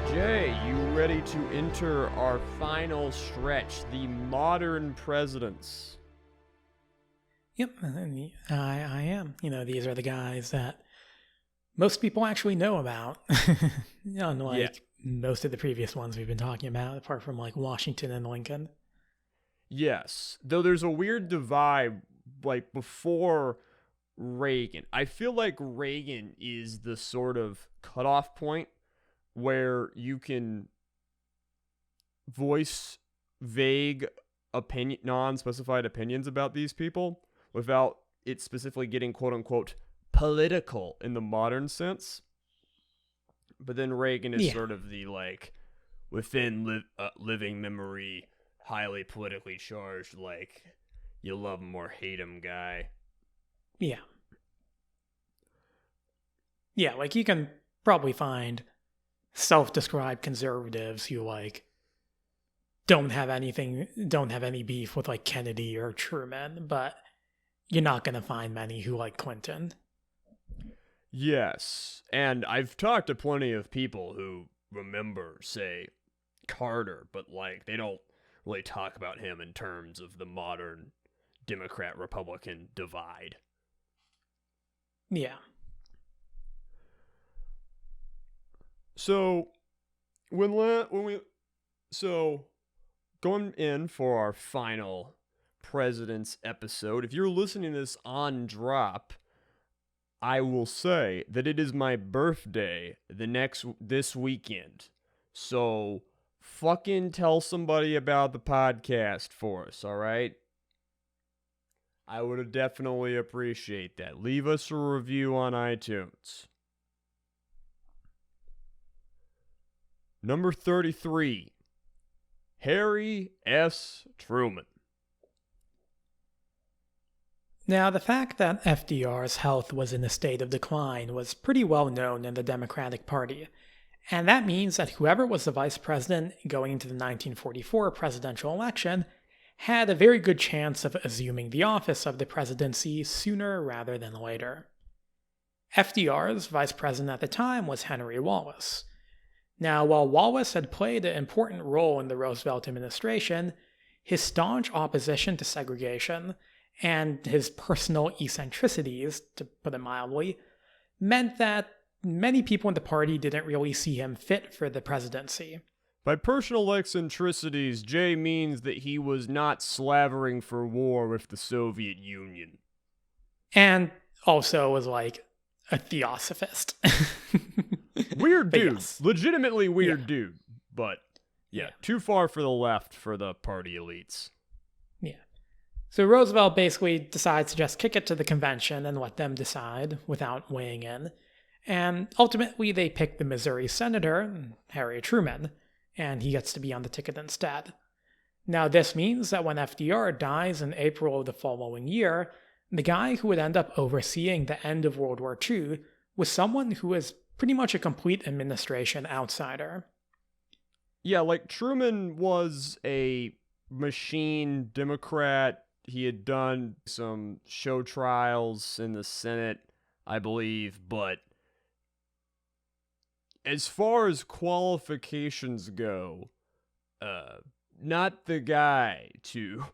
Jay, you ready to enter our final stretch, the modern presidents? Yep, I am. These are the guys that most people actually know about. Unlike most of the previous ones we've been talking about, apart from like Washington and Lincoln. Yes, though there's a weird divide, like before Reagan. I feel like Reagan is the sort of cutoff point where you can voice vague opinion, non-specified opinions about these people without it specifically getting quote-unquote political in the modern sense. But then Reagan is sort of the like within living memory, highly politically charged, like you love him or hate him guy. Yeah, like you can probably find self-described conservatives who like don't have any beef with like Kennedy or Truman, but you're not going to find many who like Clinton. Yes, and I've talked to plenty of people who remember, say, Carter, but like they don't really talk about him in terms of the modern Democrat-Republican divide. Yeah. So, going in for our final president's episode, if you're listening to this on drop, I will say that it is my birthday this weekend. So, fucking tell somebody about the podcast for us, all right? I would definitely appreciate that. Leave us a review on iTunes. Number 33, Harry S. Truman. Now, the fact that FDR's health was in a state of decline was pretty well known in the Democratic Party, and that means that whoever was the vice president going into the 1944 presidential election had a very good chance of assuming the office of the presidency sooner rather than later. FDR's vice president at the time was Henry Wallace. Now, while Wallace had played an important role in the Roosevelt administration, his staunch opposition to segregation and his personal eccentricities, to put it mildly, meant that many people in the party didn't really see him fit for the presidency. By personal eccentricities, Jay means that he was not slavering for war with the Soviet Union. And also was like a theosophist. Weird dude. Yes. Legitimately weird dude. But yeah, too far for the left for the party elites. Yeah. So Roosevelt basically decides to just kick it to the convention and let them decide without weighing in. And ultimately they pick the Missouri senator, Harry Truman, and he gets to be on the ticket instead. Now this means that when FDR dies in April of the following year, the guy who would end up overseeing the end of World War II was someone who was pretty much a complete administration outsider. Yeah, like Truman was a machine Democrat. He had done some show trials in the Senate, I believe, but as far as qualifications go, not the guy to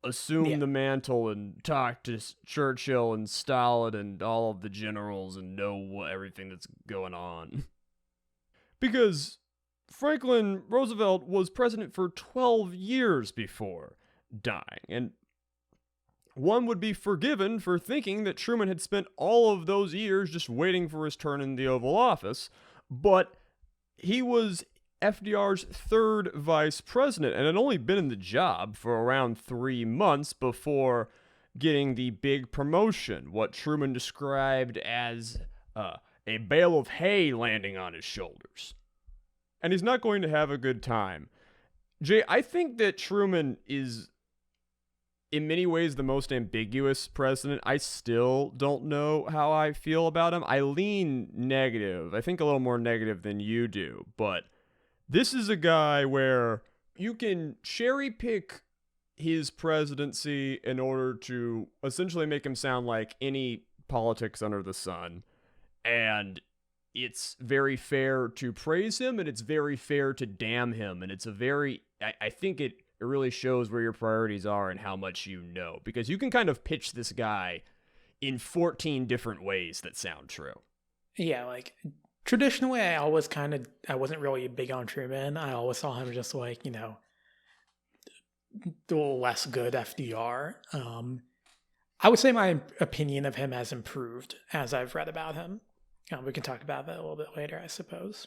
assume the mantle and talk to Churchill and Stalin and all of the generals and know everything that's going on. Because Franklin Roosevelt was president for 12 years before dying, and one would be forgiven for thinking that Truman had spent all of those years just waiting for his turn in the Oval Office, but he was FDR's third vice president and had only been in the job for around 3 months before getting the big promotion, what Truman described as a bale of hay landing on his shoulders. And he's not going to have a good time. Jay, I think that Truman is in many ways the most ambiguous president. I still don't know how I feel about him. I lean negative. I think a little more negative than you do, but this is a guy where you can cherry pick his presidency in order to essentially make him sound like any politics under the sun. And it's very fair to praise him, and it's very fair to damn him. And it's a very, I think it really shows where your priorities are and how much you know, because you can kind of pitch this guy in 14 different ways that sound true. Yeah, like traditionally, I wasn't really big on Truman. I always saw him just like, the less good FDR. I would say my opinion of him has improved as I've read about him. We can talk about that a little bit later, I suppose.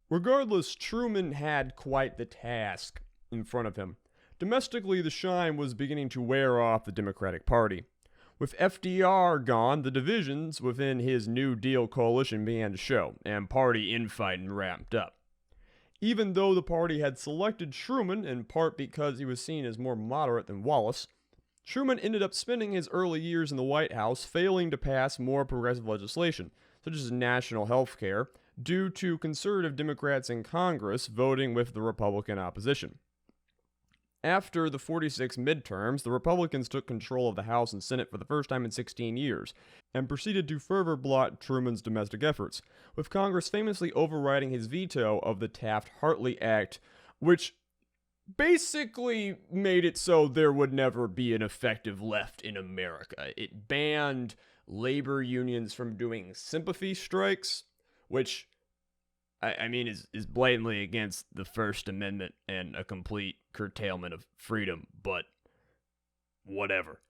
Regardless, Truman had quite the task in front of him. Domestically, the shine was beginning to wear off the Democratic Party. With FDR gone, the divisions within his New Deal coalition began to show, and party infighting ramped up. Even though the party had selected Truman, in part because he was seen as more moderate than Wallace, Truman ended up spending his early years in the White House failing to pass more progressive legislation, such as national health care, due to conservative Democrats in Congress voting with the Republican opposition. After the 46 midterms, the Republicans took control of the House and Senate for the first time in 16 years, and proceeded to further blot Truman's domestic efforts, with Congress famously overriding his veto of the Taft-Hartley Act, which basically made it so there would never be an effective left in America. It banned labor unions from doing sympathy strikes, which I mean is blatantly against the First Amendment and a complete curtailment of freedom, but whatever.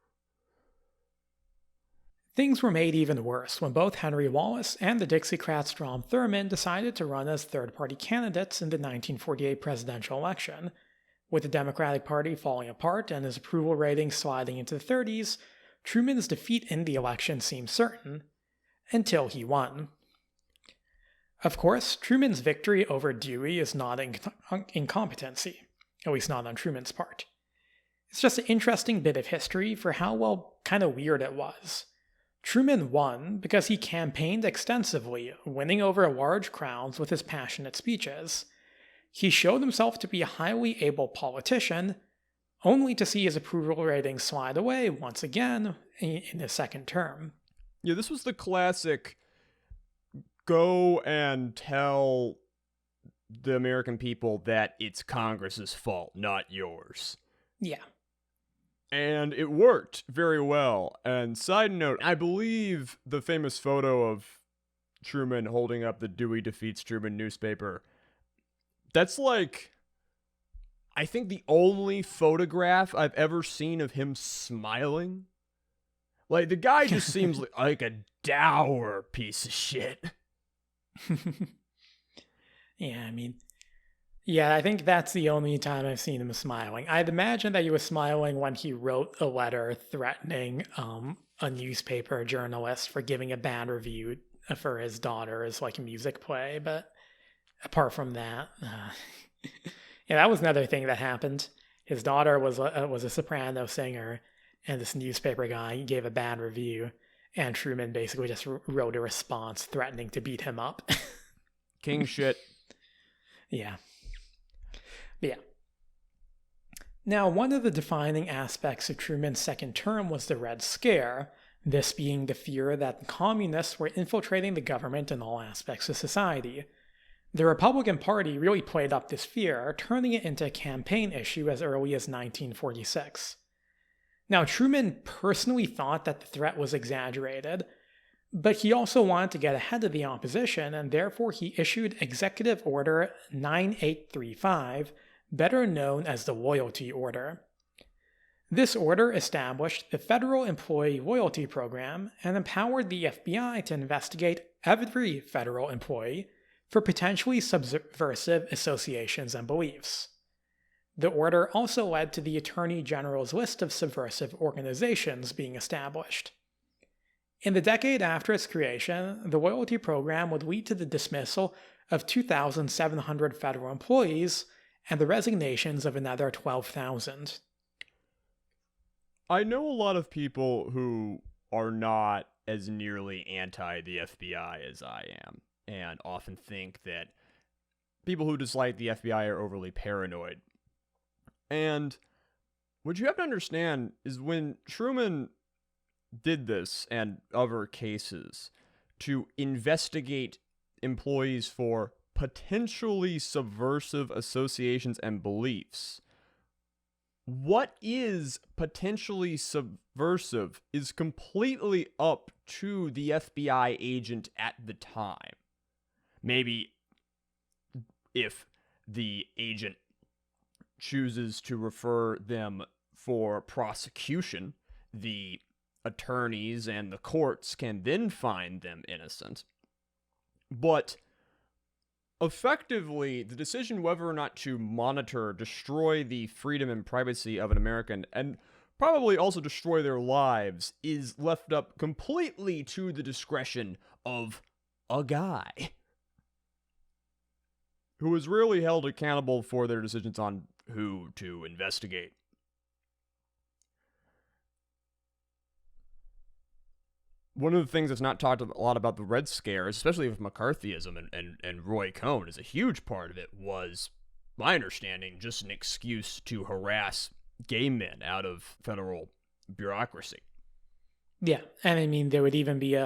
Things were made even worse when both Henry Wallace and the Dixiecrat Strom Thurmond decided to run as third-party candidates in the 1948 presidential election. With the Democratic Party falling apart and his approval rating sliding into the 30s, Truman's defeat in the election seemed certain, until he won. Of course, Truman's victory over Dewey is not incompetency, at least not on Truman's part. It's just an interesting bit of history for how, well, kind of weird it was. Truman won because he campaigned extensively, winning over large crowds with his passionate speeches. He showed himself to be a highly able politician, only to see his approval rating slide away once again in his second term. Yeah, this was the classic go and tell the American people that it's Congress's fault, not yours. Yeah. And it worked very well. And side note, I believe the famous photo of Truman holding up the Dewey Defeats Truman newspaper, that's like, I think the only photograph I've ever seen of him smiling. Like, the guy just seems like a dour piece of shit. I think that's the only time I've seen him smiling. I'd imagine that he was smiling when he wrote a letter threatening a newspaper journalist for giving a bad review for his daughter's music play, but apart from that, that was another thing that happened. His daughter was a soprano singer, and this newspaper guy gave a bad review, and Truman basically just wrote a response threatening to beat him up. King shit. Yeah. But yeah. Now, one of the defining aspects of Truman's second term was the Red Scare, this being the fear that the communists were infiltrating the government in all aspects of society. The Republican Party really played up this fear, turning it into a campaign issue as early as 1946. Now, Truman personally thought that the threat was exaggerated, but he also wanted to get ahead of the opposition, and therefore he issued Executive Order 9835, better known as the Loyalty Order. This order established the Federal Employee Loyalty Program and empowered the FBI to investigate every federal employee for potentially subversive associations and beliefs. The order also led to the Attorney General's list of subversive organizations being established. In the decade after its creation, the loyalty program would lead to the dismissal of 2,700 federal employees and the resignations of another 12,000. I know a lot of people who are not as nearly anti the FBI as I am, and often think that people who dislike the FBI are overly paranoid. And what you have to understand is when Truman did this and other cases, to investigate employees for potentially subversive associations and beliefs. What is potentially subversive is completely up to the FBI agent at the time. Maybe if the agent chooses to refer them for prosecution, the attorneys and the courts can then find them innocent. But effectively, the decision whether or not to monitor, destroy the freedom and privacy of an American, and probably also destroy their lives, is left up completely to the discretion of a guy who is rarely held accountable for their decisions on who to investigate. One of the things that's not talked a lot about the Red Scare, especially with McCarthyism and Roy Cohn, is a huge part of it was, my understanding, just an excuse to harass gay men out of federal bureaucracy. Yeah, and I mean, there would even be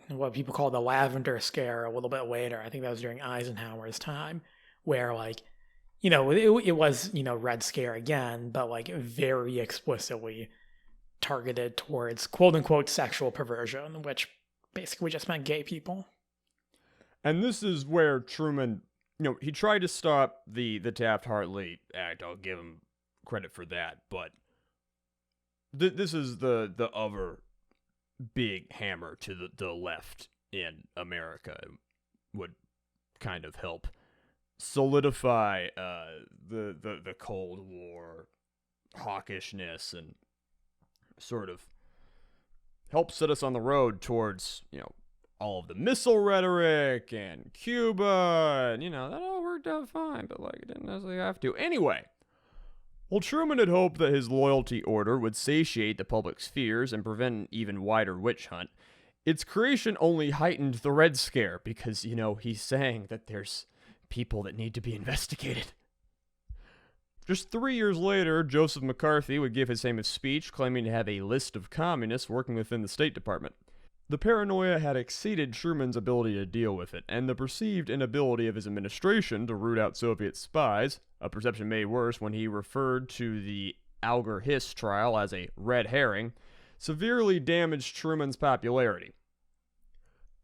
what people call the Lavender Scare a little bit later. I think that was during Eisenhower's time, where, like, you know, it was, you know, Red Scare again, but like very explicitly targeted towards quote-unquote sexual perversion, which basically just meant gay people. And this is where Truman, you know, he tried to stop the Taft-Hartley Act. I'll give him credit for that, but this is the other big hammer to the left in America. It would kind of help solidify the Cold War hawkishness and sort of help set us on the road towards, you know, all of the missile rhetoric and Cuba, and, you know, that all worked out fine, but, like, it didn't necessarily have to. Anyway, well, Truman had hoped that his loyalty order would satiate the public's fears and prevent an even wider witch hunt. Its creation only heightened the Red Scare because, you know, he's saying that there's people that need to be investigated. Just 3 years later, Joseph McCarthy would give his famous speech claiming to have a list of communists working within the State Department. The paranoia had exceeded Truman's ability to deal with it, and the perceived inability of his administration to root out Soviet spies, a perception made worse when he referred to the Alger Hiss trial as a red herring, severely damaged Truman's popularity.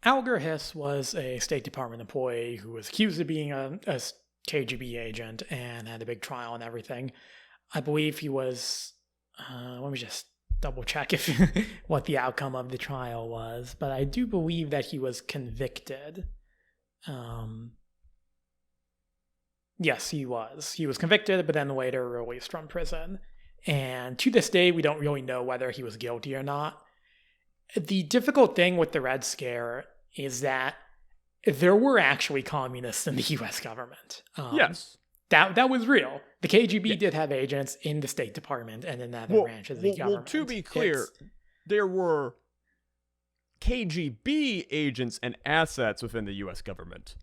Alger Hiss was a State Department employee who was accused of being a KGB agent and had a big trial and everything. I believe he was, let me just double check if what the outcome of the trial was, but I do believe that he was convicted. Yes, he was. He was convicted, but then later released from prison. And to this day, we don't really know whether he was guilty or not. The difficult thing with the Red Scare is that there were actually communists in the U.S. government. Yes. That was real. The KGB did have agents in the State Department and in other branches of the government. Well, to be clear, there were KGB agents and assets within the U.S. government.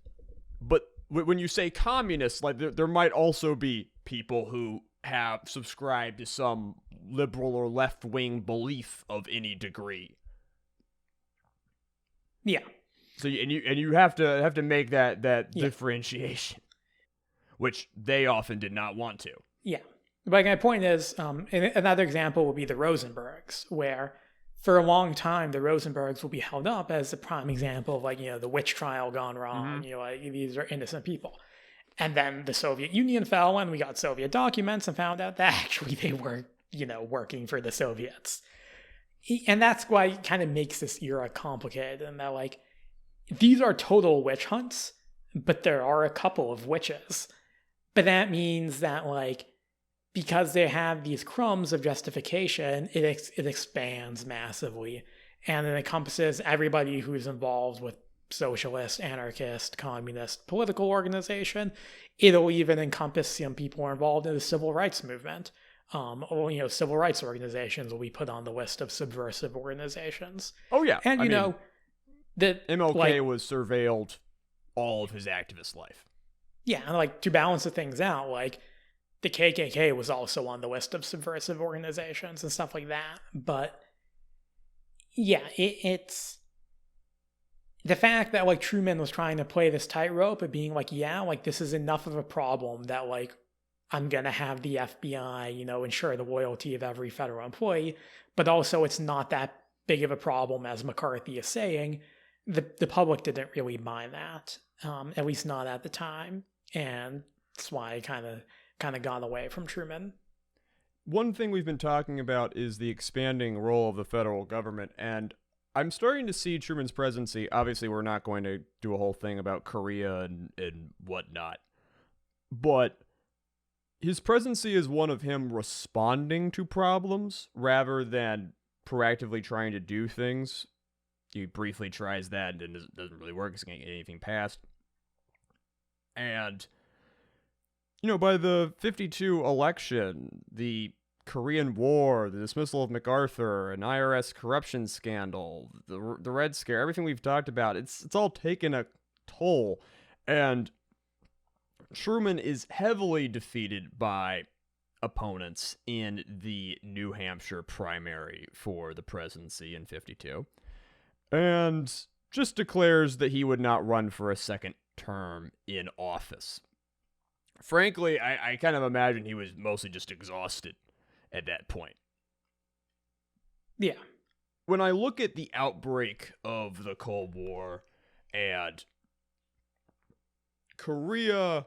But when you say communists, like there might also be people who have subscribed to some liberal or left-wing belief of any degree. Yeah. So you have to make that differentiation, which they often did not want to. Yeah. But my point is, another example would be the Rosenbergs, where for a long time, the Rosenbergs will be held up as a prime example of, like, you know, the witch trial gone wrong. Mm-hmm. You know, like, these are innocent people. And then the Soviet Union fell and we got Soviet documents and found out that actually they were, you know, working for the Soviets. And that's why it kind of makes this era complicated. And that, like, these are total witch hunts, but there are a couple of witches. But that means that, like, because they have these crumbs of justification, it expands massively. And it encompasses everybody who's involved with socialist, anarchist, communist, political organization. It'll even encompass some people who are involved in the civil rights movement. Or, you know, civil rights organizations will be put on the list of subversive organizations. Oh, yeah. And, you know, that MLK was surveilled all of his activist life. Yeah, and, like, to balance the things out, like, the KKK was also on the list of subversive organizations and stuff like that. But, yeah, it's the fact that like Truman was trying to play this tightrope of being like, yeah, like this is enough of a problem that like I'm going to have the FBI, ensure the loyalty of every federal employee, but also it's not that big of a problem as McCarthy is saying. The public didn't really mind that, at least not at the time, and that's why I kind of gone away from Truman. One thing we've been talking about is the expanding role of the federal government, and I'm starting to see Truman's presidency. Obviously, we're not going to do a whole thing about Korea and whatnot, but his presidency is one of him responding to problems rather than proactively trying to do things. He briefly tries that and it doesn't really work. He can't get anything passed. And, by the 52 election, the Korean War, the dismissal of MacArthur, an IRS corruption scandal, the Red Scare, everything we've talked about, it's all taken a toll. And Truman is heavily defeated by opponents in the New Hampshire primary for the presidency in 52. And just declares that he would not run for a second term in office. Frankly, I kind of imagine he was mostly just exhausted at that point. Yeah. When I look at the outbreak of the Cold War and Korea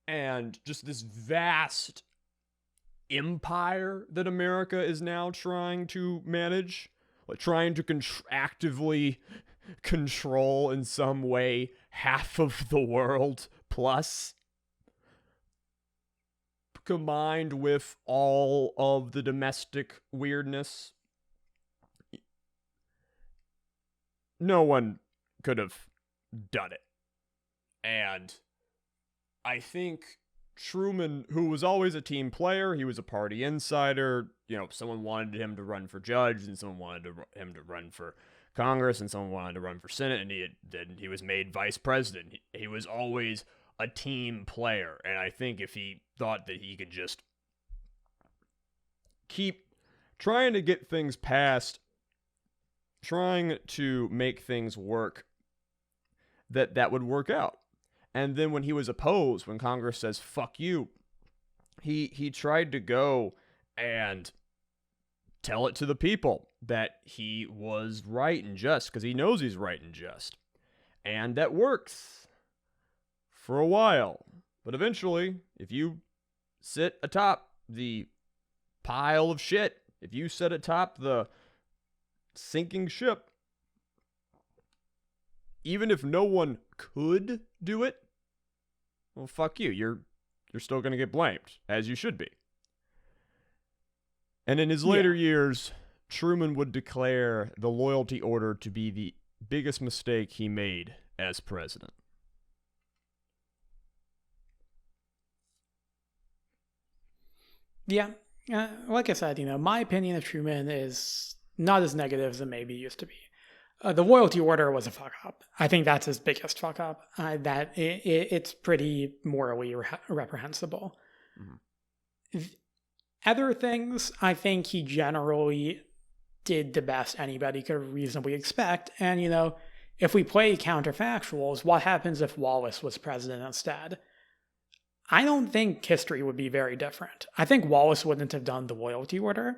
and just this vast empire that America is now trying to manage, like trying to actively control in some way half of the world plus, combined with all of the domestic weirdness, no one could have done it. And I think Truman, who was always a team player, he was a party insider. Someone wanted him to run for judge, and someone wanted him to run for Congress, and someone wanted to run for Senate, and he was made vice president. He was always a team player, and I think if he thought that he could just keep trying to get things passed, trying to make things work, that would work out. And then when he was opposed, when Congress says, fuck you, he tried to go and tell it to the people that he was right and just, because he knows he's right and just. And that works for a while. But eventually, if you sit atop the pile of shit, if you sit atop the sinking ship, even if no one could do it, well, fuck you. You're still going to get blamed, as you should be. And in his later years, Truman would declare the loyalty order to be the biggest mistake he made as president. Yeah. Like I said, my opinion of Truman is not as negative as it maybe used to be. The loyalty order was a fuck up. I think that's his biggest fuck up. That it's pretty morally reprehensible. Mm-hmm. Other things, I think he generally did the best anybody could reasonably expect. And, if we play counterfactuals, what happens if Wallace was president instead? I don't think history would be very different. I think Wallace wouldn't have done the loyalty order.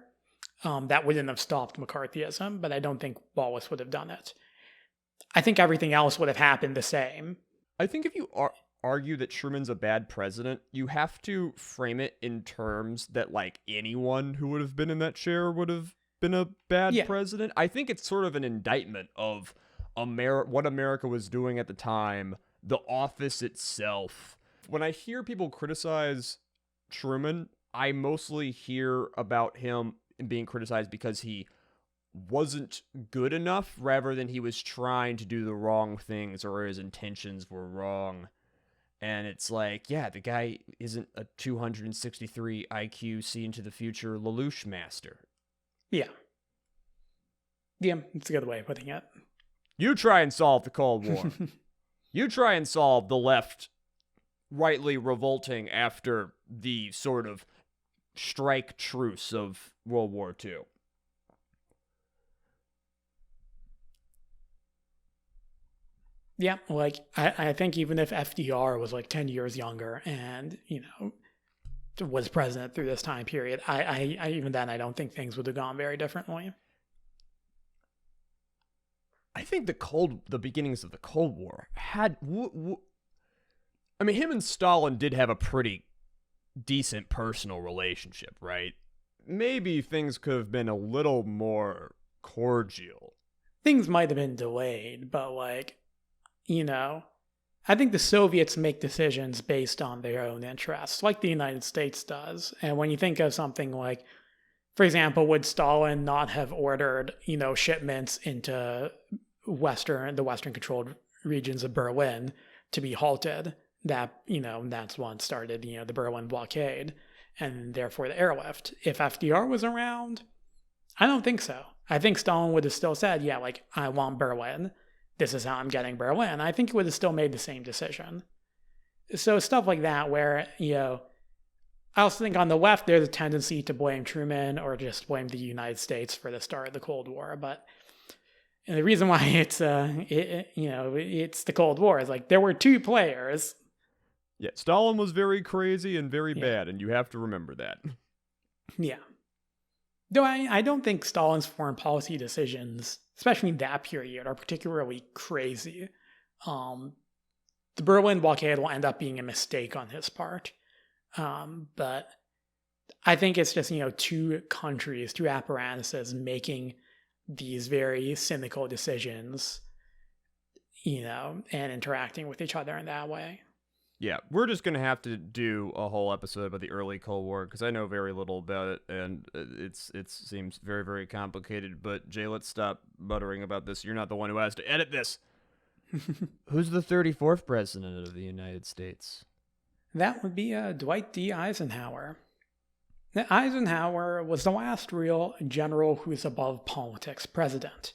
That wouldn't have stopped McCarthyism, but I don't think Wallace would have done it. I think everything else would have happened the same. I think if you argue that Truman's a bad president, you have to frame it in terms that, like, anyone who would have been in that chair would have been a bad president. I think it's sort of an indictment of what America was doing at the time, the office itself. When I hear people criticize Truman, I mostly hear about him being criticized because he wasn't good enough rather than he was trying to do the wrong things or his intentions were wrong. And it's like, yeah, the guy isn't a 263 IQ see into the future Lelouch master. Yeah. Yeah, it's a good way of putting it. You try and solve the Cold War. You try and solve the left rightly revolting after the sort of strike truce of World War II. Yeah, like I think even if FDR was like 10 years younger and, was president through this time period, I even then I don't think things would have gone very differently. I think the beginnings of the Cold War had, I mean, him and Stalin did have a pretty decent personal relationship, right? Maybe things could have been a little more cordial. Things might have been delayed, but I think the Soviets make decisions based on their own interests, like the United States does. And when you think of something like, for example, would Stalin not have ordered, shipments into the Western controlled regions of Berlin to be halted? That's what started, the Berlin blockade and therefore the airlift. If FDR was around, I don't think so. I think Stalin would have still said, yeah, like, I want Berlin. This is how I'm getting Berlin. I think he would have still made the same decision. So stuff like that where, I also think on the left, there's a tendency to blame Truman or just blame the United States for the start of the Cold War. But the reason why it's the Cold War is like there were two players. Yeah, Stalin was very crazy and very bad, and you have to remember that. Yeah. Though I don't think Stalin's foreign policy decisions, especially in that period, are particularly crazy. The Berlin blockade will end up being a mistake on his part. But I think it's just, two countries, two apparatuses making these very cynical decisions, and interacting with each other in that way. Yeah, we're just going to have to do a whole episode about the early Cold War because I know very little about it, and it seems very, very complicated. But, Jay, let's stop muttering about this. You're not the one who has to edit this. Who's the 34th president of the United States? That would be Dwight D. Eisenhower. Now, Eisenhower was the last real general who's above politics president.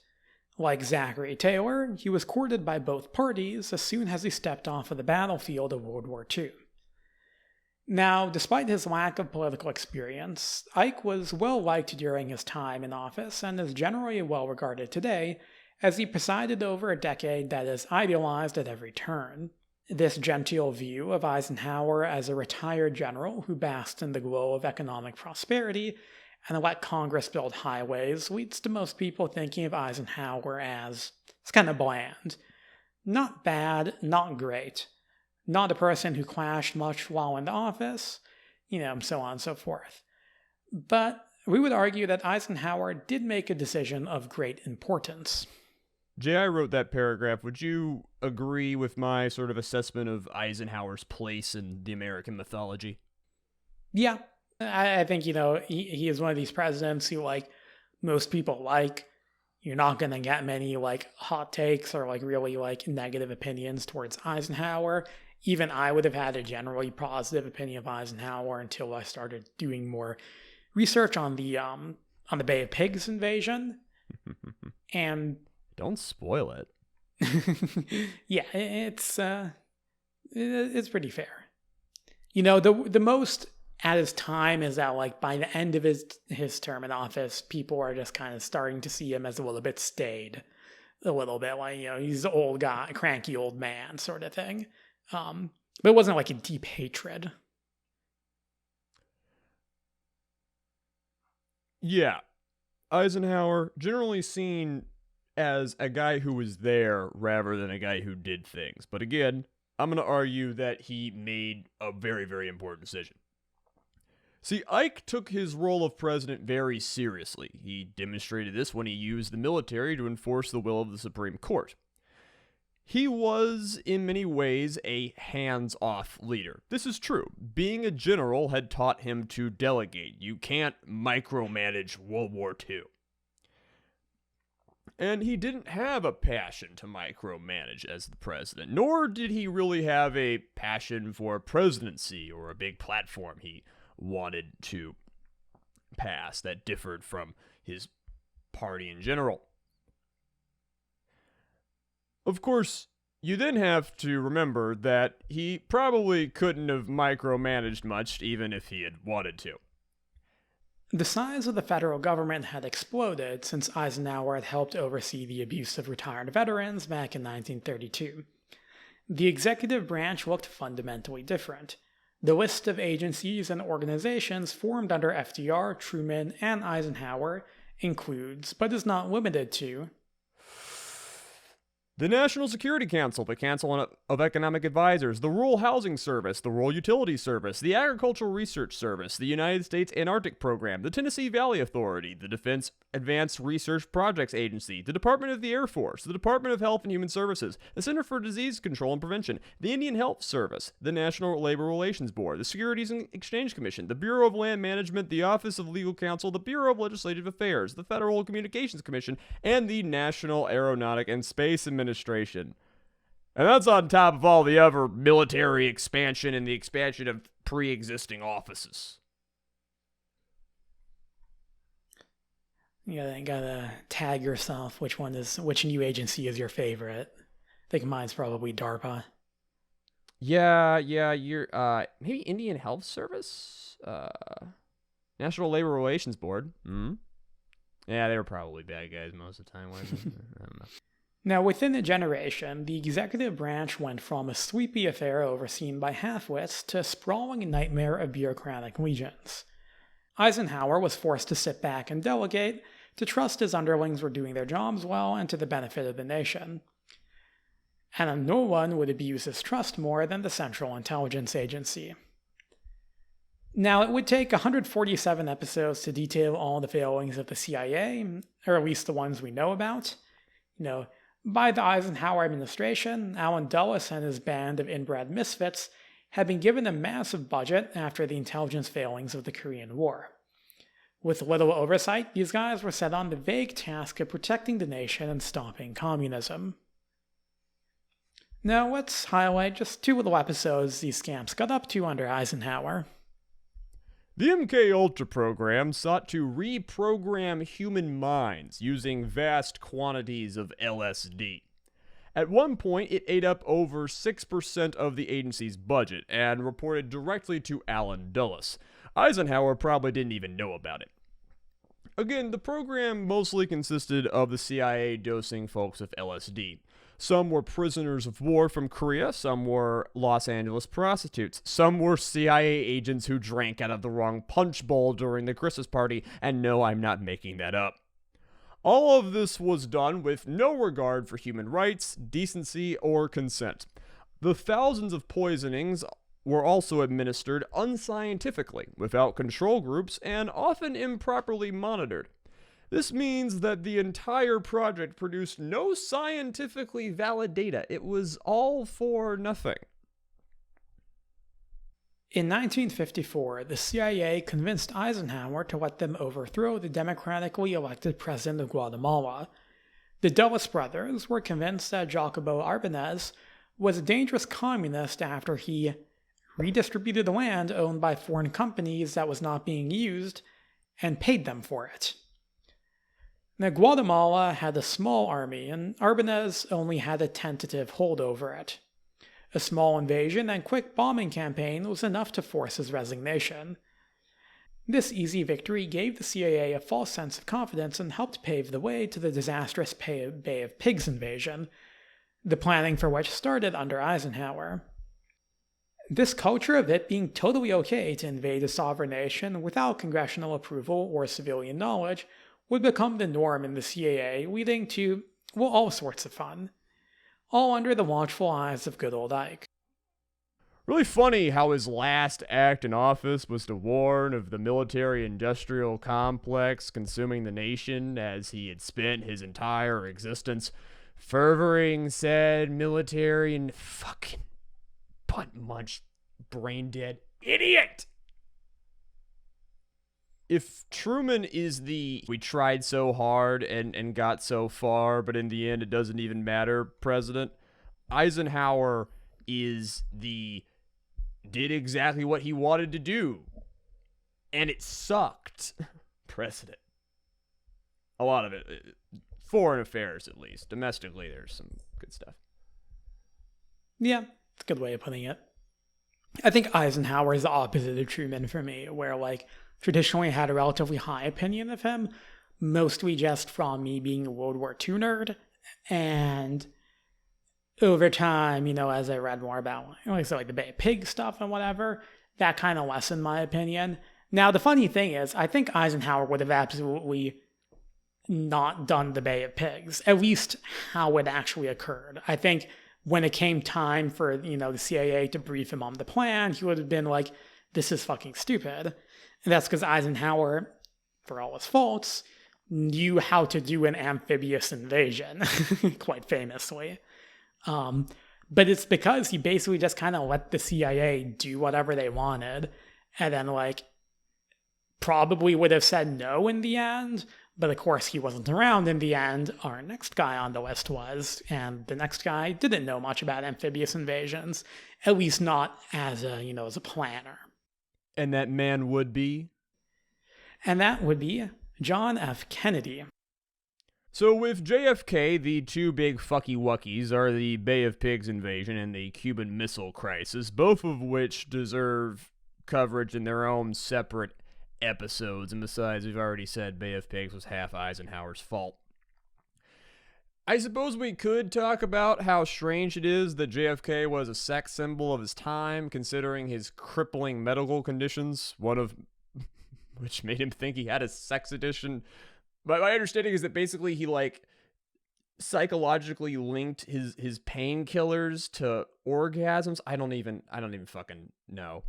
Like Zachary Taylor, he was courted by both parties as soon as he stepped off of the battlefield of World War II. Now, despite his lack of political experience, Ike was well liked during his time in office and is generally well regarded today as he presided over a decade that is idealized at every turn. This genteel view of Eisenhower as a retired general who basked in the glow of economic prosperity and let Congress build highways leads to most people thinking of Eisenhower as it's kind of bland. Not bad, not great. Not a person who clashed much while in the office, so on and so forth. But we would argue that Eisenhower did make a decision of great importance. Jay, I wrote that paragraph. Would you agree with my sort of assessment of Eisenhower's place in the American mythology? Yeah. I think, he is one of these presidents who, most people like. You're not going to get many, hot takes or, really, negative opinions towards Eisenhower. Even I would have had a generally positive opinion of Eisenhower until I started doing more research on the Bay of Pigs invasion. And don't spoil it. Yeah, it's pretty fair. The most at his time is that by the end of his term in office, people are just kind of starting to see him as a little bit staid, a little bit he's an old guy, cranky old man sort of thing. But it wasn't a deep hatred. Yeah, Eisenhower generally seen as a guy who was there rather than a guy who did things. But again, I'm going to argue that he made a very, very important decision. See, Ike took his role of president very seriously. He demonstrated this when he used the military to enforce the will of the Supreme Court. He was, in many ways, a hands-off leader. This is true. Being a general had taught him to delegate. You can't micromanage World War II. And he didn't have a passion to micromanage as the president, nor did he really have a passion for presidency or a big platform he wanted to pass that differed from his party in general. Of course, you then have to remember that he probably couldn't have micromanaged much even if he had wanted to. The size of the federal government had exploded since Eisenhower had helped oversee the abuse of retired veterans back in 1932. The executive branch looked fundamentally different. The list of agencies and organizations formed under FDR, Truman, and Eisenhower includes, but is not limited to, the National Security Council, the Council of Economic Advisors, the Rural Housing Service, the Rural Utilities Service, the Agricultural Research Service, the United States Antarctic Program, the Tennessee Valley Authority, the Defense Advanced Research Projects Agency, the Department of the Air Force, the Department of Health and Human Services, the Center for Disease Control and Prevention, the Indian Health Service, the National Labor Relations Board, the Securities and Exchange Commission, the Bureau of Land Management, the Office of Legal Counsel, the Bureau of Legislative Affairs, the Federal Communications Commission, and the National Aeronautic and Space Administration. And that's on top of all the other military expansion and the expansion of pre-existing offices. You gotta tag yourself which new agency is your favorite. I think mine's probably DARPA. Yeah, you're maybe Indian Health Service? National Labor Relations Board. Yeah, they were probably bad guys most of the time, weren't they? I don't know. Now, within a generation, the executive branch went from a sleepy affair overseen by half-wits to a sprawling nightmare of bureaucratic legions. Eisenhower was forced to sit back and delegate, to trust his underlings were doing their jobs well and to the benefit of the nation. And no one would abuse his trust more than the Central Intelligence Agency. Now, it would take 147 episodes to detail all the failings of the CIA, or at least the ones we know about. By the Eisenhower administration, Allen Dulles and his band of inbred misfits had been given a massive budget after the intelligence failings of the Korean War. With little oversight, these guys were set on the vague task of protecting the nation and stopping communism. Now let's highlight just 2 little episodes these scamps got up to under Eisenhower. The MKUltra program sought to reprogram human minds using vast quantities of LSD. At one point, it ate up over 6% of the agency's budget and reported directly to Allen Dulles. Eisenhower probably didn't even know about it. Again, the program mostly consisted of the CIA dosing folks with LSD. Some were prisoners of war from Korea, some were Los Angeles prostitutes, some were CIA agents who drank out of the wrong punch bowl during the Christmas party, and no, I'm not making that up. All of this was done with no regard for human rights, decency, or consent. The thousands of poisonings were also administered unscientifically, without control groups, and often improperly monitored. This means that the entire project produced no scientifically valid data. It was all for nothing. In 1954, the CIA convinced Eisenhower to let them overthrow the democratically elected president of Guatemala. The Dulles brothers were convinced that Jacobo Arbenez was a dangerous communist after he redistributed the land owned by foreign companies that was not being used and paid them for it. Now, Guatemala had a small army, and Arbenez only had a tentative hold over it. A small invasion and quick bombing campaign was enough to force his resignation. This easy victory gave the CIA a false sense of confidence and helped pave the way to the disastrous Bay of Pigs invasion, the planning for which started under Eisenhower. This culture of it being totally okay to invade a sovereign nation without congressional approval or civilian knowledge would become the norm in the CIA, leading to, all sorts of fun. All under the watchful eyes of good old Ike. Really funny how his last act in office was to warn of the military-industrial complex consuming the nation, as he had spent his entire existence furthering said military and fucking butt-munched, brain-dead idiot! If Truman is the we tried so hard and got so far, but in the end it doesn't even matter president, Eisenhower is the did exactly what he wanted to do, and it sucked president. A lot of it. Foreign affairs, at least. Domestically, there's some good stuff. Yeah, it's a good way of putting it. I think Eisenhower is the opposite of Truman for me, where, traditionally had a relatively high opinion of him, mostly just from me being a World War II nerd. And over time, as I read more about, like the Bay of Pigs stuff and whatever, that kind of lessened my opinion. Now, the funny thing is, I think Eisenhower would have absolutely not done the Bay of Pigs, at least how it actually occurred. I think when it came time for, the CIA to brief him on the plan, he would have been like, this is fucking stupid. And that's because Eisenhower, for all his faults, knew how to do an amphibious invasion, quite famously. But it's because he basically just kind of let the CIA do whatever they wanted, and then probably would have said no in the end, but of course he wasn't around in the end. Our next guy on the list was, and the next guy didn't know much about amphibious invasions, at least not as a planner. And that man would be? And that would be John F. Kennedy. So with JFK, the two big fucky wuckies are the Bay of Pigs invasion and the Cuban Missile Crisis, both of which deserve coverage in their own separate episodes. And besides, we've already said Bay of Pigs was half Eisenhower's fault. I suppose we could talk about how strange it is that JFK was a sex symbol of his time, considering his crippling medical conditions, one of which made him think he had a sex addiction. But my understanding is that basically he psychologically linked his painkillers to orgasms. I don't even fucking know.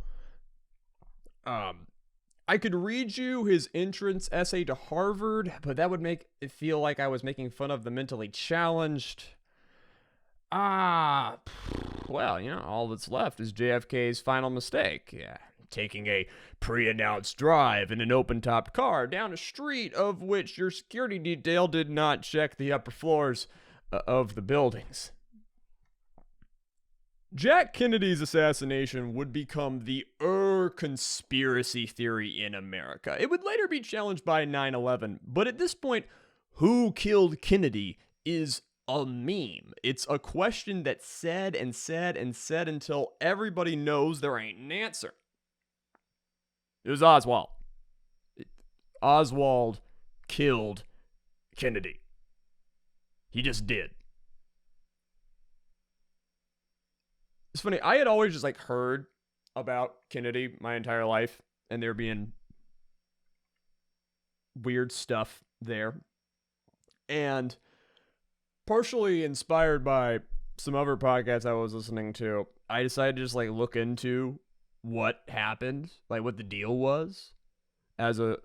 I could read you his entrance essay to Harvard, but that would make it feel like I was making fun of the mentally challenged. Well, all that's left is JFK's final mistake. Yeah. Taking a pre-announced drive in an open-topped car down a street of which your security detail did not check the upper floors of the buildings. Jack Kennedy's assassination would become the conspiracy theory in America. It would later be challenged by 9/11, but at this point, who killed Kennedy is a meme. It's a question that's said and said and said until everybody knows there ain't an answer. It was Oswald. Oswald killed Kennedy. He just did. It's funny, I had always just heard about Kennedy my entire life, and there being weird stuff there. And partially inspired by some other podcasts I was listening to, I decided to just look into what happened, what the deal was as a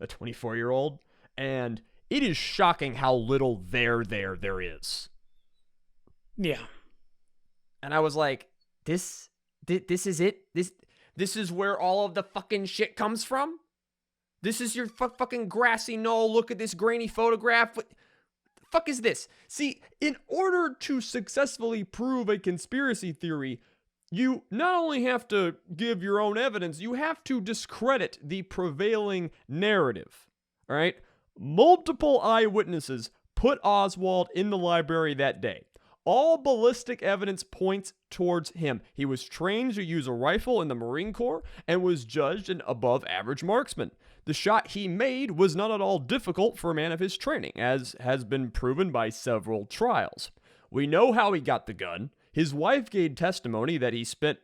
24-year-old, and it is shocking how little there is. Yeah. And I was like, this is it? This is where all of the fucking shit comes from? This is your fucking grassy knoll, look at this grainy photograph? What the fuck is this? See, in order to successfully prove a conspiracy theory, you not only have to give your own evidence, you have to discredit the prevailing narrative. All right? Multiple eyewitnesses put Oswald in the library that day. All ballistic evidence points towards him. He was trained to use a rifle in the Marine Corps and was judged an above-average marksman. The shot he made was not at all difficult for a man of his training, as has been proven by several trials. We know how he got the gun. His wife gave testimony that he spent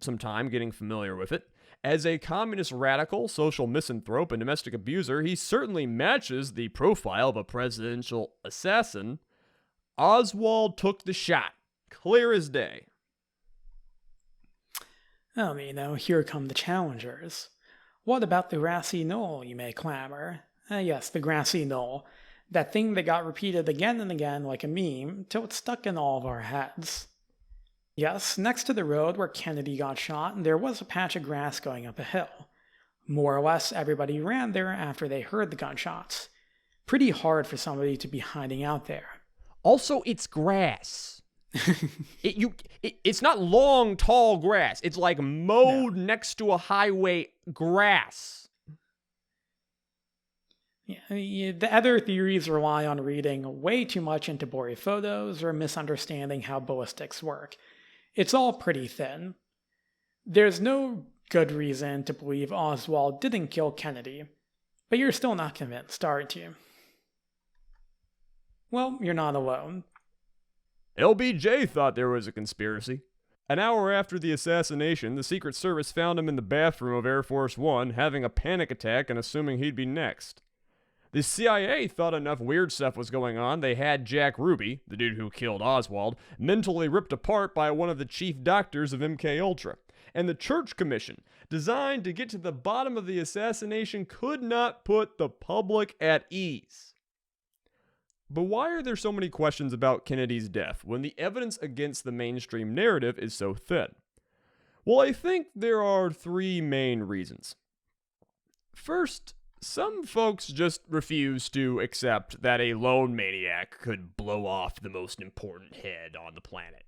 some time getting familiar with it. As a communist radical, social misanthrope, and domestic abuser, he certainly matches the profile of a presidential assassin. Oswald took the shot. Clear as day. Here come the challengers. What about the grassy knoll, you may clamor? Yes, the grassy knoll. That thing that got repeated again and again like a meme, till it's stuck in all of our heads. Yes, next to the road where Kennedy got shot, there was a patch of grass going up a hill. More or less everybody ran there after they heard the gunshots. Pretty hard for somebody to be hiding out there. Also, it's grass. It's not long, tall grass. It's mowed next to a highway grass. Yeah, the other theories rely on reading way too much into blurry photos or misunderstanding how ballistics work. It's all pretty thin. There's no good reason to believe Oswald didn't kill Kennedy. But you're still not convinced, aren't you? Well, you're not alone. LBJ thought there was a conspiracy. An hour after the assassination, the Secret Service found him in the bathroom of Air Force One, having a panic attack and assuming he'd be next. The CIA thought enough weird stuff was going on, they had Jack Ruby, the dude who killed Oswald, mentally ripped apart by one of the chief doctors of MKUltra. And the Church Commission, designed to get to the bottom of the assassination, could not put the public at ease. But why are there so many questions about Kennedy's death when the evidence against the mainstream narrative is so thin? Well, I think there are three main reasons. First, some folks just refuse to accept that a lone maniac could blow off the most important head on the planet.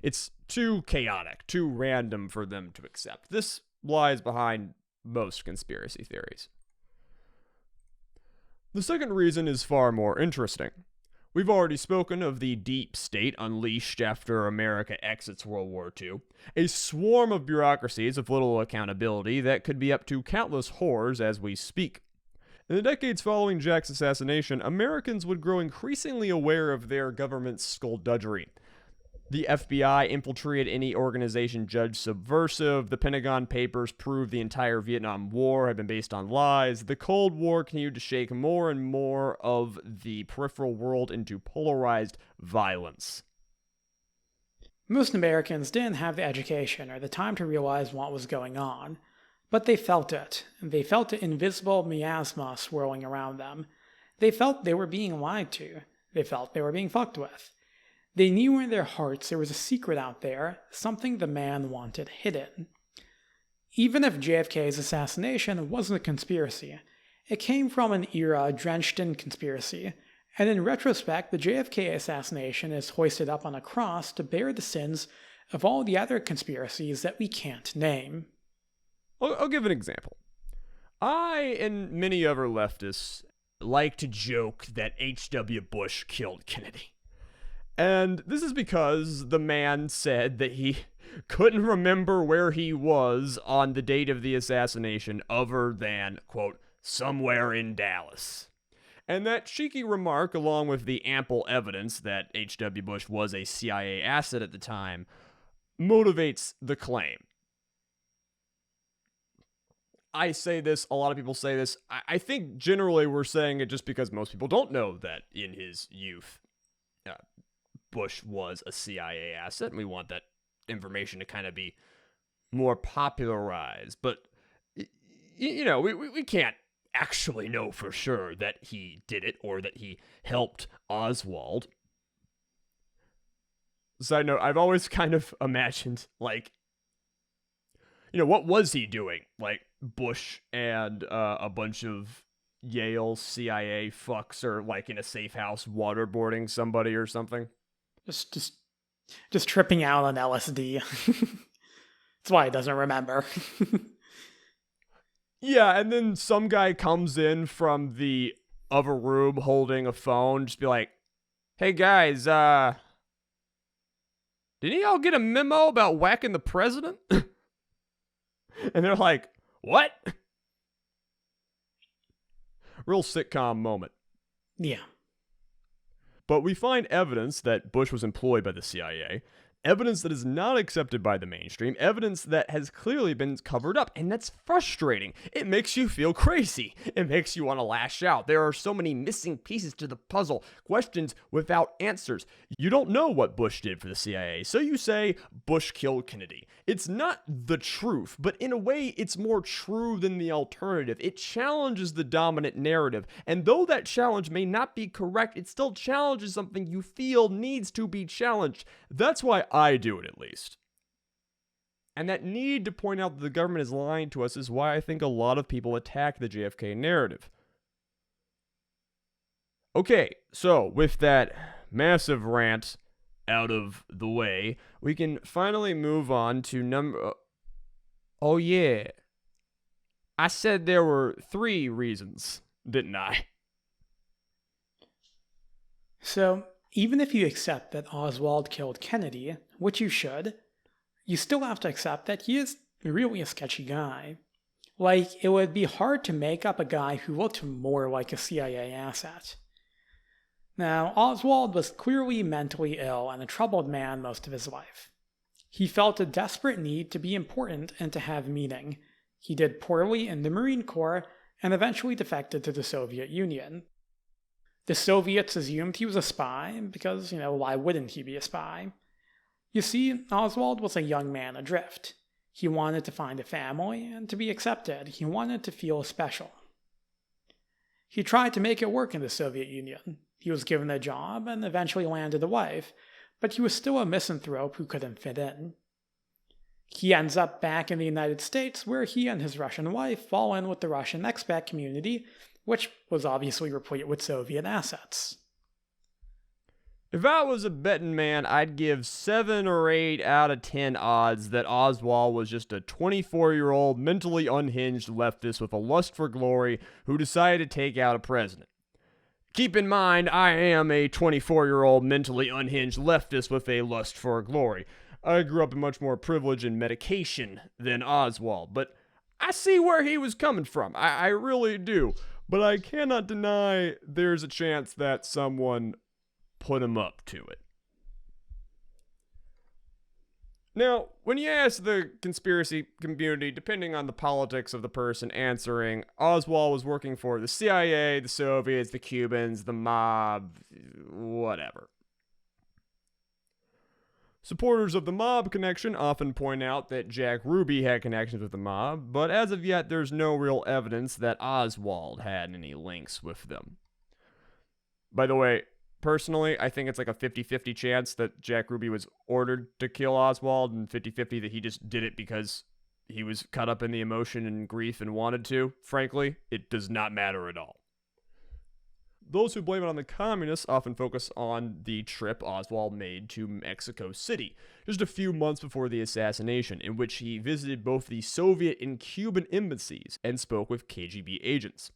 It's too chaotic, too random for them to accept. This lies behind most conspiracy theories. The second reason is far more interesting. We've already spoken of the deep state unleashed after America exits World War II, a swarm of bureaucracies with little accountability that could be up to countless horrors as we speak. In the decades following Jack's assassination, Americans would grow increasingly aware of their government's skullduggery. The FBI infiltrated any organization judged subversive. The Pentagon Papers proved the entire Vietnam War had been based on lies. The Cold War continued to shake more and more of the peripheral world into polarized violence. Most Americans didn't have the education or the time to realize what was going on, but they felt it. They felt the invisible miasma swirling around them. They felt they were being lied to. They felt they were being fucked with. They knew in their hearts there was a secret out there, something the man wanted hidden. Even if JFK's assassination wasn't a conspiracy, it came from an era drenched in conspiracy, and in retrospect, the JFK assassination is hoisted up on a cross to bear the sins of all the other conspiracies that we can't name. I'll give an example. I and many other leftists like to joke that H.W. Bush killed Kennedy. And this is because the man said that he couldn't remember where he was on the date of the assassination other than, quote, somewhere in Dallas. And that cheeky remark, along with the ample evidence that H.W. Bush was a CIA asset at the time, motivates the claim. I say this, a lot of people say this. I think generally we're saying it just because most people don't know that in his youth, Bush was a CIA asset, and we want that information to kind of be more popularized. But, you know, we can't actually know for sure that he did it or that he helped Oswald. Side note, I've always kind of imagined, like, you know, what was he doing? Like, Bush and a bunch of Yale CIA fucks are, like, in a safe house waterboarding somebody or something. Just tripping out on LSD. That's why he doesn't remember. Yeah, and then some guy comes in from the other room holding a phone, just be like, hey guys, didn't y'all get a memo about whacking the president? And they're like, what? Real sitcom moment. Yeah. But we find evidence that Bush was employed by the CIA, evidence that is not accepted by the mainstream, evidence that has clearly been covered up, and that's frustrating. It makes you feel crazy. It makes you want to lash out. There are so many missing pieces to the puzzle, questions without answers. You don't know what Bush did for the CIA, so you say Bush killed Kennedy. It's not the truth, but in a way, it's more true than the alternative. It challenges the dominant narrative, and though that challenge may not be correct, it still challenges something you feel needs to be challenged. That's why I do it, at least. And that need to point out that the government is lying to us is why I think a lot of people attack the JFK narrative. Okay, so with that massive rant out of the way, we can finally move on to number... Oh yeah. I said there were 3 reasons, didn't I? So, even if you accept that Oswald killed Kennedy, which you should, you still have to accept that he is really a sketchy guy. Like, it would be hard to make up a guy who looked more like a CIA asset. Now, Oswald was clearly mentally ill and a troubled man most of his life. He felt a desperate need to be important and to have meaning. He did poorly in the Marine Corps and eventually defected to the Soviet Union. The Soviets assumed he was a spy because, why wouldn't he be a spy? You see, Oswald was a young man adrift. He wanted to find a family and to be accepted. He wanted to feel special. He tried to make it work in the Soviet Union. He was given a job and eventually landed a wife, but he was still a misanthrope who couldn't fit in. He ends up back in the United States, where he and his Russian wife fall in with the Russian expat community, which was obviously replete with Soviet assets. If I was a betting man, I'd give 7 or 8 out of 10 odds that Oswald was just a 24-year-old mentally unhinged leftist with a lust for glory who decided to take out a president. Keep in mind, I am a 24-year-old mentally unhinged leftist with a lust for glory. I grew up in much more privilege and medication than Oswald, but I see where he was coming from. I really do. But I cannot deny there's a chance that someone put him up to it. Now, when you ask the conspiracy community, depending on the politics of the person answering, Oswald was working for the CIA, the Soviets, the Cubans, the mob, whatever. Supporters of the mob connection often point out that Jack Ruby had connections with the mob, but as of yet there's no real evidence that Oswald had any links with them. By the way, personally, I think it's like a 50-50 chance that Jack Ruby was ordered to kill Oswald, and 50-50 that he just did it because he was caught up in the emotion and grief and wanted to. Frankly, it does not matter at all. Those who blame it on the communists often focus on the trip Oswald made to Mexico City, just a few months before the assassination, in which he visited both the Soviet and Cuban embassies and spoke with KGB agents.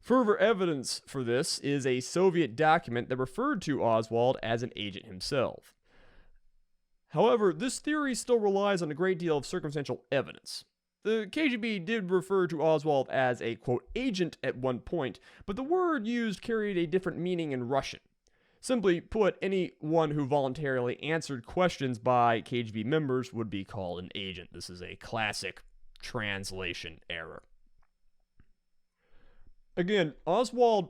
Further evidence for this is a Soviet document that referred to Oswald as an agent himself. However, this theory still relies on a great deal of circumstantial evidence. The KGB did refer to Oswald as a, quote, agent at one point, but the word used carried a different meaning in Russian. Simply put, anyone who voluntarily answered questions by KGB members would be called an agent. This is a classic translation error. Again, Oswald,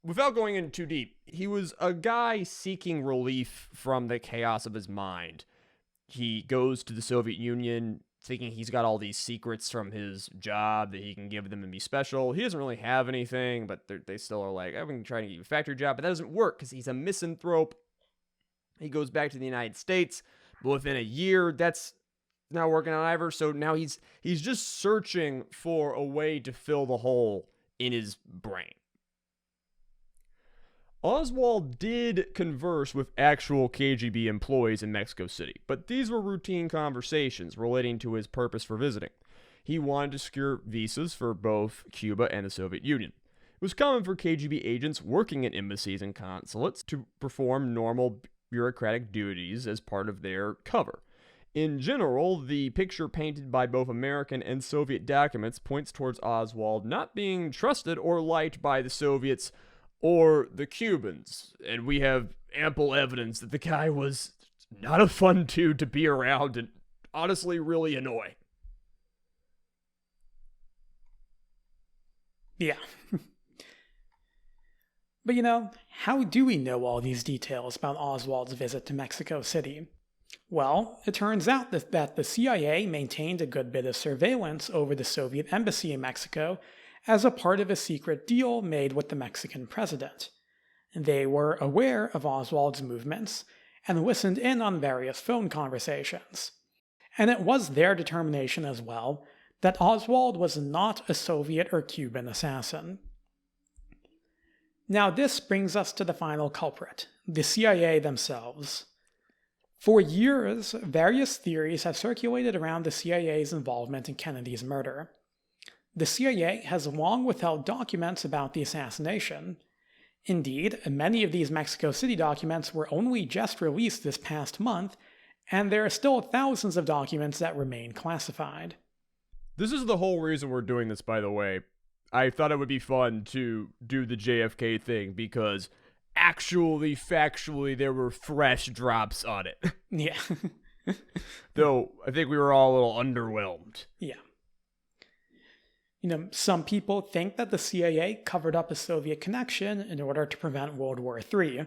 without going in too deep, he was a guy seeking relief from the chaos of his mind. He goes to the Soviet Union thinking he's got all these secrets from his job that he can give them and be special. He doesn't really have anything, but they still are like, I've been trying to get you a factory job, but that doesn't work because he's a misanthrope. He goes back to the United States, but within a year, that's not working out either. So now he's just searching for a way to fill the hole in his brain. Oswald did converse with actual KGB employees in Mexico City, but these were routine conversations relating to his purpose for visiting. He wanted to secure visas for both Cuba and the Soviet Union. It was common for KGB agents working in embassies and consulates to perform normal bureaucratic duties as part of their cover. In general, the picture painted by both American and Soviet documents points towards Oswald not being trusted or liked by the Soviets or the Cubans, and we have ample evidence that the guy was not a fun dude to be around and honestly really annoy. Yeah. But how do we know all these details about Oswald's visit to Mexico City? Well, it turns out that the CIA maintained a good bit of surveillance over the Soviet embassy in Mexico as a part of a secret deal made with the Mexican president. They were aware of Oswald's movements and listened in on various phone conversations. And it was their determination as well that Oswald was not a Soviet or Cuban assassin. Now this brings us to the final culprit, the CIA themselves. For years, various theories have circulated around the CIA's involvement in Kennedy's murder. The CIA has long withheld documents about the assassination. Indeed, many of these Mexico City documents were only just released this past month, and there are still thousands of documents that remain classified. This is the whole reason we're doing this, by the way. I thought it would be fun to do the JFK thing because actually, factually, there were fresh drops on it. Yeah. Though, I think we were all a little underwhelmed. Yeah. Some people think that the CIA covered up a Soviet connection in order to prevent World War III.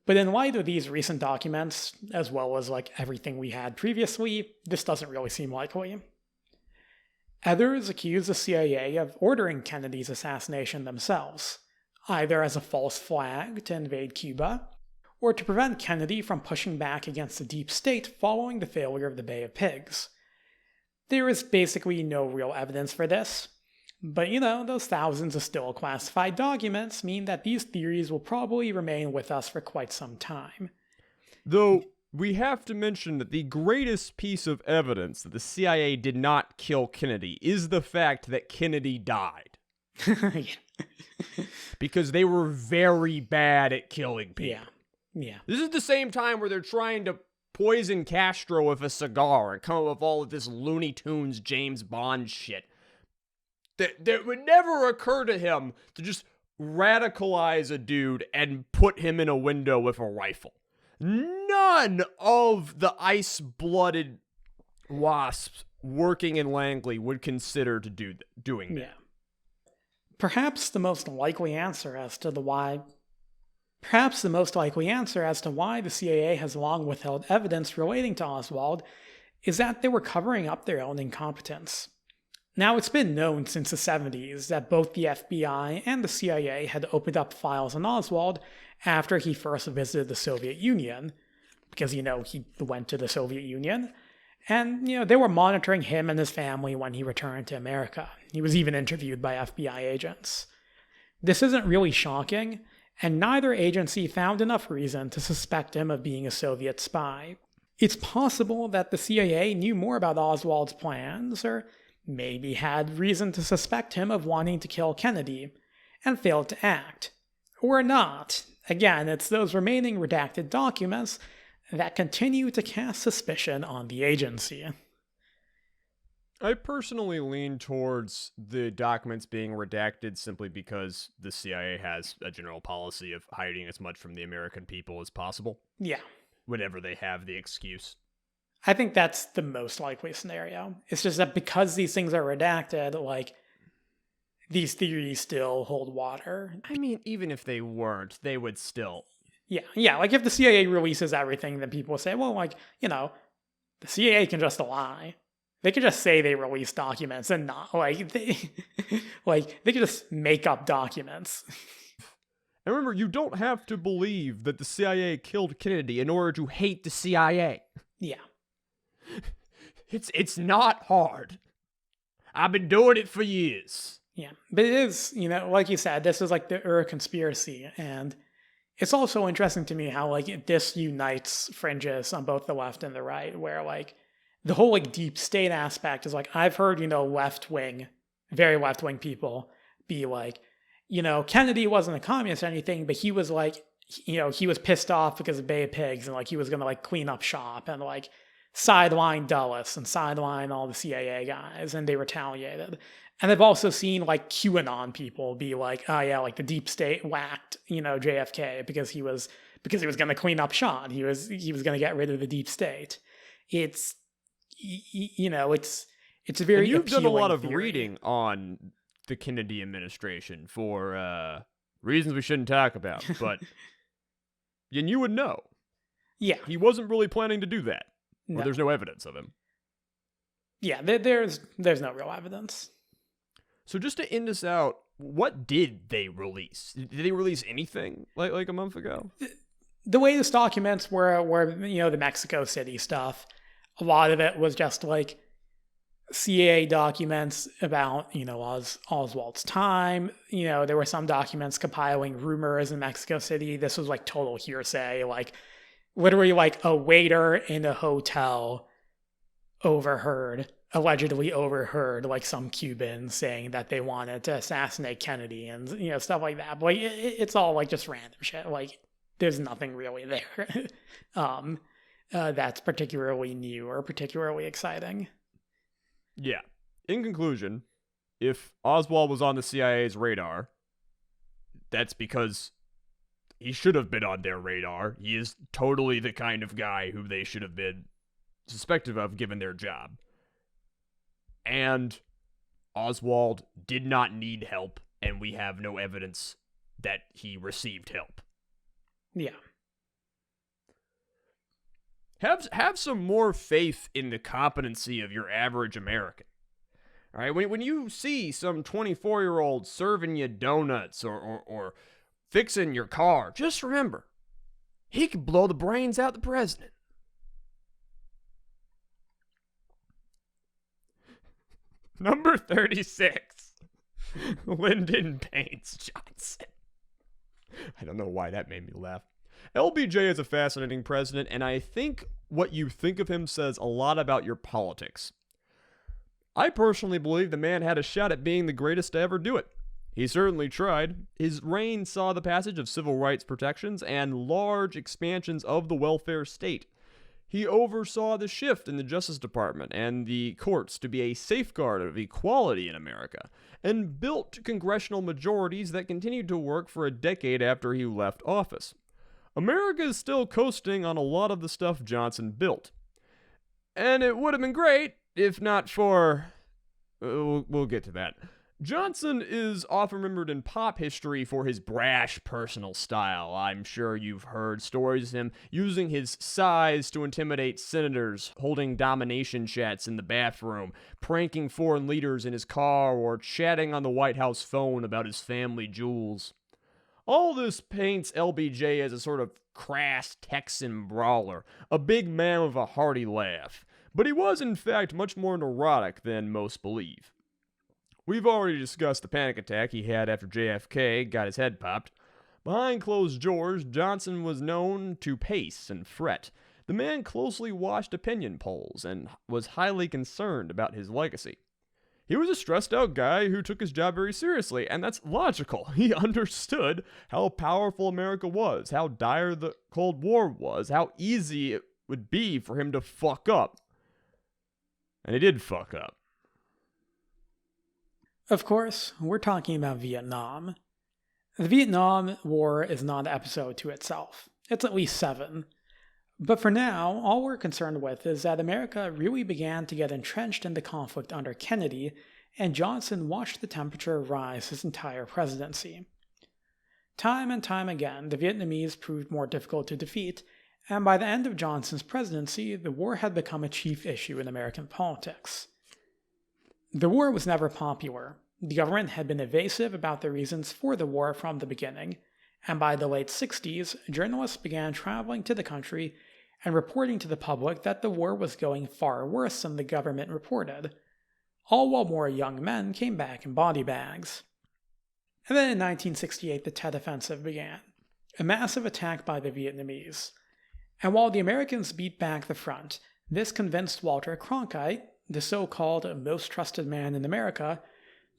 But in light of these recent documents, as well as everything we had previously, this doesn't really seem likely. Others accuse the CIA of ordering Kennedy's assassination themselves, either as a false flag to invade Cuba, or to prevent Kennedy from pushing back against the deep state following the failure of the Bay of Pigs. There is basically no real evidence for this, but those thousands of still classified documents mean that these theories will probably remain with us for quite some time. Though, we have to mention that the greatest piece of evidence that the CIA did not kill Kennedy is the fact that Kennedy died. Because they were very bad at killing people. Yeah. This is the same time where they're trying to poison Castro with a cigar and come up with all of this Looney Tunes James Bond shit. That would never occur to him to just radicalize a dude and put him in a window with a rifle. None of the ice-blooded wasps working in Langley would consider doing that. Yeah. Perhaps the most likely answer as to why the CIA has long withheld evidence relating to Oswald is that they were covering up their own incompetence. Now, it's been known since the 70s that both the FBI and the CIA had opened up files on Oswald after he first visited the Soviet Union, because, he went to the Soviet Union, and, they were monitoring him and his family when he returned to America. He was even interviewed by FBI agents. This isn't really shocking, and neither agency found enough reason to suspect him of being a Soviet spy. It's possible that the CIA knew more about Oswald's plans, or maybe had reason to suspect him of wanting to kill Kennedy, and failed to act. Or not. Again, it's those remaining redacted documents that continue to cast suspicion on the agency. I personally lean towards the documents being redacted simply because the CIA has a general policy of hiding as much from the American people as possible. Yeah. Whenever they have the excuse. I think that's the most likely scenario. It's just that because these things are redacted, these theories still hold water. I mean, even if they weren't, they would still. Yeah. If the CIA releases everything, then people will say, well, the CIA can just lie. They could just say they released documents and not, they could just make up documents. And remember, you don't have to believe that the CIA killed Kennedy in order to hate the CIA. Yeah. It's not hard. I've been doing it for years. Yeah, but it is, like you said, this is the conspiracy, and it's also interesting to me how this unites fringes on both the left and the right, where the whole deep state aspect is I've heard very left wing people be Kennedy wasn't a communist or anything, but he was he was pissed off because of Bay of Pigs, and he was gonna clean up shop and sideline Dulles and sideline all the CIA guys, and they retaliated. And I've also seen QAnon people be oh yeah, the deep state whacked JFK because he was going to clean up shop. He was going to get rid of the deep state. It's it's a very. And you've done a lot of theory. reading on the Kennedy administration for reasons we shouldn't talk about, but and you would know. Yeah, he wasn't really planning to do that. No. Or there's no evidence of him. Yeah, there's no real evidence. So just to end this out, what did they release? Did they release anything like a month ago? The latest documents were the Mexico City stuff. A lot of it was just CIA documents about Oswald's time. There were some documents compiling rumors in Mexico City. This was total hearsay. Literally a waiter in a hotel allegedly overheard some Cubans saying that they wanted to assassinate Kennedy and stuff like that. But it's all just random shit. There's nothing really there. that's particularly new or particularly exciting. Yeah. In conclusion, if Oswald was on the CIA's radar, that's because he should have been on their radar. He is totally the kind of guy who they should have been suspected of given their job. And Oswald did not need help, and we have no evidence that he received help. Yeah. Have some more faith in the competency of your average American. All right, when you see some 24-year-old serving you donuts or fixing your car, just remember, he could blow the brains out the president. Number 36, Lyndon paints Johnson. I don't know why that made me laugh. LBJ is a fascinating president, and I think what you think of him says a lot about your politics. I personally believe the man had a shot at being the greatest to ever do it. He certainly tried. His reign saw the passage of civil rights protections and large expansions of the welfare state. He oversaw the shift in the Justice Department and the courts to be a safeguard of equality in America, and built congressional majorities that continued to work for a decade after he left office. America is still coasting on a lot of the stuff Johnson built. And it would have been great if not for... We'll get to that. Johnson is often remembered in pop history for his brash personal style. I'm sure you've heard stories of him using his size to intimidate senators, holding domination chats in the bathroom, pranking foreign leaders in his car, or chatting on the White House phone about his family jewels. All this paints LBJ as a sort of crass Texan brawler, a big man with a hearty laugh. But he was, in fact, much more neurotic than most believe. We've already discussed the panic attack he had after JFK got his head popped. Behind closed doors, Johnson was known to pace and fret. The man closely watched opinion polls and was highly concerned about his legacy. He was a stressed-out guy who took his job very seriously, and that's logical. He understood how powerful America was, how dire the Cold War was, how easy it would be for him to fuck up. And he did fuck up. Of course, we're talking about Vietnam. The Vietnam War is not an episode to itself. It's at least 7. But for now, all we're concerned with is that America really began to get entrenched in the conflict under Kennedy, and Johnson watched the temperature rise his entire presidency. Time and time again, the Vietnamese proved more difficult to defeat, and by the end of Johnson's presidency, the war had become a chief issue in American politics. The war was never popular. The government had been evasive about the reasons for the war from the beginning, and by the late 60s, journalists began traveling to the country and reporting to the public that the war was going far worse than the government reported, all while more young men came back in body bags. And then in 1968, the Tet Offensive began, a massive attack by the Vietnamese. And while the Americans beat back the front, this convinced Walter Cronkite, the so-called most trusted man in America,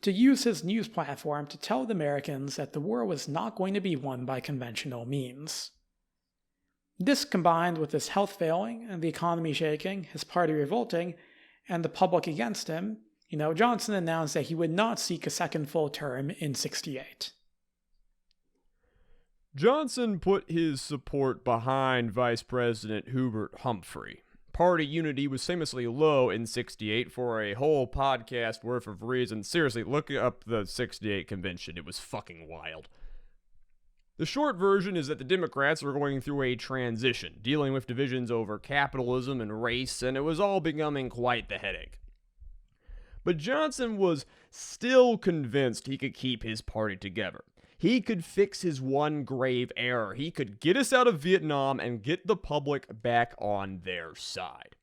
to use his news platform to tell the Americans that the war was not going to be won by conventional means. This, combined with his health failing and the economy shaking, his party revolting, and the public against him, Johnson announced that he would not seek a second full term in '68. Johnson put his support behind Vice President Hubert Humphrey. Party unity was famously low in '68 for a whole podcast worth of reasons. Seriously, look up the '68 convention. It was fucking wild. The short version is that the Democrats were going through a transition, dealing with divisions over capitalism and race, and it was all becoming quite the headache. But Johnson was still convinced he could keep his party together. He could fix his one grave error. He could get us out of Vietnam and get the public back on their side.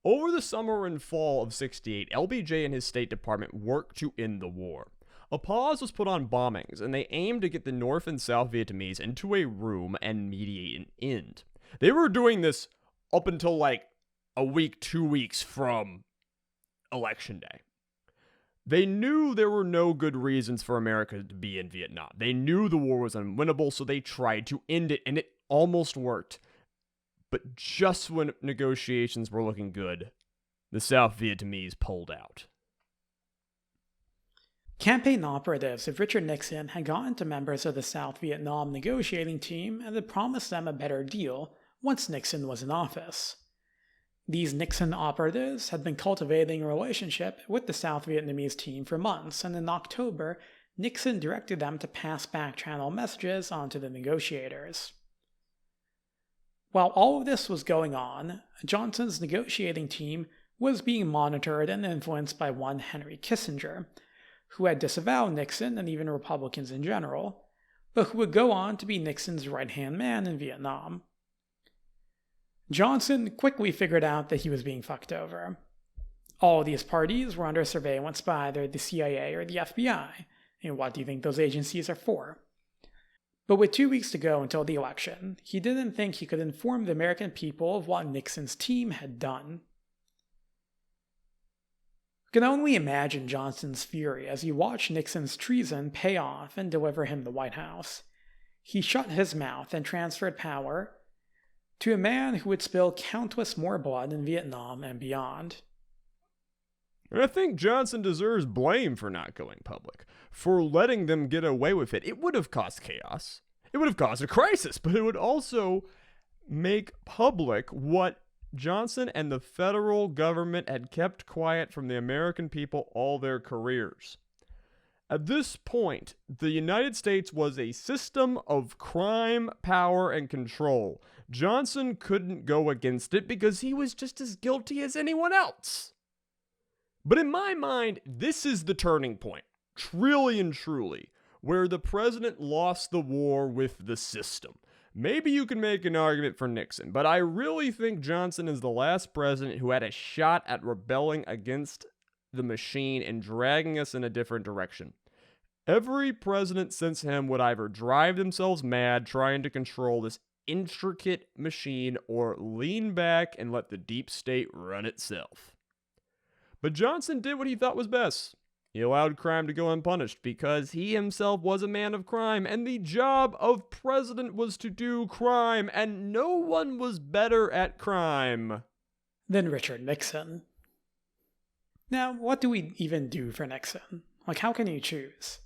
Over the summer and fall of '68, LBJ and his State Department worked to end the war. A pause was put on bombings, and they aimed to get the North and South Vietnamese into a room and mediate an end. They were doing this up until like a week, 2 weeks from Election Day. They knew there were no good reasons for America to be in Vietnam. They knew the war was unwinnable, so they tried to end it, and it almost worked. but just when negotiations were looking good, the South Vietnamese pulled out. Campaign operatives of Richard Nixon had gotten to members of the South Vietnam negotiating team and had promised them a better deal once Nixon was in office. These Nixon operatives had been cultivating a relationship with the South Vietnamese team for months, and in October, Nixon directed them to pass back-channel messages onto the negotiators. While all of this was going on, Johnson's negotiating team was being monitored and influenced by one Henry Kissinger, who had disavowed Nixon and even Republicans in general, but who would go on to be Nixon's right-hand man in Vietnam. Johnson quickly figured out that he was being fucked over. All of these parties were under surveillance by either the CIA or the FBI, and what do you think those agencies are for? But with 2 weeks to go until the election, he didn't think he could inform the American people of what Nixon's team had done. You can only imagine Johnson's fury as he watched Nixon's treason pay off and deliver him the White House. He shut his mouth and transferred power to a man who would spill countless more blood in Vietnam and beyond. And I think Johnson deserves blame for not going public, for letting them get away with it. It would have caused chaos. It would have caused a crisis, but it would also make public what Johnson and the federal government had kept quiet from the American people all their careers. At this point, the United States was a system of crime, power, and control. Johnson couldn't go against it because he was just as guilty as anyone else. But in my mind, this is the turning point, truly and truly, where the president lost the war with the system. Maybe you can make an argument for Nixon, but I really think Johnson is the last president who had a shot at rebelling against the machine and dragging us in a different direction. Every president since him would either drive themselves mad trying to control this intricate machine or lean back and let the deep state run itself. But Johnson did what he thought was best. He allowed crime to go unpunished because he himself was a man of crime, and the job of president was to do crime, and no one was better at crime than Richard Nixon. Now, what do we even do for Nixon? How can you choose?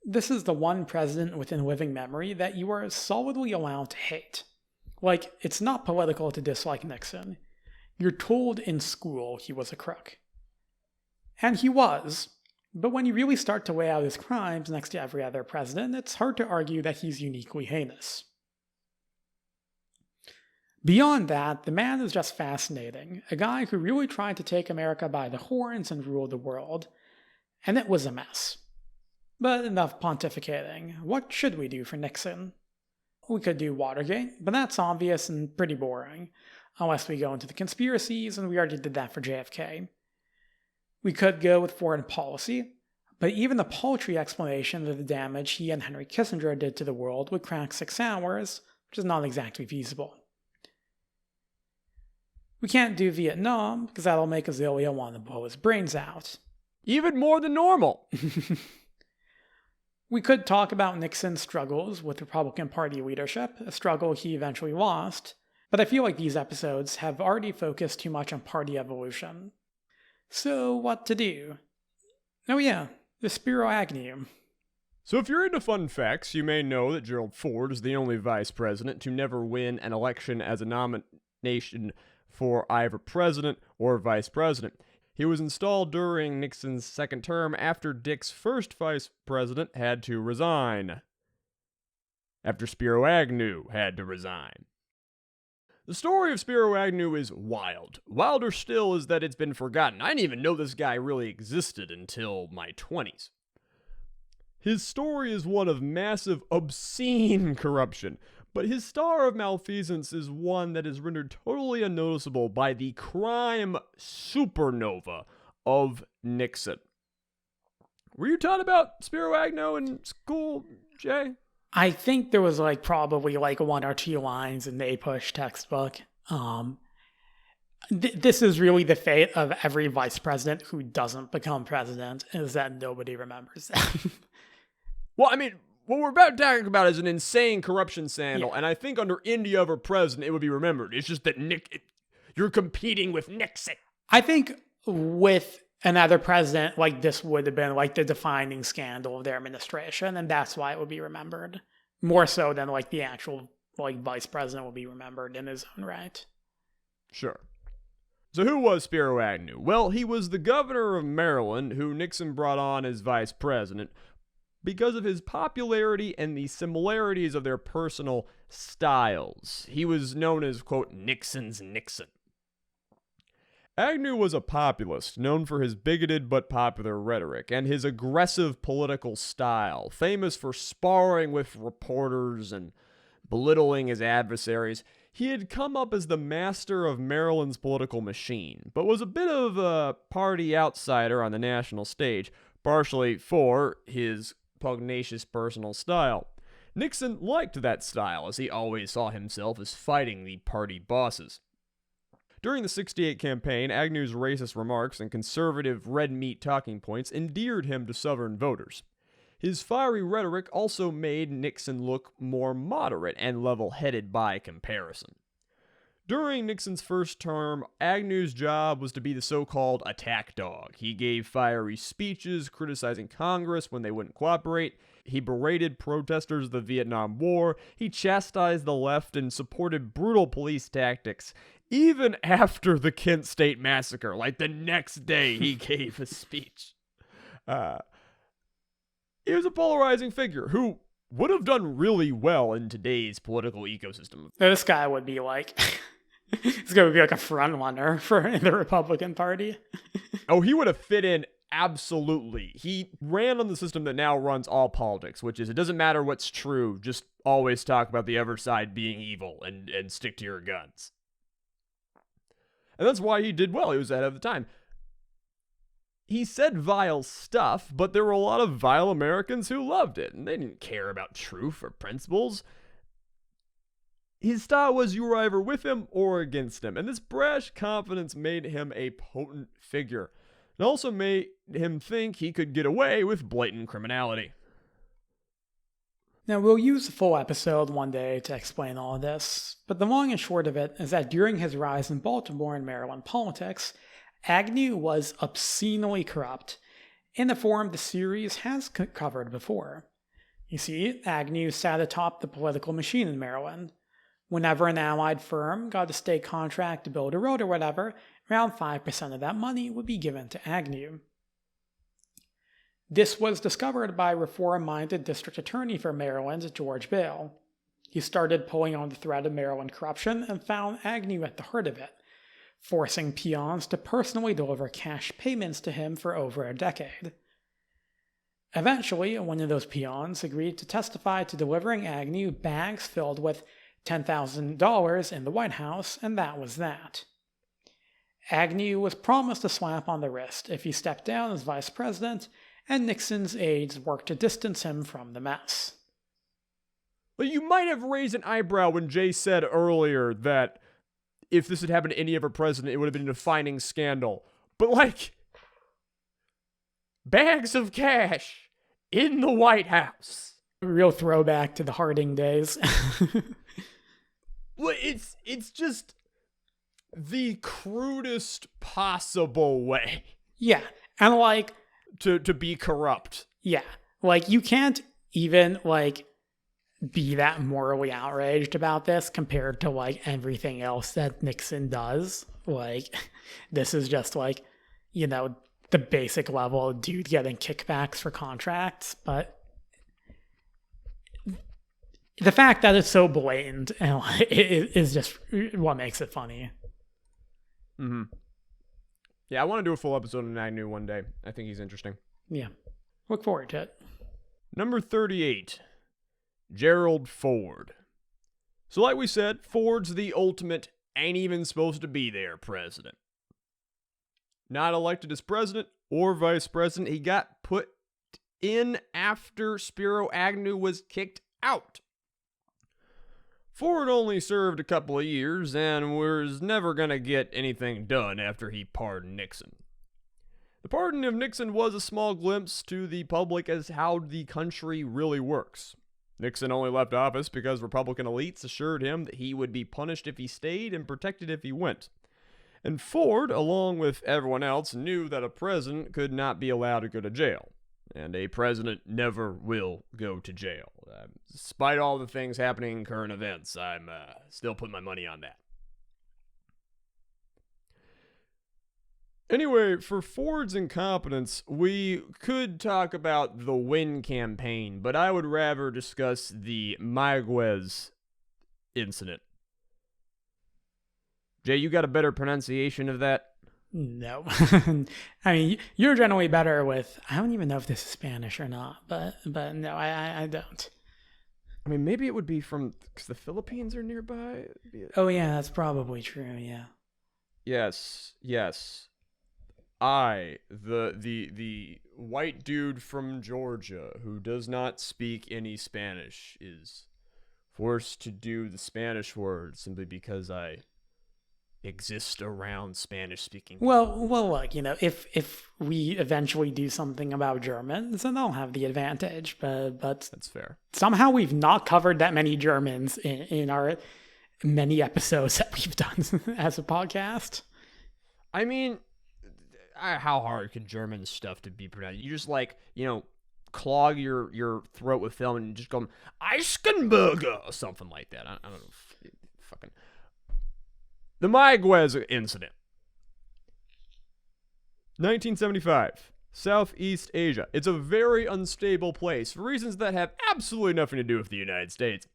This is the one president within living memory that you are solidly allowed to hate. It's not political to dislike Nixon. You're told in school he was a crook. And he was. But when you really start to weigh out his crimes next to every other president, it's hard to argue that he's uniquely heinous. Beyond that, the man is just fascinating, a guy who really tried to take America by the horns and rule the world. And it was a mess. But enough pontificating. What should we do for Nixon? We could do Watergate, but that's obvious and pretty boring, unless we go into the conspiracies, and we already did that for JFK. We could go with foreign policy, but even the paltry explanation of the damage he and Henry Kissinger did to the world would crack 6 hours, which is not exactly feasible. We can't do Vietnam, because that'll make Azealia want to blow his brains out. Even more than normal. We could talk about Nixon's struggles with Republican Party leadership, a struggle he eventually lost, but I feel like these episodes have already focused too much on party evolution. So, what to do? Oh yeah, the Spiro Agnew. So if you're into fun facts, you may know that Gerald Ford is the only vice president to never win an election as a nomination for either president or vice president. He was installed during Nixon's second term after Dick's first vice president had to resign. After Spiro Agnew had to resign. The story of Spiro Agnew is wild. Wilder still is that it's been forgotten. I didn't even know this guy really existed until my 20s. His story is one of massive, obscene corruption, but his star of malfeasance is one that is rendered totally unnoticeable by the crime supernova of Nixon. Were you taught about Spiro Agnew in school, Jay? I think there was probably 1 or 2 lines in the APUSH textbook. This is really the fate of every vice president who doesn't become president, is that nobody remembers them. Well, I mean, what we're about to talk about is an insane corruption scandal, Yeah. and I think under any other president, it would be remembered. It's just that you're competing with Nixon. I think with another president, like, this would have been like the defining scandal of their administration, and that's why it would be remembered. More so than like the actual like vice president will be remembered in his own right. Sure. So who was Spiro Agnew? Well, he was the governor of Maryland who Nixon brought on as vice president because of his popularity and the similarities of their personal styles. He was known as, quote, Nixon's Nixon. Agnew was a populist, known for his bigoted but popular rhetoric and his aggressive political style, famous for sparring with reporters and belittling his adversaries. He had come up as the master of Maryland's political machine, but was a bit of a party outsider on the national stage, partially for his pugnacious personal style. Nixon liked that style, as he always saw himself as fighting the party bosses. During the '68 campaign, Agnew's racist remarks and conservative red meat talking points endeared him to Southern voters. His fiery rhetoric also made Nixon look more moderate and level-headed by comparison. During Nixon's first term, Agnew's job was to be the so-called attack dog. He gave fiery speeches criticizing Congress when they wouldn't cooperate. He berated protesters of the Vietnam War. He chastised the left and supported brutal police tactics. Even after the Kent State Massacre, like the next day he gave a speech. He was a polarizing figure who would have done really well in today's political ecosystem. This guy would be like, he's going to be like a front runner for the Republican Party. Oh, he would have fit in absolutely. He ran on the system that now runs all politics, which is it doesn't matter what's true, just always talk about the other side being evil and stick to your guns. And that's why he did well. He was ahead of the time. He said vile stuff, but there were a lot of vile Americans who loved it, and they didn't care about truth or principles. His style was you were either with him or against him, and this brash confidence made him a potent figure. It also made him think he could get away with blatant criminality. Now, we'll use a full episode one day to explain all of this, but the long and short of it is that during his rise in Baltimore and Maryland politics, Agnew was obscenely corrupt, in the form the series has covered before. You see, Agnew sat atop the political machine in Maryland. Whenever an allied firm got a state contract to build a road or whatever, around 5% of that money would be given to Agnew. This was discovered by reform-minded district attorney for Maryland, George Bale. He started pulling on the thread of Maryland corruption and found Agnew at the heart of it, forcing peons to personally deliver cash payments to him for over a decade. Eventually, one of those peons agreed to testify to delivering Agnew bags filled with $10,000 in the White House, and that was that. Agnew was promised a slap on the wrist if he stepped down as vice president, and Nixon's aides worked to distance him from the mess. Well, you might have raised an eyebrow when Jay said earlier that if this had happened to any other president, it would have been a defining scandal. But, like, bags of cash in the White House. Real throwback to the Harding days. Well, it's just the crudest possible way. Yeah, and like... To be corrupt. Yeah, like, you can't even, like, be that morally outraged about this compared to, like, everything else that Nixon does. Like, this is just, like, you know, the basic level of dude getting kickbacks for contracts, but the fact that it's so blatant is just what makes it funny. Mm-hmm. Yeah, I want to do a full episode on Agnew one day. I think he's interesting. Yeah. Look forward to it. Number 38, Gerald Ford. So like we said, Ford's the ultimate ain't even supposed to be there president. Not elected as president or vice president. He got put in after Spiro Agnew was kicked out. Ford only served a couple of years and was never going to get anything done after he pardoned Nixon. The pardon of Nixon was a small glimpse to the public as how the country really works. Nixon only left office because Republican elites assured him that he would be punished if he stayed and protected if he went. And Ford, along with everyone else, knew that a president could not be allowed to go to jail. And a president never will go to jail. Despite all the things happening in current events, I'm still putting my money on that. Anyway, for Ford's incompetence, we could talk about the Wynne campaign, but I would rather discuss the Milhous incident. Jay, you got a better pronunciation of that? No. I mean, you're generally better with, I don't even know if this is Spanish or not, but no, I don't. I mean, maybe it would be because the Philippines are nearby. Oh yeah, that's probably true, yeah. Yes. The white dude from Georgia who does not speak any Spanish is forced to do the Spanish word simply because I exist around Spanish-speaking people. Well, look, if we eventually do something about Germans, then they'll have the advantage. But that's fair. Somehow we've not covered that many Germans in our many episodes that we've done as a podcast. I mean, how hard can German stuff to be pronounced? You just clog your throat with film and just go Eiskenberger or something like that. I don't know. Fucking the Milhous incident. 1975. Southeast Asia. It's a very unstable place for reasons that have absolutely nothing to do with the United States.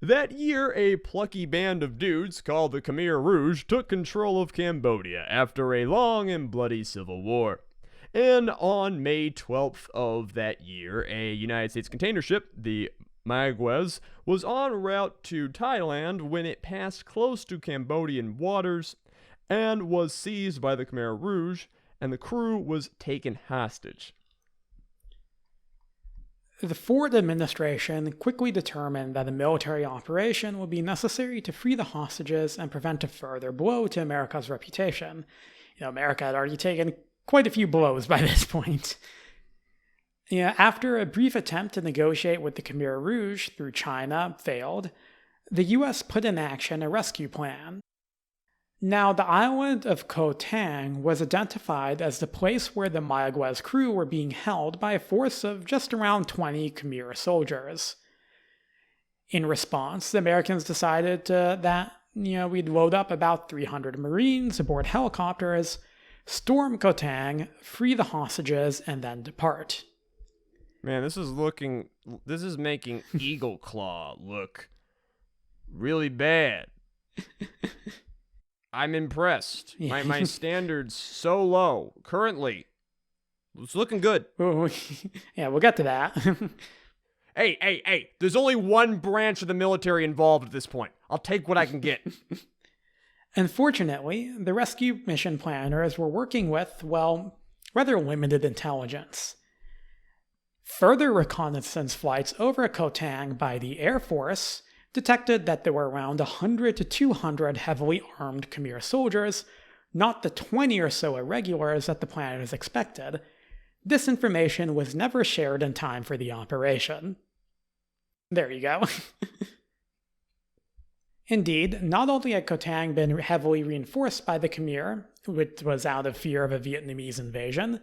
That year, a plucky band of dudes called the Khmer Rouge took control of Cambodia after a long and bloody civil war. And on May 12th of that year, a United States container ship, the Milhous, was en route to Thailand when it passed close to Cambodian waters and was seized by the Khmer Rouge, and the crew was taken hostage. The Ford administration quickly determined that a military operation would be necessary to free the hostages and prevent a further blow to America's reputation. America had already taken quite a few blows by this point. After a brief attempt to negotiate with the Khmer Rouge through China failed, the U.S. put in action a rescue plan. Now, the island of Koh Tang was identified as the place where the Milhous crew were being held by a force of just around 20 Khmer soldiers. In response, the Americans decided that we'd load up about 300 Marines aboard helicopters, storm Koh Tang, free the hostages, and then depart. Man, this is making Eagle Claw look really bad. I'm impressed. Yeah. My standards so low. Currently, it's looking good. Yeah, we'll get to that. Hey, there's only one branch of the military involved at this point. I'll take what I can get. Unfortunately, the rescue mission planners were working with, rather limited intelligence. Further reconnaissance flights over Koh Tang by the Air Force detected that there were around 100 to 200 heavily armed Khmer soldiers, not the 20 or so irregulars that the planners expected. This information was never shared in time for the operation. There you go. Indeed, not only had Koh Tang been heavily reinforced by the Khmer, which was out of fear of a Vietnamese invasion,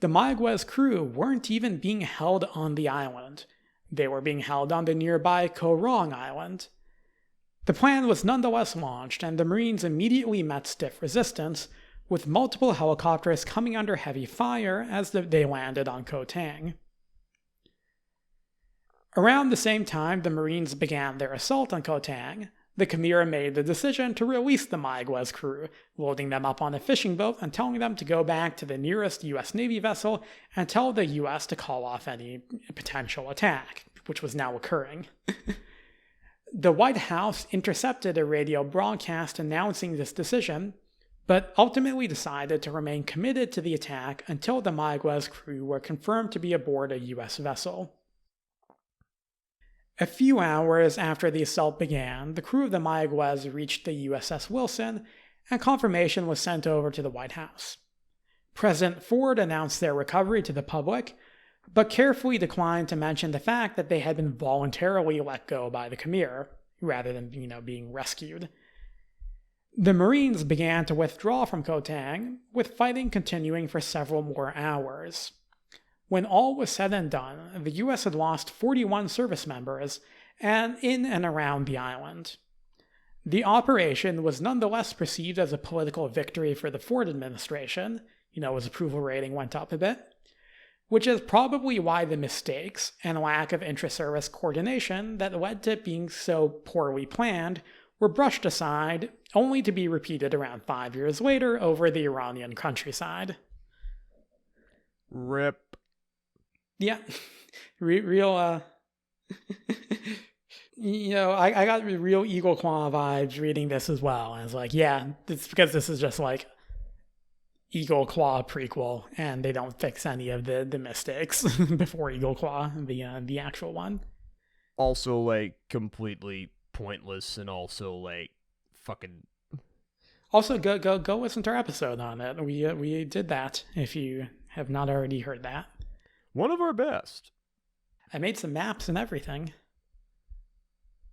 the Milhous crew weren't even being held on the island. They were being held on the nearby Koh Rong Island. The plan was nonetheless launched, and the Marines immediately met stiff resistance, with multiple helicopters coming under heavy fire as they landed on Koh Tang. Around the same time the Marines began their assault on Koh Tang, the Khmer made the decision to release the Milhous crew, loading them up on a fishing boat and telling them to go back to the nearest U.S. Navy vessel and tell the U.S. to call off any potential attack, which was now occurring. The White House intercepted a radio broadcast announcing this decision, but ultimately decided to remain committed to the attack until the Milhous crew were confirmed to be aboard a U.S. vessel. A few hours after the assault began, the crew of the Milhous reached the USS Wilson, and confirmation was sent over to the White House. President Ford announced their recovery to the public, but carefully declined to mention the fact that they had been voluntarily let go by the Khmer, rather than, being rescued. The Marines began to withdraw from Koh Tang, with fighting continuing for several more hours. When all was said and done, the U.S. had lost 41 service members in and around the island. The operation was nonetheless perceived as a political victory for the Ford administration. His approval rating went up a bit, which is probably why the mistakes and lack of intra-service coordination that led to it being so poorly planned were brushed aside, only to be repeated around 5 years later over the Iranian countryside. RIP. Yeah. Real, I got real Eagle Claw vibes reading this as well. I was like, yeah, it's because this is just like Eagle Claw prequel, and they don't fix any of the mistakes before Eagle Claw, the actual one. Also, like, completely pointless, and also, like, fucking... Also, go listen to our episode on it. We did that, if you have not already heard that. One of our best. I made some maps and everything.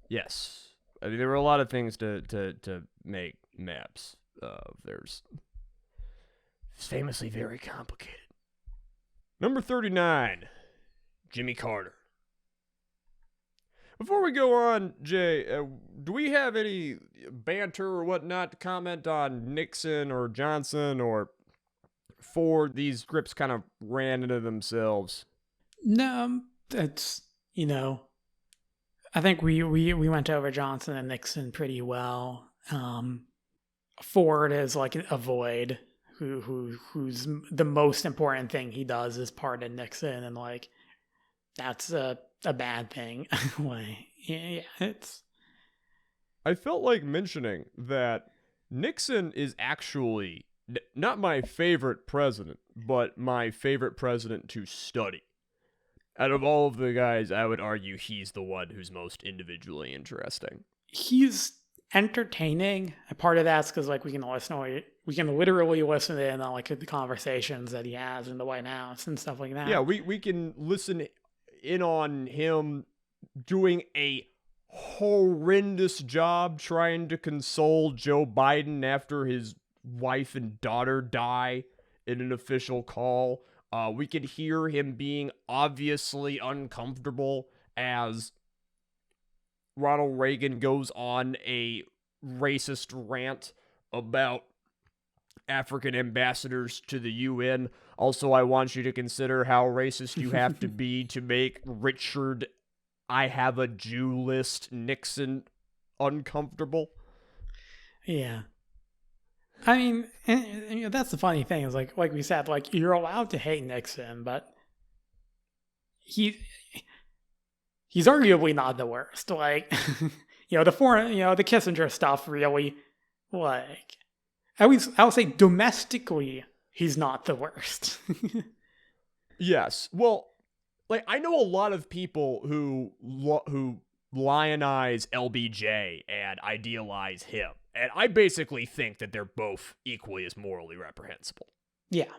Yes. I mean, there were a lot of things to make maps. There's... It's famously very complicated. Number 39, Jimmy Carter. Before we go on, Jay, do we have any banter or whatnot to comment on Nixon or Johnson or Ford? These scripts kind of ran into themselves. No, it's, I think we went over Johnson and Nixon pretty well. Ford is like a void. Who's the most important thing he does is pardon Nixon, and like that's a bad thing. I felt like mentioning that Nixon is actually not my favorite president, but my favorite president to study. Out of all of the guys, I would argue he's the one who's most individually interesting. He's entertaining, and part of that's because like we can literally listen in on like the conversations that he has in the White House and stuff like that. Yeah, we can listen in on him doing a horrendous job trying to console Joe Biden after his wife and daughter die in an official call. We could hear him being obviously uncomfortable as Ronald Reagan goes on a racist rant about African ambassadors to the UN. Also, I want you to consider how racist you have to be to make Richard I have a Jew list Nixon uncomfortable. Yeah. I mean, that's the funny thing is like we said, like you're allowed to hate Nixon, but he's arguably not the worst. Like, the foreign, the Kissinger stuff really, like, at least I'll say domestically, he's not the worst. Yes. Well, like, I know a lot of people who lionize LBJ and idealize him. And I basically think that they're both equally as morally reprehensible. Yeah.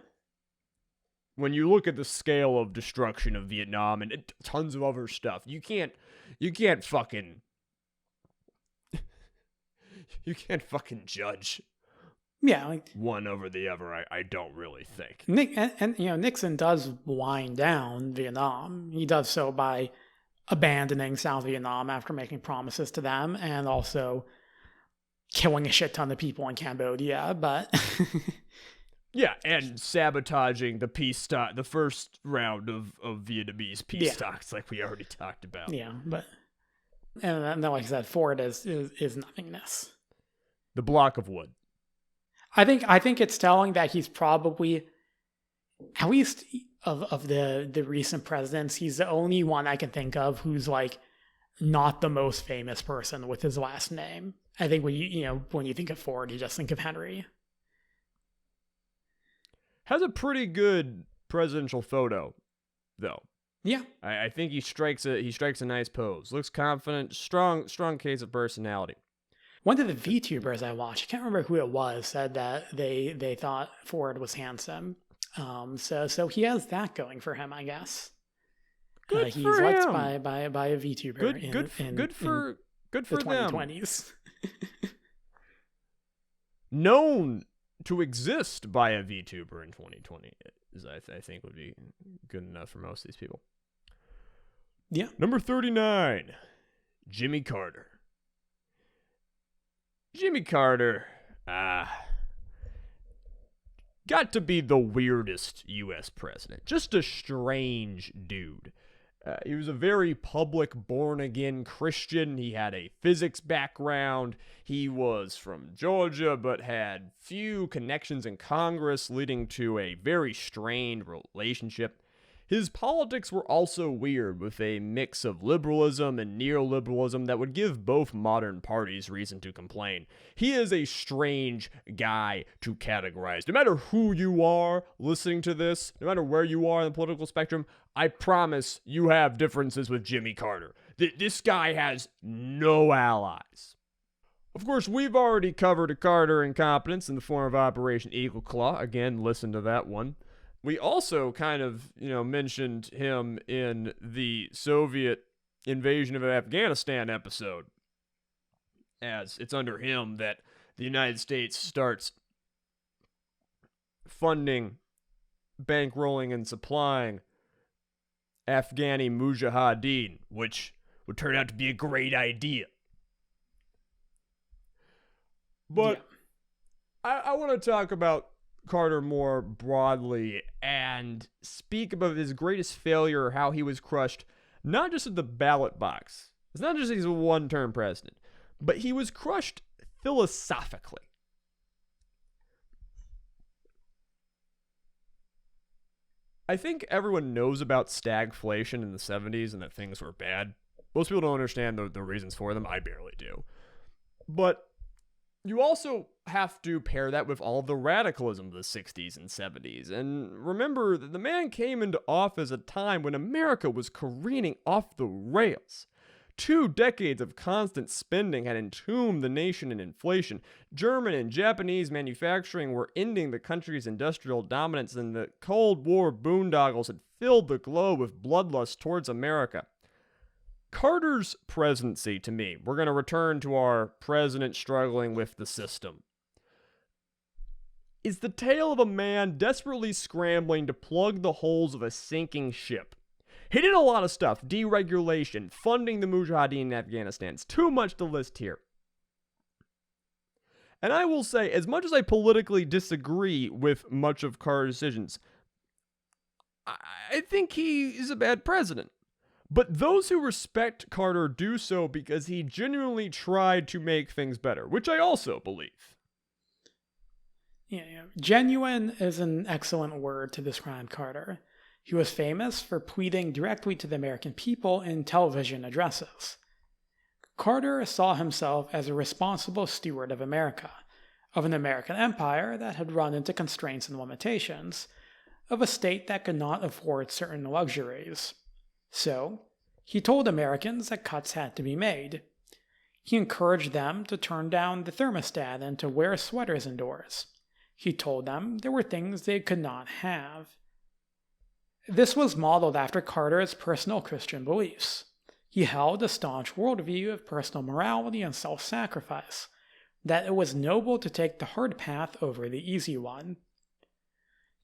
When you look at the scale of destruction of Vietnam and tons of other stuff, you can't fucking judge. Yeah, like one over the other. I don't really think. Nixon does wind down Vietnam. He does so by abandoning South Vietnam after making promises to them, and also killing a shit ton of people in Cambodia. But yeah, and sabotaging the peace talk, the first round of Vietnamese peace talks, like we already talked about. Yeah, but and then like I said, Ford is nothingness. The block of wood. I think it's telling that he's probably, at least of the recent presidents, he's the only one I can think of who's like not the most famous person with his last name. I think when you think of Ford, you just think of Henry. Has a pretty good presidential photo, though. Yeah, I think he strikes a nice pose. Looks confident. Strong case of personality. One of the VTubers I watched, I can't remember who it was, said that they thought Ford was handsome. So he has that going for him, I guess. Good He's for liked him. by a VTuber Good for the them. 2020s. Known to exist by a VTuber in 2020 is I think would be good enough for most of these people. Yeah. Number 39, Jimmy Carter. Jimmy Carter, got to be the weirdest U.S. president. Just a strange dude. He was a very public, born-again Christian. He had a physics background. He was from Georgia, but had few connections in Congress, leading to a very strained relationship. His politics were also weird, with a mix of liberalism and neoliberalism that would give both modern parties reason to complain. He is a strange guy to categorize. No matter who you are listening to this, no matter where you are in the political spectrum, I promise you have differences with Jimmy Carter. This guy has no allies. Of course, we've already covered a Carter incompetence in the form of Operation Eagle Claw. Again, listen to that one. We also kind of, mentioned him in the Soviet invasion of Afghanistan episode, as it's under him that the United States starts funding, bankrolling, and supplying Afghani mujahideen, which would turn out to be a great idea. But yeah. I want to talk about Carter more broadly and speak about his greatest failure, how he was crushed, not just at the ballot box. It's not just he's a one-term president, but he was crushed philosophically. I think everyone knows about stagflation in the 70s and that things were bad. Most people don't understand the reasons for them. I barely do. But you also have to pair that with all the radicalism of the 60s and 70s. And remember that the man came into office at a time when America was careening off the rails. 2 decades of constant spending had entombed the nation in inflation. German and Japanese manufacturing were ending the country's industrial dominance, and the Cold War boondoggles had filled the globe with bloodlust towards America. Carter's presidency, to me, we're going to return to our president struggling with the system, is the tale of a man desperately scrambling to plug the holes of a sinking ship. He did a lot of stuff: deregulation, funding the mujahideen in Afghanistan. It's too much to list here. And I will say, as much as I politically disagree with much of Carter's decisions, I think he is a bad president. But those who respect Carter do so because he genuinely tried to make things better, which I also believe. Yeah. Genuine is an excellent word to describe Carter. He was famous for pleading directly to the American people in television addresses. Carter saw himself as a responsible steward of America, of an American empire that had run into constraints and limitations, of a state that could not afford certain luxuries. So, he told Americans that cuts had to be made. He encouraged them to turn down the thermostat and to wear sweaters indoors. He told them there were things they could not have. This was modeled after Carter's personal Christian beliefs. He held a staunch worldview of personal morality and self-sacrifice, that it was noble to take the hard path over the easy one.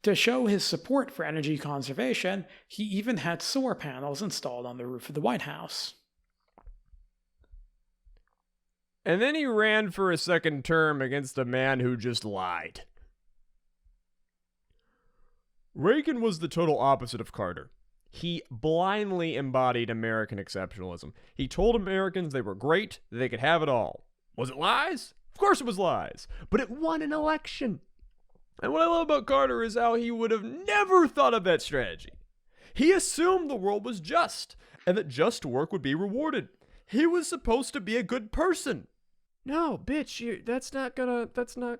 To show his support for energy conservation, he even had solar panels installed on the roof of the White House. And then he ran for a second term against a man who just lied. Reagan was the total opposite of Carter. He blindly embodied American exceptionalism. He told Americans they were great, that they could have it all. Was it lies? Of course it was lies. But it won an election. And what I love about Carter is how he would have never thought of that strategy. He assumed the world was just, and that just work would be rewarded. He was supposed to be a good person. No, bitch, that's not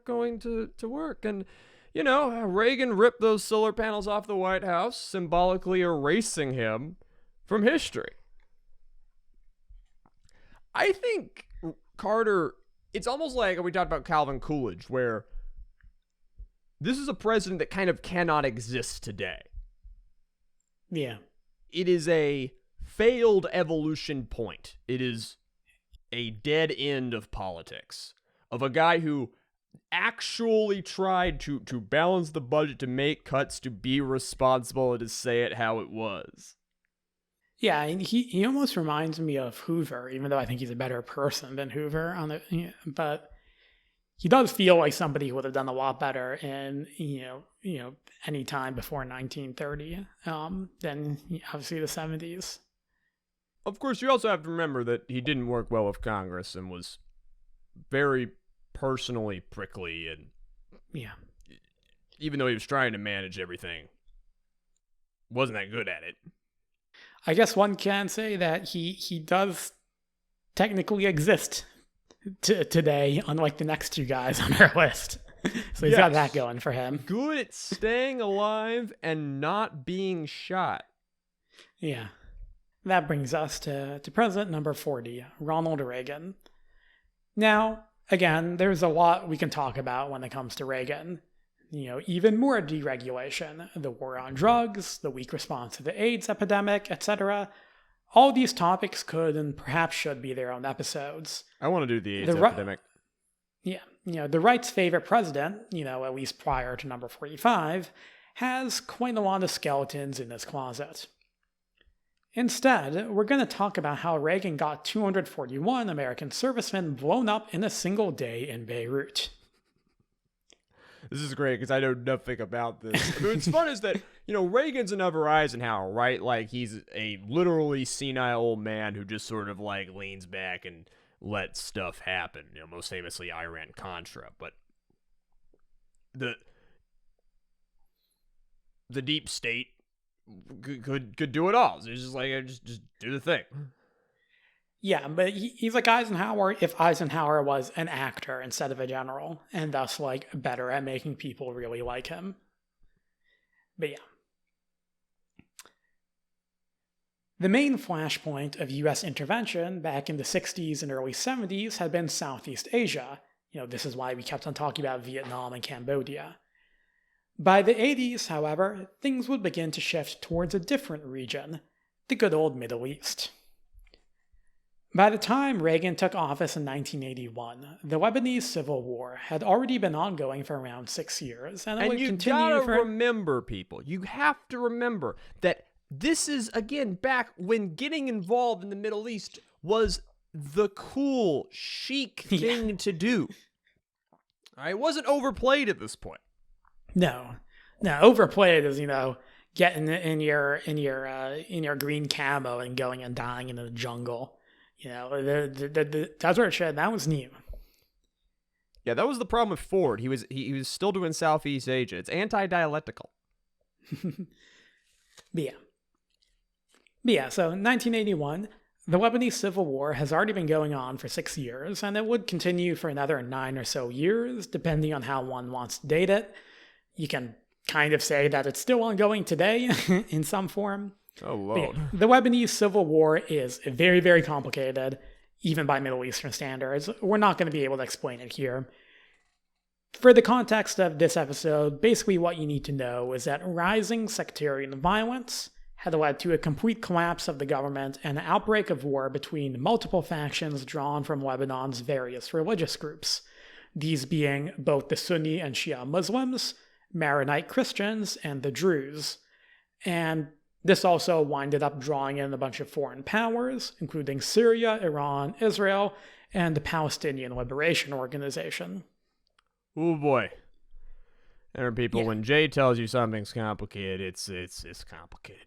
going to work. And, Reagan ripped those solar panels off the White House, symbolically erasing him from history. I think Carter, it's almost like we talked about Calvin Coolidge, where this is a president that kind of cannot exist today. Yeah. It is a failed evolution point. It is a dead end of politics, of a guy who actually tried to balance the budget, to make cuts, to be responsible, and to say it how it was. Yeah, and he almost reminds me of Hoover, even though I think he's a better person than Hoover but he does feel like somebody who would have done a lot better in any time before 1930 than obviously the 70s. Of course, you also have to remember that he didn't work well with Congress and was very personally prickly, and even though he was trying to manage everything, wasn't that good at it. I guess one can say that he does technically exist today, unlike the next two guys on our list. So he's got that going for him. Good at staying alive and not being shot. Yeah. That brings us to president number 40, Ronald Reagan. Now, again, there's a lot we can talk about when it comes to Reagan. Even more deregulation, the war on drugs, the weak response to the AIDS epidemic, etc. All these topics could and perhaps should be their own episodes. I want to do the AIDS epidemic. Yeah. The right's favorite president, at least prior to number 45, has quite a lot of skeletons in his closet. Instead, we're going to talk about how Reagan got 241 American servicemen blown up in a single day in Beirut. This is great because I know nothing about this. What's fun is that, Reagan's another Eisenhower, right? Like, he's a literally senile old man who just sort of, leans back and lets stuff happen. Most famously Iran-Contra. But the deep state could do it all. So it's just just do the thing. Yeah, but he's like Eisenhower if Eisenhower was an actor instead of a general, and thus better at making people really like him. But yeah. The main flashpoint of US intervention back in the 60s and early 70s had been Southeast Asia. This is why we kept on talking about Vietnam and Cambodia. By the 80s, however, things would begin to shift towards a different region, the good old Middle East. By the time Reagan took office in 1981, the Lebanese Civil War had already been ongoing for around 6 years, and it would continue for... remember, people, you have to remember that this is, again, back when getting involved in the Middle East was the cool, chic thing to do. It wasn't overplayed at this point. No, overplayed is getting in your green camo and going and dying in the jungle. That's where it should. That was new. Yeah, that was the problem with Ford. He was still doing Southeast Asia. It's anti-dialectical. But yeah, so in 1981, the Lebanese Civil War has already been going on for 6 years, and it would continue for another 9 or so years, depending on how one wants to date it. You can kind of say that it's still ongoing today in some form. Oh, Lord. Yeah, the Lebanese Civil War is very, very complicated, even by Middle Eastern standards. We're not going to be able to explain it here. For the context of this episode, basically what you need to know is that rising sectarian violence had led to a complete collapse of the government and an outbreak of war between multiple factions drawn from Lebanon's various religious groups, these being both the Sunni and Shia Muslims, Maronite Christians, and the Druze. And this also winded up drawing in a bunch of foreign powers, including Syria, Iran, Israel, and the Palestinian Liberation Organization. Oh boy. There are people, when Jay tells you something's complicated, it's complicated.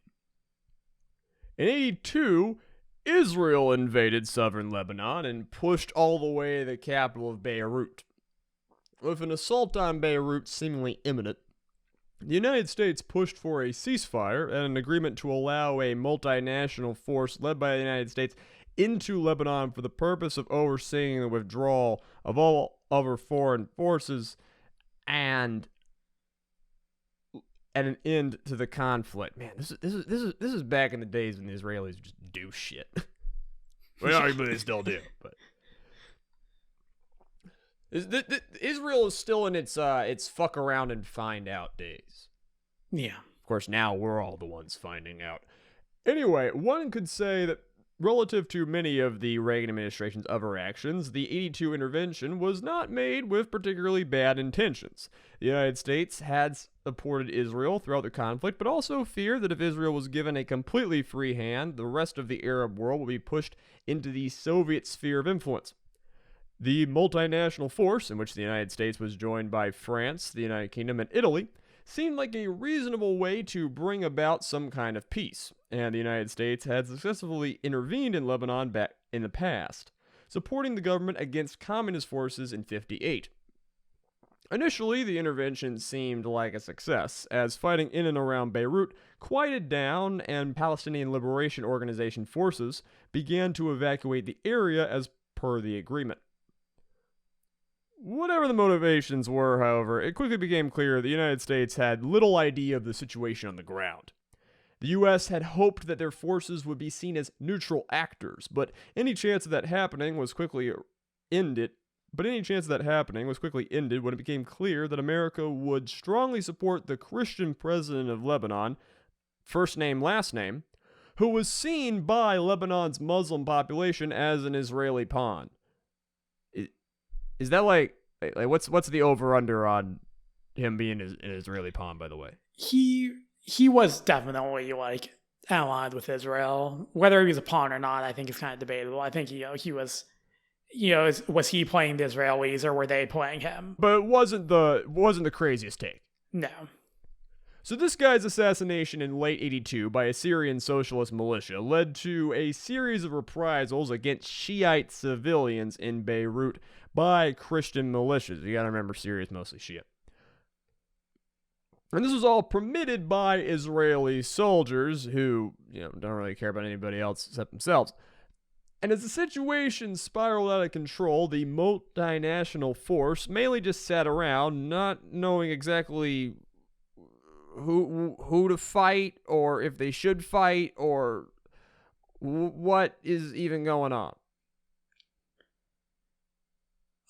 In 1982, Israel invaded southern Lebanon and pushed all the way to the capital of Beirut. With an assault on Beirut seemingly imminent, the United States pushed for a ceasefire and an agreement to allow a multinational force led by the United States into Lebanon for the purpose of overseeing the withdrawal of all other foreign forces and an end to the conflict. Man, this is back in the days when the Israelis would just do shit. Well, but they still do. But Israel is still in its fuck around and find out days. Yeah. Of course, now we're all the ones finding out. Anyway, one could say that relative to many of the Reagan administration's other actions, the 82 intervention was not made with particularly bad intentions. The United States had supported Israel throughout the conflict, but also feared that if Israel was given a completely free hand, the rest of the Arab world would be pushed into the Soviet sphere of influence. The multinational force, in which the United States was joined by France, the United Kingdom, and Italy, seemed like a reasonable way to bring about some kind of peace, and the United States had successfully intervened in Lebanon back in the past, supporting the government against communist forces in '58. Initially, the intervention seemed like a success, as fighting in and around Beirut quieted down and Palestinian Liberation Organization forces began to evacuate the area as per the agreement. Whatever the motivations were, however, it quickly became clear the United States had little idea of the situation on the ground. The U.S. had hoped that their forces would be seen as neutral actors, but any chance of that happening was quickly ended when it became clear that America would strongly support the Christian president of Lebanon, first name, last name, who was seen by Lebanon's Muslim population as an Israeli pawn. Is that like what's the over-under on him being an Israeli pawn, by the way? He was definitely like allied with Israel. Whether he was a pawn or not, I think is kind of debatable. I think he was, was he playing the Israelis or were they playing him? But it wasn't the craziest take. No. So this guy's assassination in late '82 by a Syrian socialist militia led to a series of reprisals against Shiite civilians in Beirut by Christian militias. You gotta remember, Syria is mostly Shia. And this was all permitted by Israeli soldiers who, don't really care about anybody else except themselves. And as the situation spiraled out of control, the multinational force mainly just sat around, not knowing exactly who to fight, or if they should fight, or what is even going on.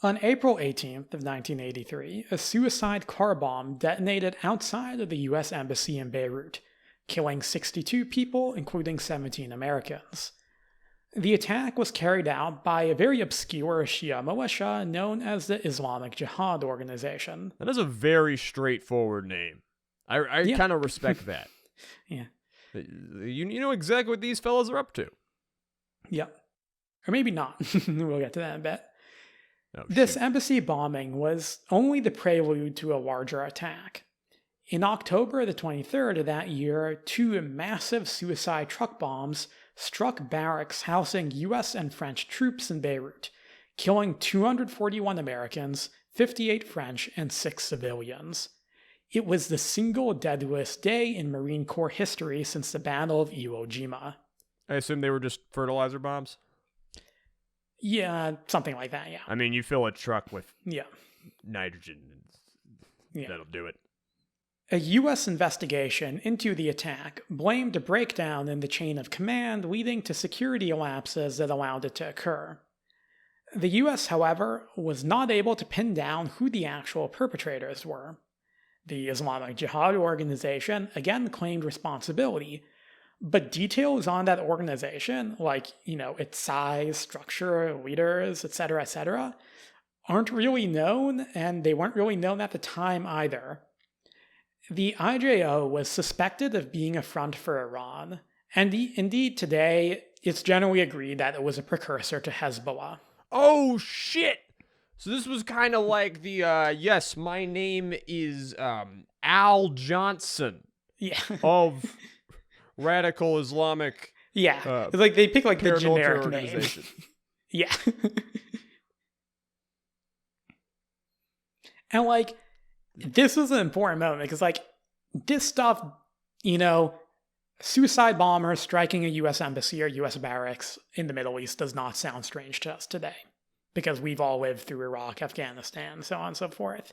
On April 18th of 1983, a suicide car bomb detonated outside of the U.S. Embassy in Beirut, killing 62 people, including 17 Americans. The attack was carried out by a very obscure Shia militia known as the Islamic Jihad Organization. That is a very straightforward name. I kind of respect that. Yeah. You know exactly what these fellas are up to. Yep. Or maybe not. We'll get to that in a bit. Oh, this embassy bombing was only the prelude to a larger attack. In October the 23rd of that year, 2 massive suicide truck bombs struck barracks housing U.S. and French troops in Beirut, killing 241 Americans, 58 French, and 6 civilians. It was the single deadliest day in Marine Corps history since the Battle of Iwo Jima. I assume they were just fertilizer bombs? Yeah, something like that, yeah. I mean, you fill a truck with yeah. nitrogen, and that'll do it. A U.S. investigation into the attack blamed a breakdown in the chain of command, leading to security lapses that allowed it to occur. The U.S., however, was not able to pin down who the actual perpetrators were. The Islamic Jihad Organization again claimed responsibility, but details on that organization, like, its size, structure, leaders, etc., aren't really known, and they weren't really known at the time either. The IJO was suspected of being a front for Iran, and indeed today, it's generally agreed that it was a precursor to Hezbollah. Oh, shit! So this was kind of like the, yes, my name is Al Johnson. Yeah. Of radical Islamic. Yeah. It's like they pick like the generic name. Yeah. And like, this was an important moment because like this stuff, suicide bombers striking a U.S. embassy or U.S. barracks in the Middle East does not sound strange to us today. Because we've all lived through Iraq, Afghanistan, so on and so forth.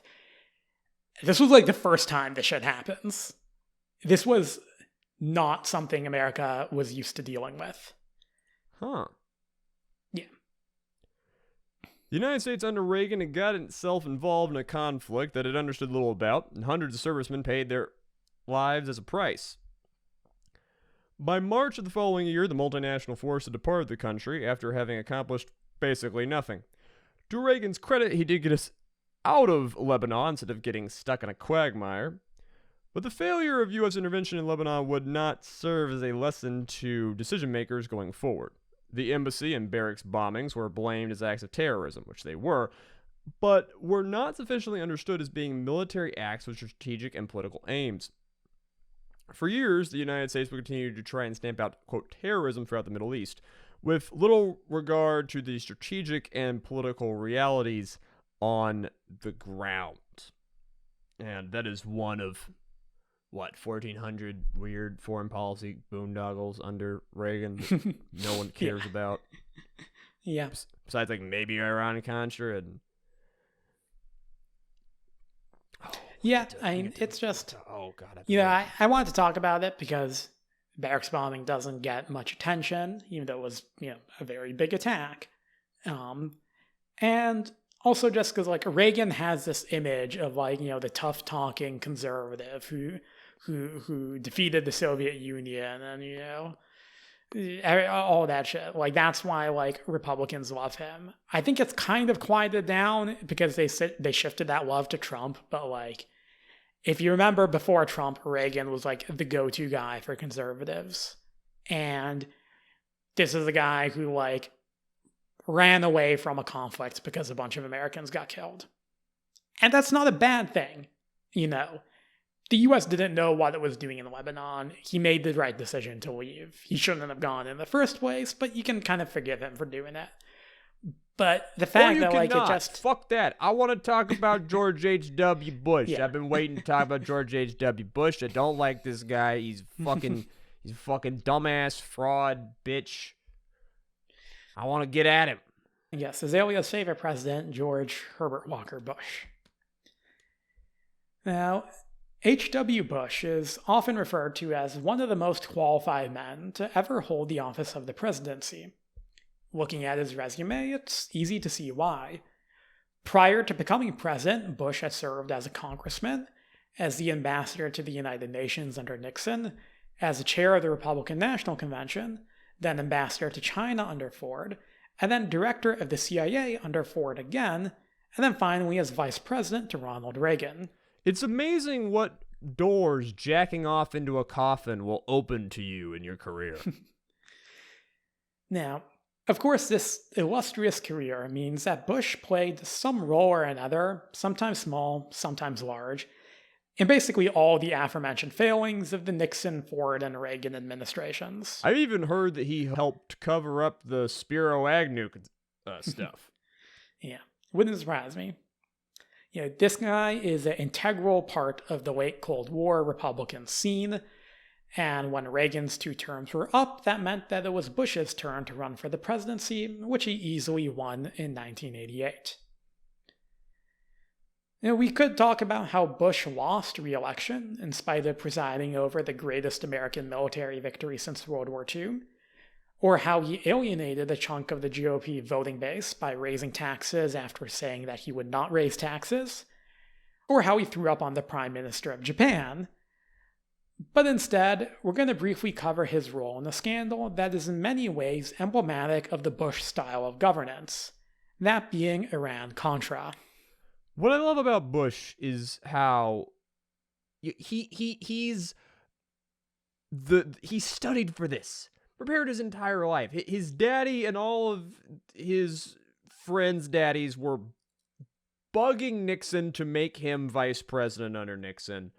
This was like the first time this shit happens. This was not something America was used to dealing with. Huh. Yeah. The United States under Reagan had gotten itself involved in a conflict that it understood little about, and hundreds of servicemen paid their lives as a price. By March of the following year, the multinational force had departed the country after having accomplished basically nothing. To Reagan's credit, he did get us out of Lebanon instead of getting stuck in a quagmire. But the failure of U.S. intervention in Lebanon would not serve as a lesson to decision makers going forward. The embassy and barracks bombings were blamed as acts of terrorism, which they were, but were not sufficiently understood as being military acts with strategic and political aims. For years, the United States would continue to try and stamp out, quote, terrorism throughout the Middle East, with little regard to the strategic and political realities on the ground. And that is one of, 1,400 weird foreign policy boondoggles under Reagan that no one cares about. Yeah. Besides, like, maybe Iran-Contra and... It's just... Oh, God. I wanted to talk about it because barracks bombing doesn't get much attention, even though it was, a very big attack. And also just because, like, Reagan has this image of, like, the tough-talking conservative who defeated the Soviet Union and, all that shit. Like, that's why, like, Republicans love him. I think it's kind of quieted down because they shifted that love to Trump, but, like, if you remember before Trump, Reagan was, like, the go-to guy for conservatives. And this is the guy who, like, ran away from a conflict because a bunch of Americans got killed. And that's not a bad thing, The U.S. didn't know what it was doing in Lebanon. He made the right decision to leave. He shouldn't have gone in the first place, but you can kind of forgive him for doing that. But the fact that, like, it just... Fuck that. I want to talk about George H.W. Bush. Yeah. I've been waiting to talk about George H.W. Bush. I don't like this guy. He's fucking dumbass, fraud, bitch. I want to get at him. Yes, Azalea's favorite president, George Herbert Walker Bush. Now, H.W. Bush is often referred to as one of the most qualified men to ever hold the office of the presidency. Looking at his resume, it's easy to see why. Prior to becoming president, Bush had served as a congressman, as the ambassador to the United Nations under Nixon, as the chair of the Republican National Convention, then ambassador to China under Ford, and then director of the CIA under Ford again, and then finally as vice president to Ronald Reagan. It's amazing what doors jacking off into a coffin will open to you in your career. Now, of course, this illustrious career means that Bush played some role or another, sometimes small, sometimes large, in basically all the aforementioned failings of the Nixon, Ford, and Reagan administrations. I've even heard that he helped cover up the Spiro Agnew stuff. Yeah, wouldn't surprise me. This guy is an integral part of the late Cold War Republican scene, and when Reagan's 2 terms were up, that meant that it was Bush's turn to run for the presidency, which he easily won in 1988. We could talk about how Bush lost re-election in spite of presiding over the greatest American military victory since World War II, or how he alienated a chunk of the GOP voting base by raising taxes after saying that he would not raise taxes, or how he threw up on the Prime Minister of Japan. But instead, we're going to briefly cover his role in a scandal that is in many ways emblematic of the Bush style of governance, that being Iran-Contra. What I love about Bush is how he studied for this, prepared his entire life. His daddy and all of his friends' daddies were bugging Nixon to make him vice president under Nixon.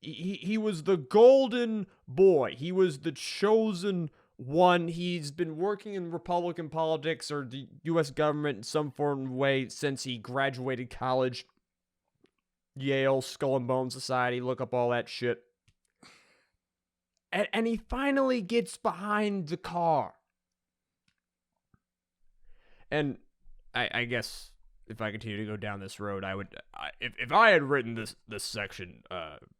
He was the golden boy. He was the chosen one. He's been working in Republican politics or the U.S. government in some form of way since he graduated college. Yale, Skull and Bone Society, look up all that shit. And he finally gets behind the car. And I guess if I continue to go down this road, if I had written this section,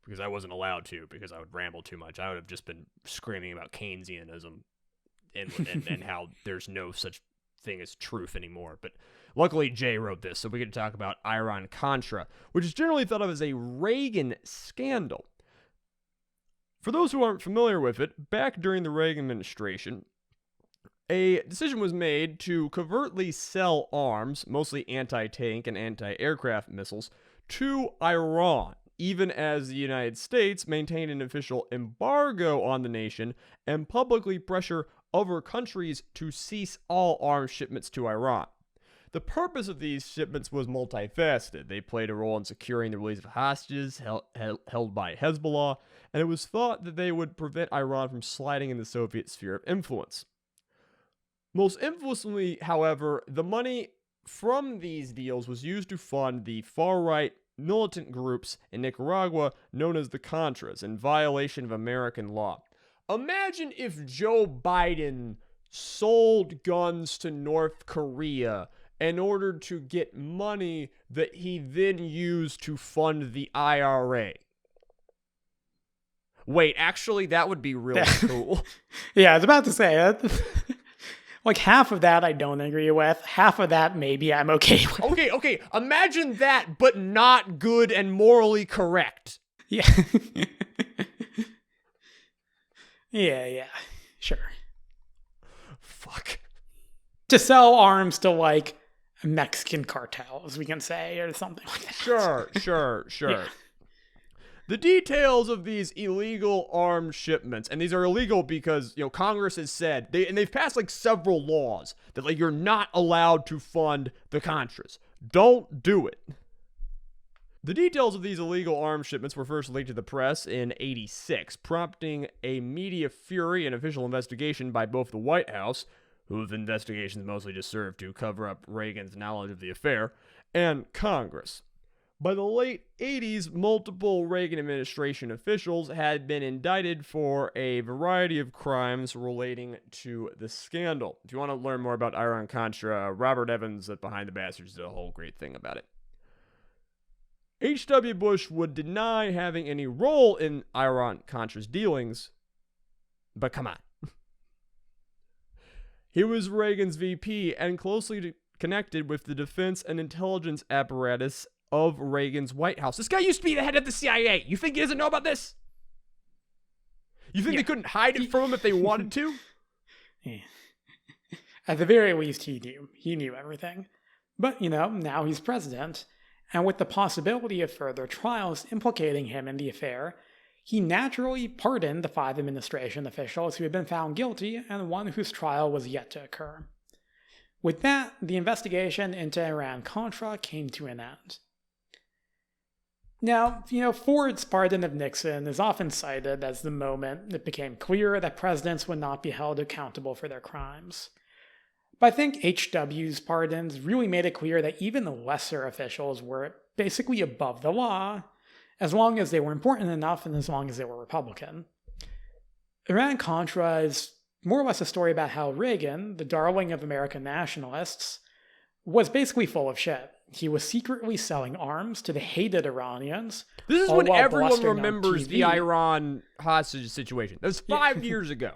because I wasn't allowed to, because I would ramble too much, I would have just been screaming about Keynesianism and how there's no such thing as truth anymore. But luckily, Jay wrote this, so we get to talk about Iran-Contra, which is generally thought of as a Reagan scandal. For those who aren't familiar with it, back during the Reagan administration, a decision was made to covertly sell arms, mostly anti-tank and anti-aircraft missiles, to Iran, even as the United States maintained an official embargo on the nation and publicly pressure other countries to cease all arms shipments to Iran. The purpose of these shipments was multifaceted. They played a role in securing the release of hostages held by Hezbollah, and it was thought that they would prevent Iran from sliding in the Soviet sphere of influence. Most infamously, however, the money from these deals was used to fund the far-right militant groups in Nicaragua known as the Contras, in violation of American law. Imagine if Joe Biden sold guns to North Korea in order to get money that he then used to fund the IRA. Wait, actually, that would be really cool. Yeah, I was about to say that. Like, half of that I don't agree with. Half of that maybe I'm okay with. Okay. Imagine that, but not good and morally correct. Yeah. Yeah. Sure. Fuck. To sell arms to, like, Mexican cartels, we can say, or something like that. Sure. Yeah. The details of these illegal arms shipments, and these are illegal because, Congress has said, they've passed like several laws that like you're not allowed to fund the Contras. Don't do it. The details of these illegal arms shipments were first leaked to the press in '86, prompting a media fury and official investigation by both the White House, whose investigations mostly just served to cover up Reagan's knowledge of the affair, and Congress. By the late 80s, multiple Reagan administration officials had been indicted for a variety of crimes relating to the scandal. If you want to learn more about Iran-Contra, Robert Evans at Behind the Bastards did a whole great thing about it. H.W. Bush would deny having any role in Iran-Contra's dealings, but come on. He was Reagan's VP and closely connected with the defense and intelligence apparatus of Reagan's White House. This guy used to be the head of the CIA. You think he doesn't know about this? You think they couldn't hide it from him if they wanted to? Yeah. At the very least, he knew. He knew everything. But, now he's president, and with the possibility of further trials implicating him in the affair, he naturally pardoned the 5 administration officials who had been found guilty and one whose trial was yet to occur. With that, the investigation into Iran-Contra came to an end. Now, Ford's pardon of Nixon is often cited as the moment it became clear that presidents would not be held accountable for their crimes. But I think H.W.'s pardons really made it clear that even the lesser officials were basically above the law, as long as they were important enough and as long as they were Republican. Iran-Contra is more or less a story about how Reagan, the darling of American nationalists, was basically full of shit. He was secretly selling arms to the hated Iranians. This is when everyone remembers the Iran hostage situation. That was 5 years ago.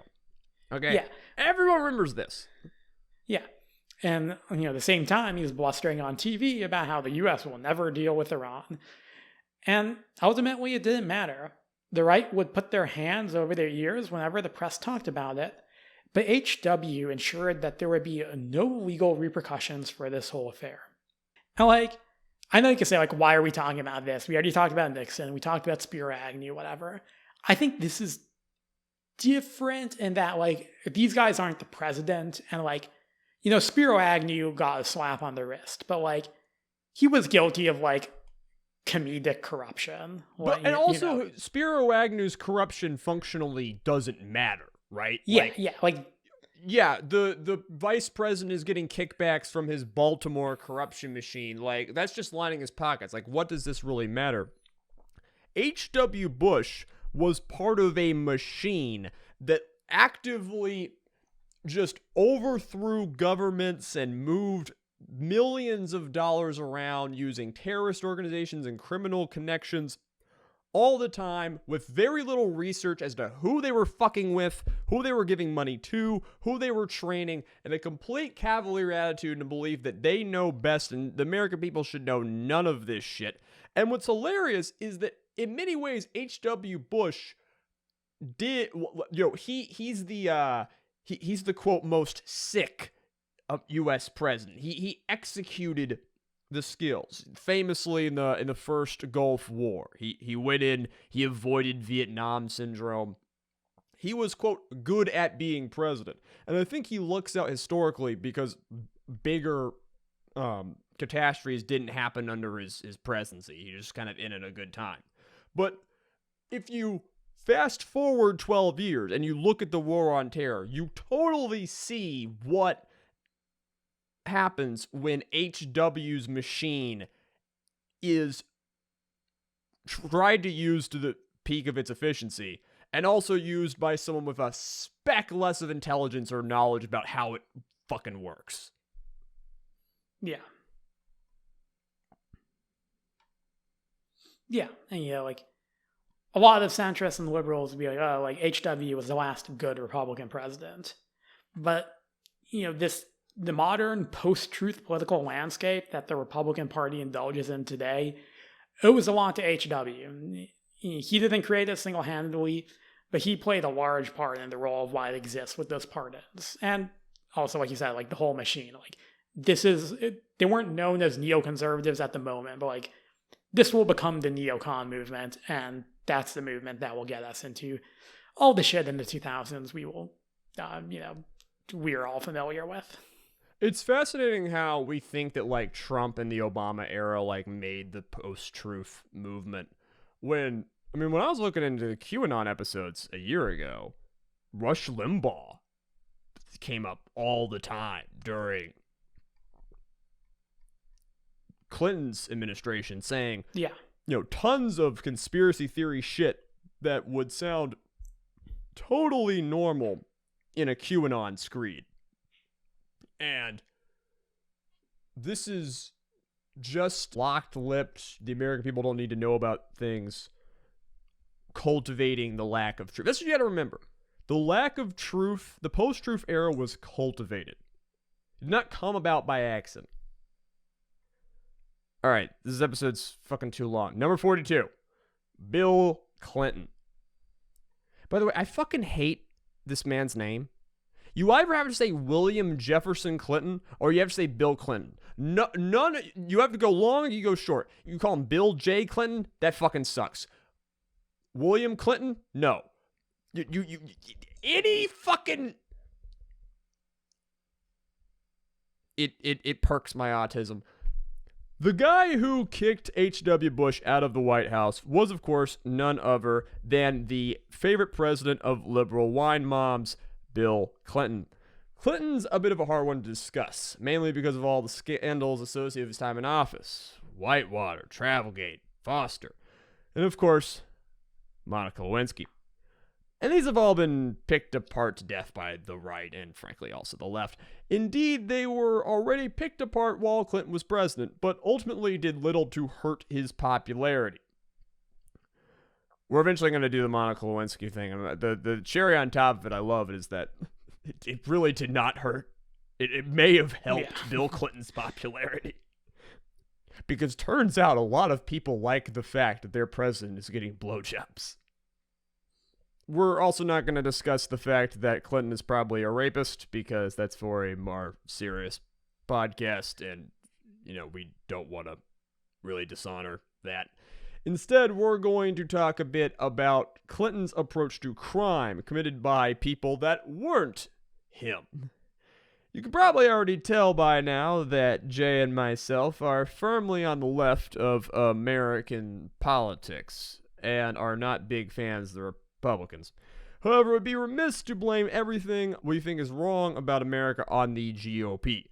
Okay? Yeah. Everyone remembers this. Yeah. And, at the same time, he was blustering on TV about how the U.S. will never deal with Iran. And ultimately, it didn't matter. The right would put their hands over their ears whenever the press talked about it. But H.W. ensured that there would be no legal repercussions for this whole affair. And, I know you can say, why are we talking about this? We already talked about Nixon. We talked about Spiro Agnew, whatever. I think this is different in that, these guys aren't the president. And, Spiro Agnew got a slap on the wrist. But, he was guilty of, comedic corruption. And also, Spiro Agnew's corruption functionally doesn't matter, right? Yeah, the vice president is getting kickbacks from his Baltimore corruption machine. That's just lining his pockets. What does this really matter? H.W. Bush was part of a machine that actively just overthrew governments and moved millions of dollars around using terrorist organizations and criminal connections all the time with very little research as to who they were fucking with, who they were giving money to, who they were training, and a complete cavalier attitude and belief that they know best and the American people should know none of this shit. And what's hilarious is that in many ways, H.W. Bush did, he's the quote most sick of U.S. president. He executed the skills famously in the first Gulf War. He went in, he avoided Vietnam syndrome. He was quote good at being president, and I think he looks out historically because bigger catastrophes didn't happen under his presidency. He just kind of in a good time. But if you fast forward 12 years and you look at the War on Terror, you totally see what happens when HW's machine is tried to use to the peak of its efficiency and also used by someone with a speck less of intelligence or knowledge about how it fucking works. Yeah. Yeah, and like a lot of the centrists and liberals would be like, oh, like HW was the last good Republican president. But, the modern post-truth political landscape that the Republican Party indulges in today owes a lot to HW. He didn't create it single-handedly, but he played a large part in the role of why it exists with those pardons. And also, like you said, like the whole machine. Like they weren't known as neoconservatives at the moment, but like this will become the neocon movement, and that's the movement that will get us into all the shit in the 2000s we will, we're all familiar with. It's fascinating how we think that like Trump and the Obama era like made the post-truth movement. When I was looking into the QAnon episodes a year ago, Rush Limbaugh came up all the time during Clinton's administration saying, tons of conspiracy theory shit that would sound totally normal in a QAnon screed. And this is just locked-lipped, the American people don't need to know about things, cultivating the lack of truth. That's what you gotta remember. The lack of truth, the post-truth era was cultivated. It did not come about by accident. Alright, this episode's fucking too long. Number 42. Bill Clinton. By the way, I fucking hate this man's name. You either have to say William Jefferson Clinton or you have to say Bill Clinton. No, none. You have to go long or you go short. You call him Bill J. Clinton? That fucking sucks. William Clinton? No. You any fucking... It perks my autism. The guy who kicked H.W. Bush out of the White House was, of course, none other than the favorite president of liberal wine moms, Bill Clinton. Clinton's a bit of a hard one to discuss, mainly because of all the scandals associated with his time in office. Whitewater, Travelgate, Foster, and of course, Monica Lewinsky. And these have all been picked apart to death by the right and, frankly, also the left. Indeed, they were already picked apart while Clinton was president, but ultimately did little to hurt his popularity. We're eventually going to do the Monica Lewinsky thing. The cherry on top of it, I love it, is that it really did not hurt. It may have helped Bill Clinton's popularity. Because turns out a lot of people like the fact that their president is getting blowjobs. We're also not going to discuss the fact that Clinton is probably a rapist, because that's for a more serious podcast, and, we don't want to really dishonor that. Instead, we're going to talk a bit about Clinton's approach to crime committed by people that weren't him. You can probably already tell by now that Jay and myself are firmly on the left of American politics and are not big fans of the Republicans. However, it would be remiss to blame everything we think is wrong about America on the GOP.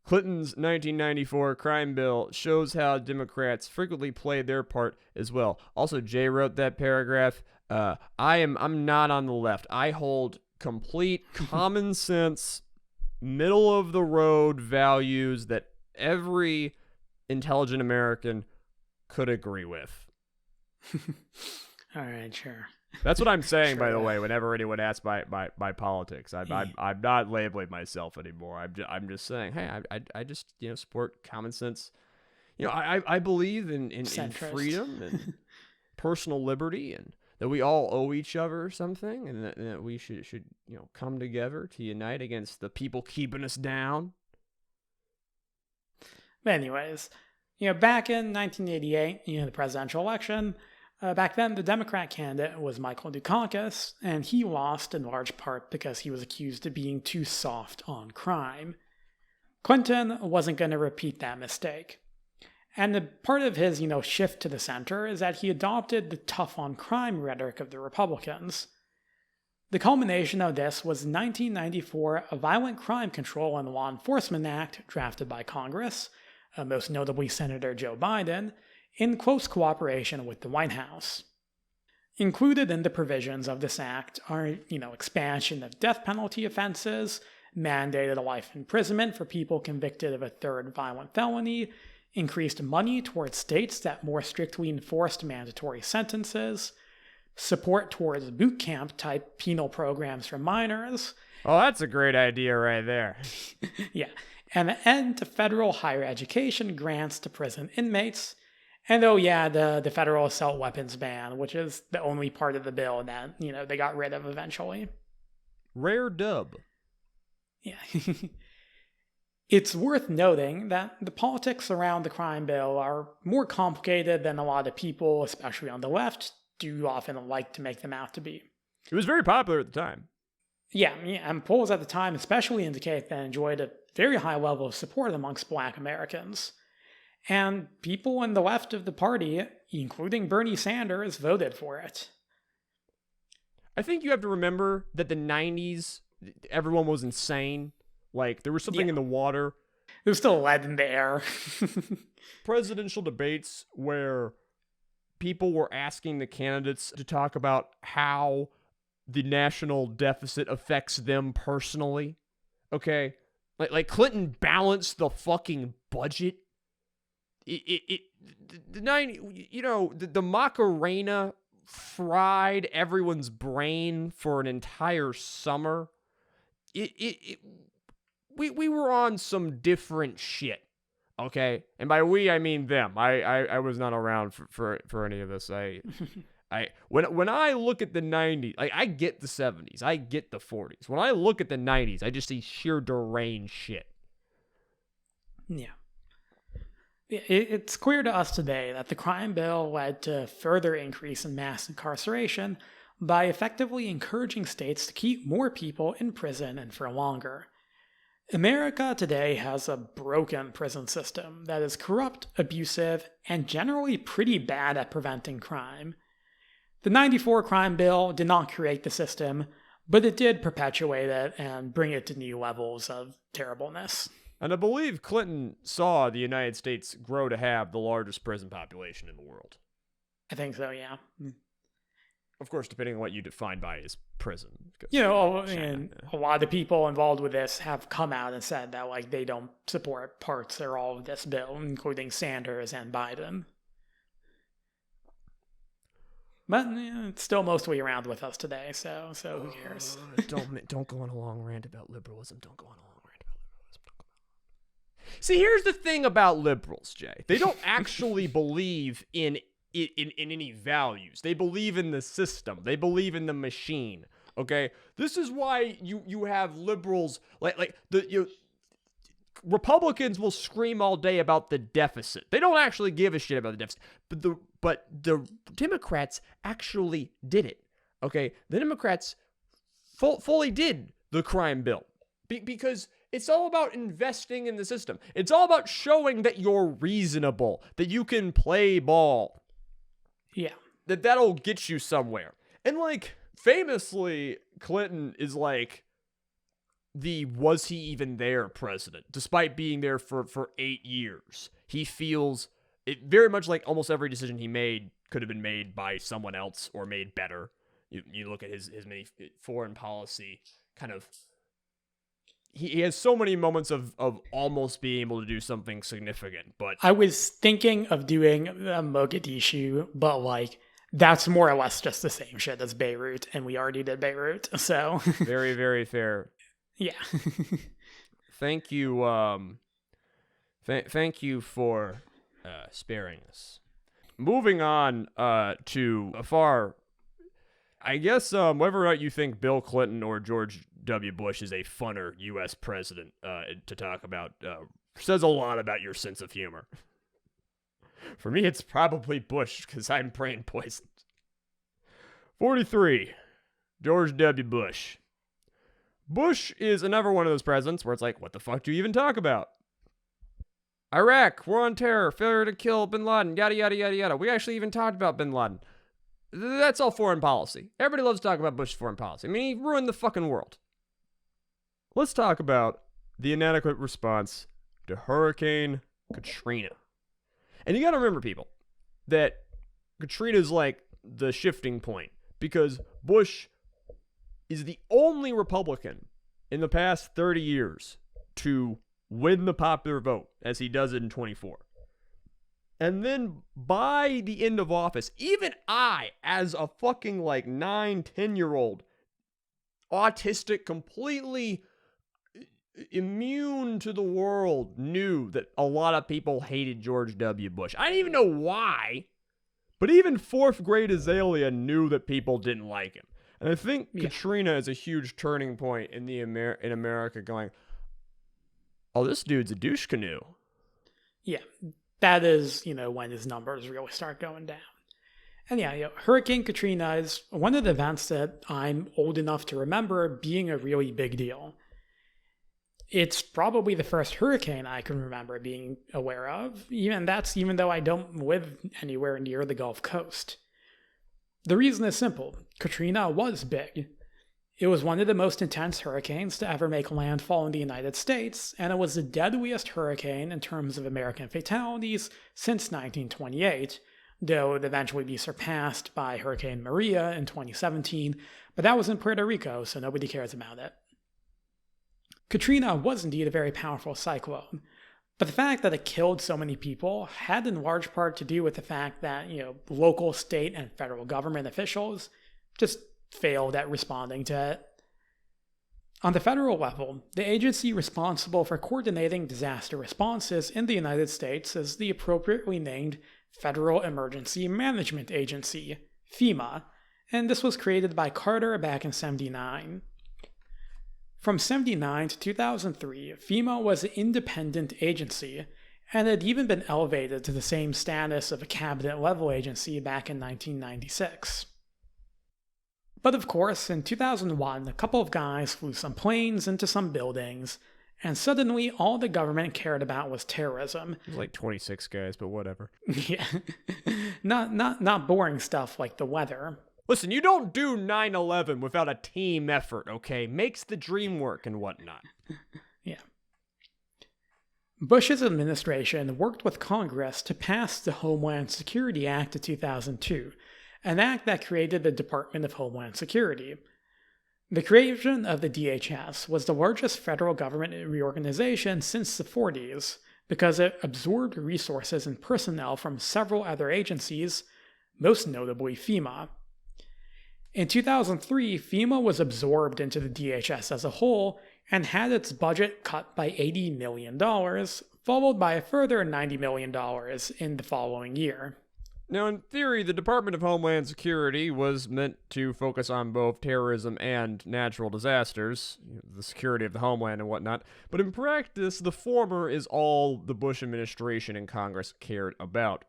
Clinton's 1994 crime bill shows how Democrats frequently play their part as well. Also, Jay wrote that paragraph. I'm not on the left. I hold complete common sense, middle of the road values that every intelligent American could agree with. All right, sure. That's what I'm saying, Sure, by the yeah. way. Whenever anyone asks my politics, I'm not labeling myself anymore. I'm just saying, hey, I just support common sense. I believe in Centrist. freedom and personal liberty, and that we all owe each other something, and that we should come together to unite against the people keeping us down. Anyways, back in 1988, the presidential election, back then the Democrat candidate was Michael Dukakis, and he lost in large part because he was accused of being too soft on crime. Clinton wasn't going to repeat that mistake. And the part of his, shift to the center is that he adopted the tough on crime rhetoric of the Republicans. The culmination of this was 1994 a Violent Crime Control and Law Enforcement Act drafted by Congress, most notably Senator Joe Biden, in close cooperation with the White House. Included in the provisions of this act are, expansion of death penalty offenses, mandated life imprisonment for people convicted of a third violent felony, increased money towards states that more strictly enforced mandatory sentences, support towards boot camp type penal programs for minors. Oh, that's a great idea right there. Yeah, and an end to federal higher education grants to prison inmates. And the federal assault weapons ban, which is the only part of the bill that, they got rid of eventually. Rare dub. Yeah. It's worth noting that the politics around the crime bill are more complicated than a lot of people, especially on the left, do often like to make them out to be. It was very popular at the time. Yeah, and polls at the time especially indicate that it enjoyed a very high level of support amongst Black Americans. And people in the left of the party, including Bernie Sanders, voted for it. I think you have to remember that the 90s, everyone was insane. Like, there was something in the water. There was still lead in the air. Presidential debates where people were asking the candidates to talk about how the national deficit affects them personally. Okay? Like Clinton balanced the fucking budget. The Macarena fried everyone's brain for an entire summer. We were on some different shit, okay? And by we, I mean them. I was not around for any of this. When I look at the 90s, like, I get the 70s, I get the 40s. When I look at the 90s, I just see sheer deranged shit. Yeah. It's clear to us today that the crime bill led to further increase in mass incarceration by effectively encouraging states to keep more people in prison and for longer. America today has a broken prison system that is corrupt, abusive, and generally pretty bad at preventing crime. The 94 crime bill did not create the system, but it did perpetuate it and bring it to new levels of terribleness. And I believe Clinton saw the United States grow to have the largest prison population in the world. I think so, yeah. Of course, depending on what you define by as prison. And a lot of people involved with this have come out and said that, like, they don't support parts or all of this bill, including Sanders and Biden. But it's still mostly around with us today, so who cares? Don't go on a long rant about liberalism. Don't go on a long rant about liberalism. See, here's the thing about liberals, Jay. They don't actually believe in any values. They believe in the system. They believe in the machine. Okay? This is why you have liberals Republicans will scream all day about the deficit. They don't actually give a shit about the deficit. But the Democrats actually did it. Okay? The Democrats fully did the crime bill. Because it's all about investing in the system. It's all about showing that you're reasonable, that you can play ball. Yeah. That'll get you somewhere. And, like, famously, Clinton is like the was he even there president, despite being there for 8 years. He feels it very much like almost every decision he made could have been made by someone else or made better. You look at his many foreign policy kind of. He has so many moments of almost being able to do something significant, but I was thinking of doing Mogadishu, but like That's more or less just the same shit as Beirut, and we already did Beirut, so. Very, very fair. Yeah. Thank you, thank you for sparing us. Moving on to a far, I guess, whether or not you think Bill Clinton or George W. Bush is a funner U.S. president to talk about, says a lot about your sense of humor. For me, it's probably Bush, because I'm brain poisoned. 43, George W. Bush. Bush is another one of those presidents where it's like, what the fuck do you even talk about? Iraq, war on terror, failure to kill bin Laden, yada, yada, yada, yada. We actually even talked about bin Laden. That's all foreign policy. Everybody loves to talk about Bush's foreign policy. I mean, he ruined the fucking world. Let's talk about the inadequate response to Hurricane Katrina. And you gotta remember, people, that Katrina is like the shifting point, because Bush is the only Republican in the past 30 years to win the popular vote, as he does in 24. And then by the end of office, even I, as a fucking like 9, 10-year-old, autistic, completely immune to the world, knew that a lot of people hated George W. Bush. I didn't even know why, but even fourth grade Azalea knew that people didn't like him. And I think Katrina is a huge turning point in in America, going, oh, this dude's a douche canoe. Yeah, that is, when his numbers really start going down. And Hurricane Katrina is one of the events that I'm old enough to remember being a really big deal. It's probably the first hurricane I can remember being aware of, even though I don't live anywhere near the Gulf Coast. The reason is simple. Katrina was big. It was one of the most intense hurricanes to ever make landfall in the United States, and it was the deadliest hurricane in terms of American fatalities since 1928, though it would eventually be surpassed by Hurricane Maria in 2017, but that was in Puerto Rico, so nobody cares about it. Katrina was indeed a very powerful cyclone, but the fact that it killed so many people had in large part to do with the fact that, local, state, and federal government officials just failed at responding to it. On the federal level, the agency responsible for coordinating disaster responses in the United States is the appropriately named Federal Emergency Management Agency, FEMA, and this was created by Carter back in '79. From 1979 to 2003, FEMA was an independent agency, and had even been elevated to the same status of a cabinet-level agency back in 1996. But of course, in 2001, a couple of guys flew some planes into some buildings, and suddenly all the government cared about was terrorism. It was like 26 guys, but whatever. Yeah. Not boring stuff like the weather. Listen, you don't do 9/11 without a team effort, okay? Makes the dream work and whatnot. Yeah. Bush's administration worked with Congress to pass the Homeland Security Act of 2002, an act that created the Department of Homeland Security. The creation of the DHS was the largest federal government reorganization since the 40s because it absorbed resources and personnel from several other agencies, most notably FEMA. In 2003, FEMA was absorbed into the DHS as a whole and had its budget cut by $80 million, followed by a further $90 million in the following year. Now, in theory, the Department of Homeland Security was meant to focus on both terrorism and natural disasters, the security of the homeland and whatnot, but in practice, the former is all the Bush administration and Congress cared about.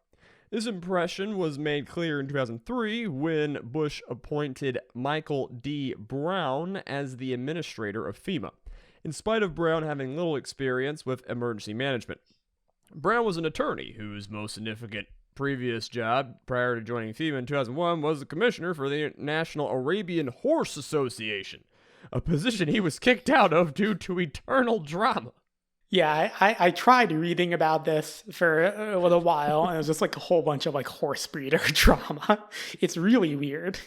This impression was made clear in 2003 when Bush appointed Michael D. Brown as the administrator of FEMA, in spite of Brown having little experience with emergency management. Brown was an attorney whose most significant previous job prior to joining FEMA in 2001 was the commissioner for the National Arabian Horse Association, a position he was kicked out of due to eternal drama. Yeah, I tried reading about this for a little while, and it was just like a whole bunch of like horse breeder drama. It's really weird.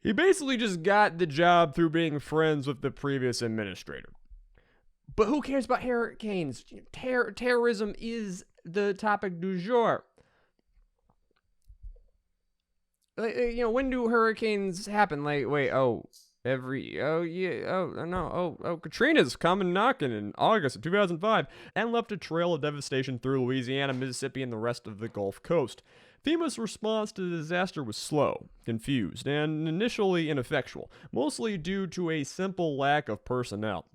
He basically just got the job through being friends with the previous administrator. But who cares about hurricanes? Terrorism is the topic du jour. when do hurricanes happen? Katrina's coming knocking in August of 2005 and left a trail of devastation through Louisiana, Mississippi, and the rest of the Gulf Coast. FEMA's response to the disaster was slow, confused, and initially ineffectual, mostly due to a simple lack of personnel.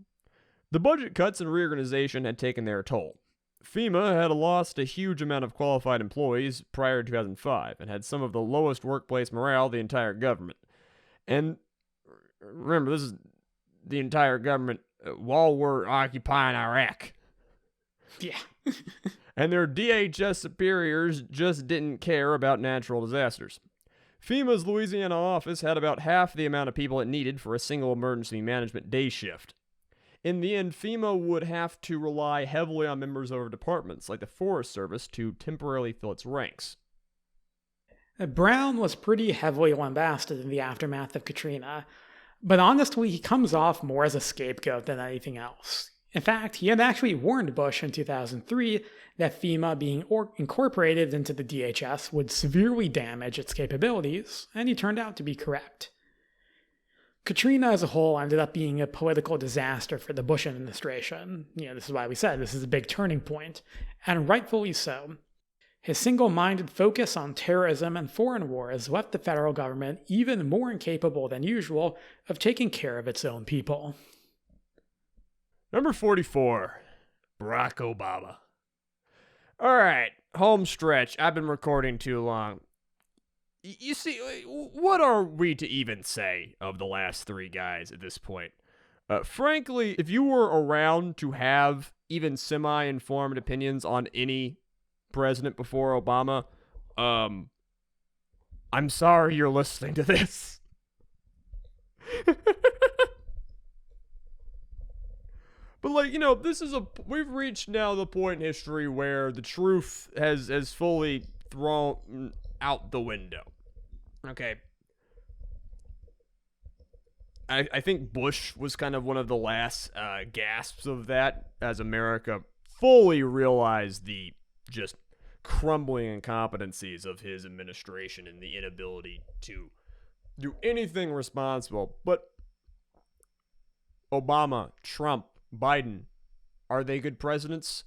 The budget cuts and reorganization had taken their toll. FEMA had lost a huge amount of qualified employees prior to 2005 and had some of the lowest workplace morale of the entire government. And remember, this is the entire government while we're occupying Iraq. Yeah. And their DHS superiors just didn't care about natural disasters. FEMA's Louisiana office had about half the amount of people it needed for a single emergency management day shift. In the end, FEMA would have to rely heavily on members of departments like the Forest Service to temporarily fill its ranks. Brown was pretty heavily lambasted in the aftermath of Katrina, but honestly, he comes off more as a scapegoat than anything else. In fact, he had actually warned Bush in 2003 that FEMA being incorporated into the DHS would severely damage its capabilities, and he turned out to be correct. Katrina as a whole ended up being a political disaster for the Bush administration. This is why we said this is a big turning point, and rightfully so. His single-minded focus on terrorism and foreign wars left the federal government even more incapable than usual of taking care of its own people. Number 44, Barack Obama. All right, home stretch. I've been recording too long. You see, what are we to even say of the last three guys at this point? Frankly, if you were around to have even semi-informed opinions on any president before Obama, I'm sorry you're listening to this. But we've reached now the point in history where the truth has fully thrown out the window. Okay. I think Bush was kind of one of the last gasps of that as America fully realized the just crumbling incompetencies of his administration and the inability to do anything responsible. But Obama, Trump, Biden, are they good presidents?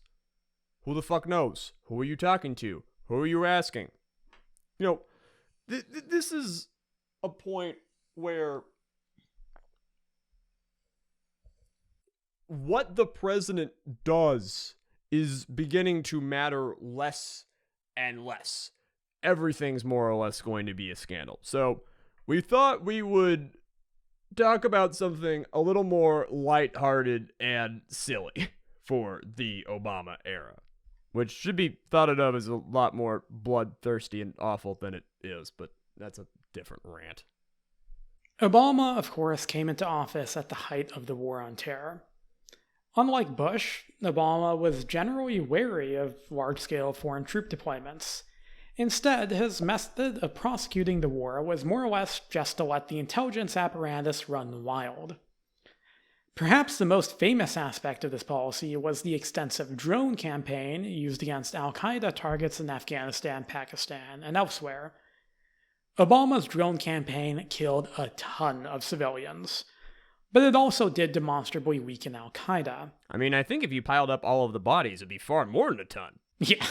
Who the fuck knows? Who are you talking to? Who are you asking? This is a point where what the president does is beginning to matter less and less. Everything's more or less going to be a scandal. So we thought we would talk about something a little more lighthearted and silly for the Obama era, which should be thought of as a lot more bloodthirsty and awful than it is, but that's a different rant. Obama, of course, came into office at the height of the War on Terror. Unlike Bush, Obama was generally wary of large-scale foreign troop deployments. Instead, his method of prosecuting the war was more or less just to let the intelligence apparatus run wild. Perhaps the most famous aspect of this policy was the extensive drone campaign used against al-Qaeda targets in Afghanistan, Pakistan, and elsewhere. Obama's drone campaign killed a ton of civilians, but it also did demonstrably weaken al-Qaeda. I mean, I think if you piled up all of the bodies, it'd be far more than a ton. Yeah,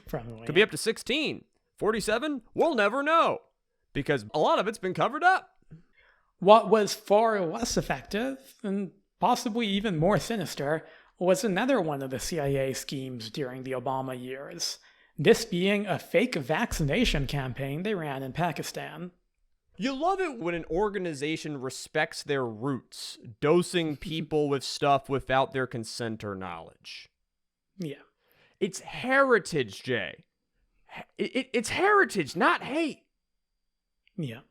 probably. Could be up to 16, 47, we'll never know, because a lot of it's been covered up. What was far less effective, and possibly even more sinister, was another one of the CIA schemes during the Obama years, this being a fake vaccination campaign they ran in Pakistan. You love it when an organization respects their roots, dosing people with stuff without their consent or knowledge. Yeah. It's heritage, Jay. It's heritage, not hate. Yeah.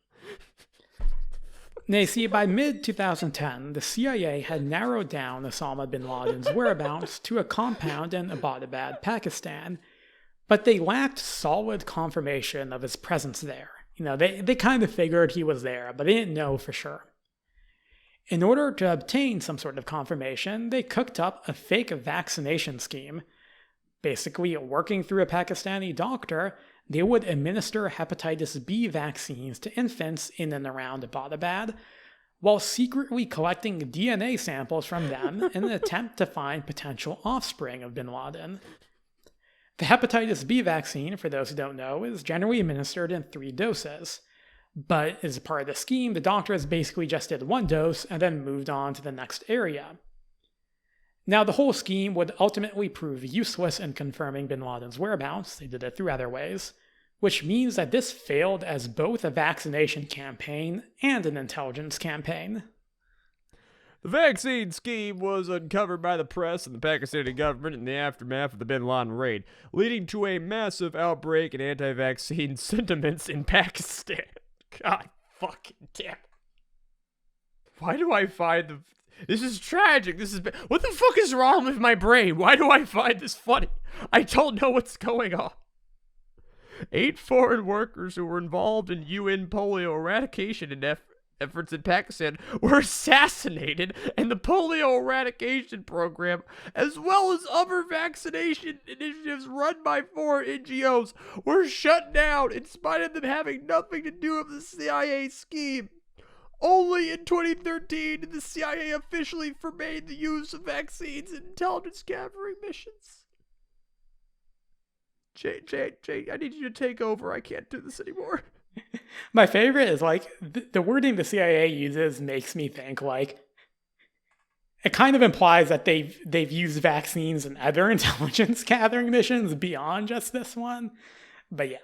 Now, see, by mid-2010, the CIA had narrowed down Osama bin Laden's whereabouts to a compound in Abbottabad, Pakistan, but they lacked solid confirmation of his presence there. They kind of figured he was there, but they didn't know for sure. In order to obtain some sort of confirmation, they cooked up a fake vaccination scheme, basically working through a Pakistani doctor. they would administer hepatitis B vaccines to infants in and around Abbottabad, while secretly collecting DNA samples from them in an attempt to find potential offspring of bin Laden. The hepatitis B vaccine, for those who don't know, is generally administered in 3 doses. But as part of the scheme, the doctors basically just did 1 dose and then moved on to the next area. Now, the whole scheme would ultimately prove useless in confirming bin Laden's whereabouts. They did it through other ways, which means that this failed as both a vaccination campaign and an intelligence campaign. The vaccine scheme was uncovered by the press and the Pakistani government in the aftermath of the bin Laden raid, leading to a massive outbreak in anti-vaccine sentiments in Pakistan. God fucking damn. Why do I find this is tragic. What the fuck is wrong with my brain? Why do I find this funny? I don't know what's going on. 8 foreign workers who were involved in UN polio eradication efforts in Pakistan were assassinated, and the polio eradication program, as well as other vaccination initiatives run by foreign NGOs, were shut down in spite of them having nothing to do with the CIA scheme. Only in 2013 did the CIA officially forbade the use of vaccines in intelligence gathering missions. Jay, I need you to take over. I can't do this anymore. My favorite is, like, the wording the CIA uses makes me think, like, it kind of implies that they've used vaccines in other intelligence gathering missions beyond just this one. But yeah.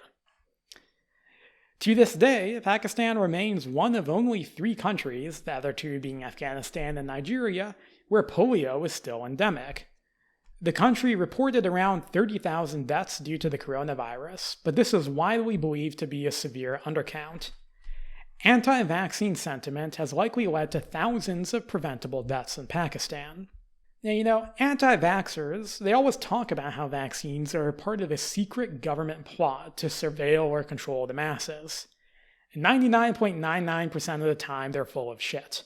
To this day, Pakistan remains one of only 3 countries, the other 2 being Afghanistan and Nigeria, where polio is still endemic. The country reported around 30,000 deaths due to the coronavirus, but this is widely believed to be a severe undercount. Anti-vaccine sentiment has likely led to thousands of preventable deaths in Pakistan. Now, anti-vaxxers, they always talk about how vaccines are part of a secret government plot to surveil or control the masses. 99.99% of the time, they're full of shit.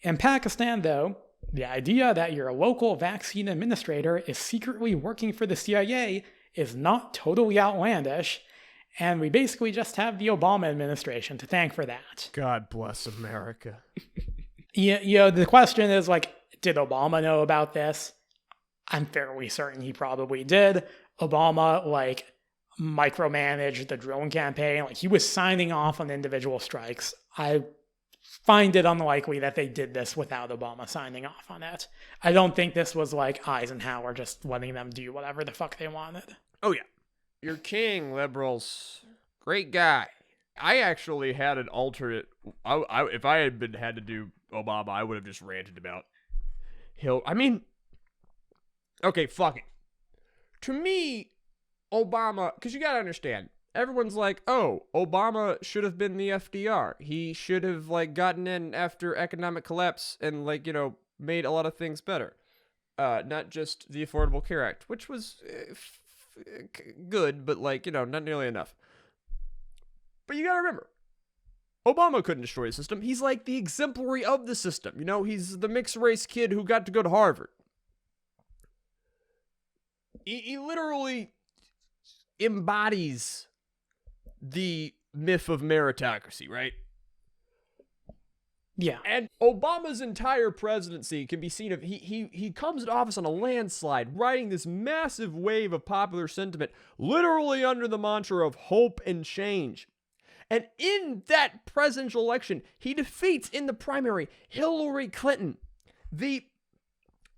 In Pakistan, though, the idea that your local vaccine administrator is secretly working for the CIA is not totally outlandish, and we basically just have the Obama administration to thank for that. God bless America. The question is, like, did Obama know about this? I'm fairly certain he probably did. Obama, like, micromanaged the drone campaign. Like, he was signing off on individual strikes. I find it unlikely that they did this without Obama signing off on it. I don't think this was like Eisenhower just letting them do whatever the fuck they wanted. Oh yeah. Your king, liberals. Great guy. I actually had an alternate. If I had to do Obama, I would have just ranted about okay, fuck it. To me, Obama, because you gotta understand, everyone's like, oh, Obama should have been the FDR. He should have, like, gotten in after economic collapse and, like, made a lot of things better. Not just the Affordable Care Act, which was good, but, like, not nearly enough. But you gotta remember, Obama couldn't destroy the system. He's, like, the exemplary of the system. He's the mixed-race kid who got to go to Harvard. He literally embodies the myth of meritocracy, right? Yeah. And Obama's entire presidency can be seen of he comes into office on a landslide, riding this massive wave of popular sentiment, literally under the mantra of hope and change. And in that presidential election, he defeats in the primary Hillary Clinton, the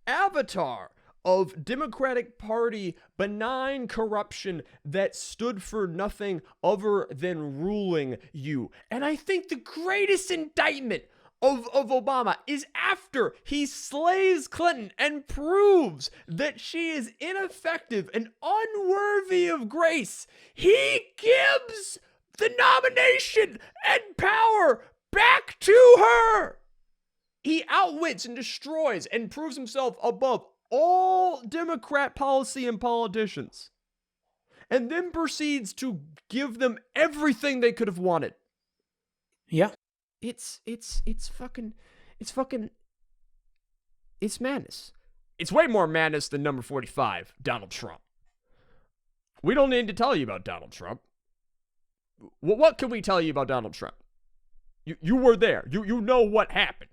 avatar of Democratic Party benign corruption that stood for nothing other than ruling you. And I think the greatest indictment of Obama is after he slays Clinton and proves that she is ineffective and unworthy of grace. He gives the nomination and power back to her. He outwits and destroys and proves himself above all Democrat policy and politicians, and then proceeds to give them everything they could have wanted. Yeah. It's madness. It's way more madness than number 45, Donald Trump. We don't need to tell you about Donald Trump. What can we tell you about Donald Trump? You were there. You know what happened.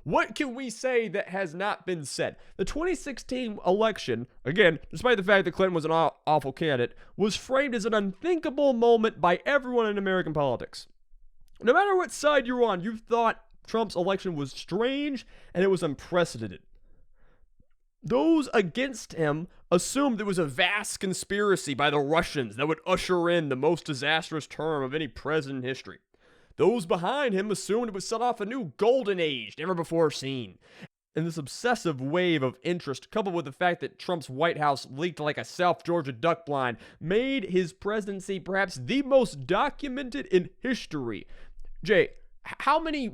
What can we say that has not been said? The 2016 election, again, despite the fact that Clinton was an awful candidate, was framed as an unthinkable moment by everyone in American politics. No matter what side you're on, you thought Trump's election was strange and it was unprecedented. Those against him assumed it was a vast conspiracy by the Russians that would usher in the most disastrous term of any president in history. Those behind him assumed it would set off a new golden age never before seen. And this obsessive wave of interest, coupled with the fact that Trump's White House leaked like a South Georgia duck blind, made his presidency perhaps the most documented in history. Jay, how many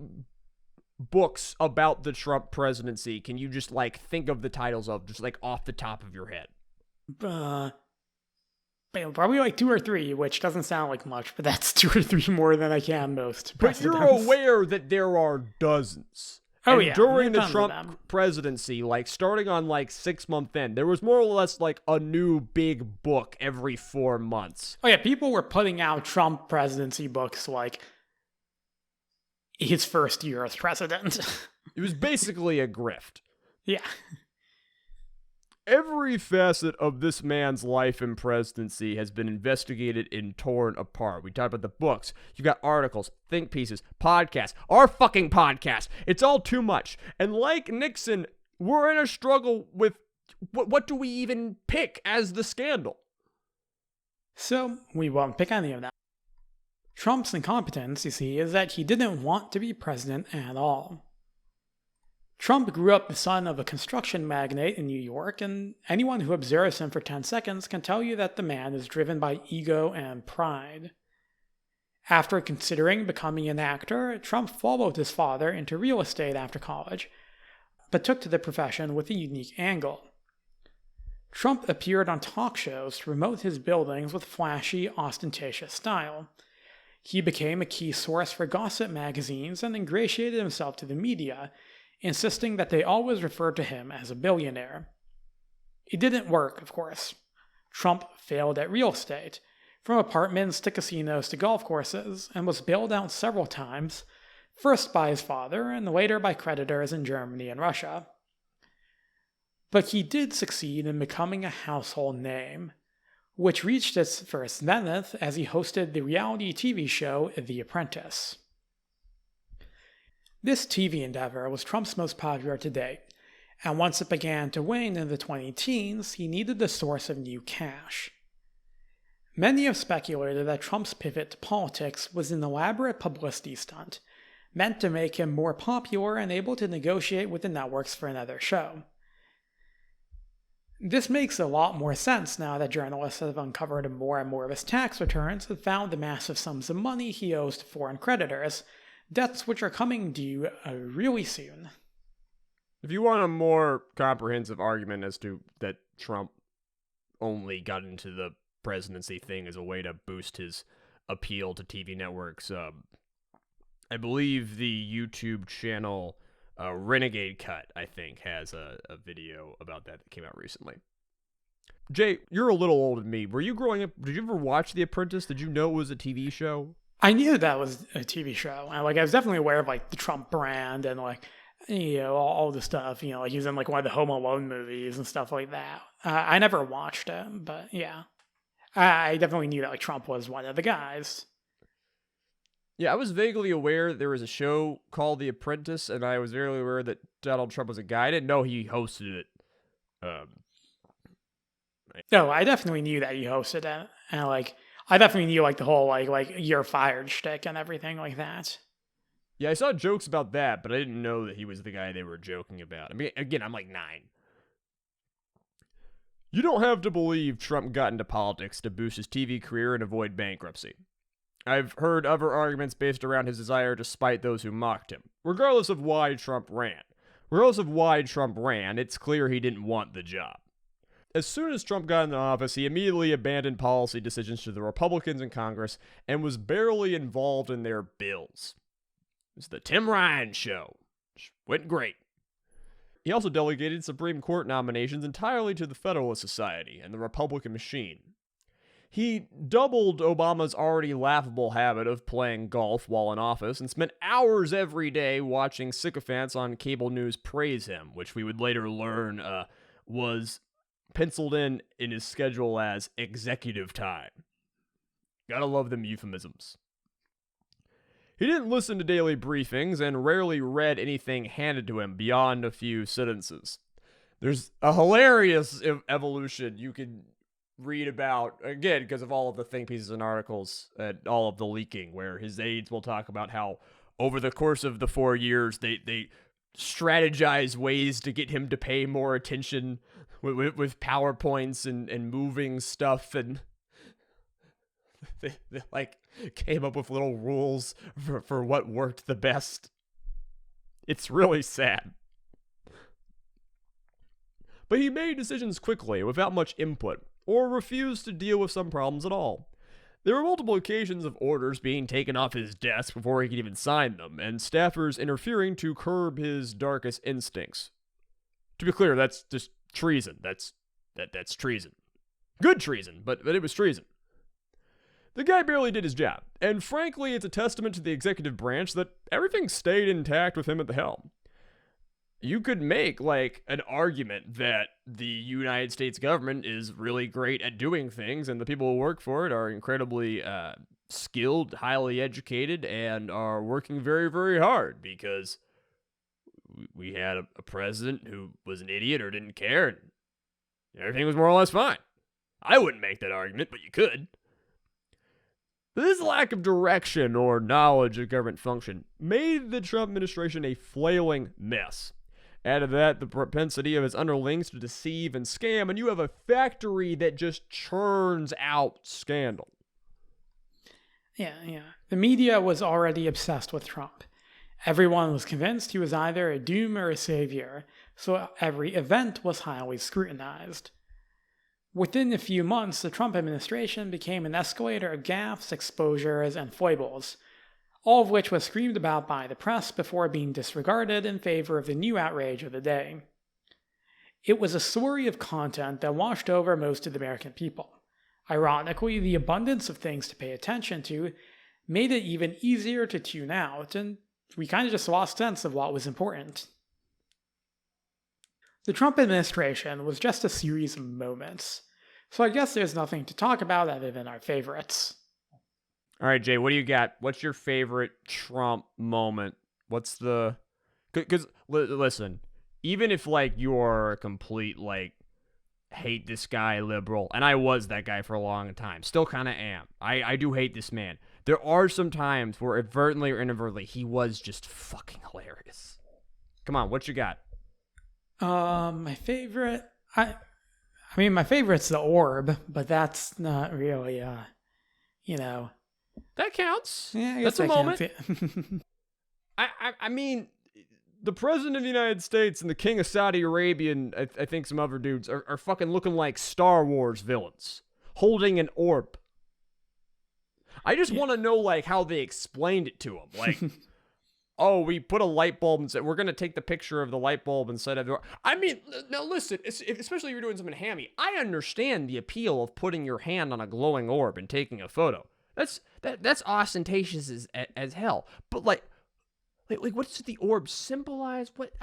books about the Trump presidency can you just like think of the titles of just like off the top of your head? Probably like 2 or 3, which doesn't sound like much, but that's 2 or 3 more than I can most. But you're aware that there are dozens. Oh, and yeah. During the Trump presidency, like starting on like 6-month end, there was more or less like a new big book every 4 months. Oh, yeah. People were putting out Trump presidency books like his first year as president. It was basically a grift. Yeah. Every facet of this man's life and presidency has been investigated and torn apart. We talked about the books. You got articles, think pieces, podcasts, our fucking podcast. It's all too much. And like Nixon, we're in a struggle with what do we even pick as the scandal? So we won't pick any of that. Trump's incompetence, you see, is that he didn't want to be president at all. Trump grew up the son of a construction magnate in New York, and anyone who observes him for 10 seconds can tell you that the man is driven by ego and pride. After considering becoming an actor, Trump followed his father into real estate after college, but took to the profession with a unique angle. Trump appeared on talk shows to promote his buildings with flashy, ostentatious style. He became a key source for gossip magazines and ingratiated himself to the media, insisting that they always referred to him as a billionaire. It didn't work, of course. Trump failed at real estate, from apartments to casinos to golf courses, and was bailed out several times, first by his father and later by creditors in Germany and Russia. But he did succeed in becoming a household name, which reached its first zenith as he hosted the reality TV show The Apprentice. This TV endeavor was Trump's most popular to date, and once it began to wane in the 20-teens, he needed a source of new cash. Many have speculated that Trump's pivot to politics was an elaborate publicity stunt, meant to make him more popular and able to negotiate with the networks for another show. This makes a lot more sense now that journalists have uncovered more and more of his tax returns and found the massive sums of money he owes to foreign creditors, debts which are coming due really soon. If you want a more comprehensive argument as to that Trump only got into the presidency thing as a way to boost his appeal to TV networks, I believe the YouTube channel Renegade Cut, I think, has a video about that came out recently. Jay, you're a little older than me. Were you growing up, did you ever watch The Apprentice? Did you know it was a TV show? I knew that was a TV show. I was definitely aware of the Trump brand and all the stuff. Like he's in one of the Home Alone movies and stuff like that. I never watched it, but yeah, I definitely knew that Trump was one of the guys. Yeah, I was vaguely aware there was a show called The Apprentice, and I was very aware that Donald Trump was a guy. I didn't know he hosted it. No, I definitely knew that he hosted it, and I definitely knew the whole you're fired shtick and everything like that. Yeah, I saw jokes about that, but I didn't know that he was the guy they were joking about. I mean, again, I'm 9. You don't have to believe Trump got into politics to boost his TV career and avoid bankruptcy. I've heard other arguments based around his desire to spite those who mocked him. Regardless of why Trump ran, it's clear he didn't want the job. As soon as Trump got into office, he immediately abandoned policy decisions to the Republicans in Congress and was barely involved in their bills. It's the Tim Ryan show. Which went great. He also delegated Supreme Court nominations entirely to the Federalist Society and the Republican machine. He doubled Obama's already laughable habit of playing golf while in office and spent hours every day watching sycophants on cable news praise him, which we would later learn was penciled in his schedule as executive time. Gotta love them euphemisms. He didn't listen to daily briefings and rarely read anything handed to him beyond a few sentences. There's a hilarious evolution you could read about, again, because of all of the think pieces and articles and all of the leaking, where his aides will talk about how over the course of the 4 years, they strategize ways to get him to pay more attention with PowerPoints and moving stuff, and they like came up with little rules for what worked the best. It's really sad. But he made decisions quickly without much input, or refused to deal with some problems at all. There were multiple occasions of orders being taken off his desk before he could even sign them, and staffers interfering to curb his darkest instincts. To be clear, that's just treason. That's treason. Good treason, but it was treason. The guy barely did his job, and frankly, it's a testament to the executive branch that everything stayed intact with him at the helm. You could make, like, an argument that the United States government is really great at doing things, and the people who work for it are incredibly skilled, highly educated, and are working very, very hard, because we had a president who was an idiot or didn't care, and everything was more or less fine. I wouldn't make that argument, but you could. This lack of direction or knowledge of government function made the Trump administration a flailing mess. Add to that the propensity of his underlings to deceive and scam, and you have a factory that just churns out scandal. Yeah. The media was already obsessed with Trump. Everyone was convinced he was either a doom or a savior, so every event was highly scrutinized. Within a few months, the Trump administration became an escalator of gaffes, exposures, and foibles, all of which was screamed about by the press before being disregarded in favor of the new outrage of the day. It was a story of content that washed over most of the American people. Ironically, the abundance of things to pay attention to made it even easier to tune out, and we kind of just lost sense of what was important. The Trump administration was just a series of moments, so I guess there's nothing to talk about other than our favorites. All right, Jay, what do you got? What's your favorite Trump moment? What's the... Because, listen, even if, like, you're a complete, like, hate this guy liberal, and I was that guy for a long time, still kind of am. I do hate this man. There are some times where, advertently or inadvertently, he was just fucking hilarious. Come on, what you got? My favorite... I mean, my favorite's the orb, but that's not really, That counts. Yeah, I that's guess a that moment. Counts, yeah. I mean, the president of the United States and the king of Saudi Arabia and I think some other dudes are fucking looking like Star Wars villains, holding an orb. I just want to know, like, how they explained it to him. Like, oh, we put a light bulb and said, we're going to take the picture of the light bulb inside of the orb. I mean, now listen, especially if you're doing something hammy, I understand the appeal of putting your hand on a glowing orb and taking a photo. That's ostentatious as hell. But like what does the orb symbolize? What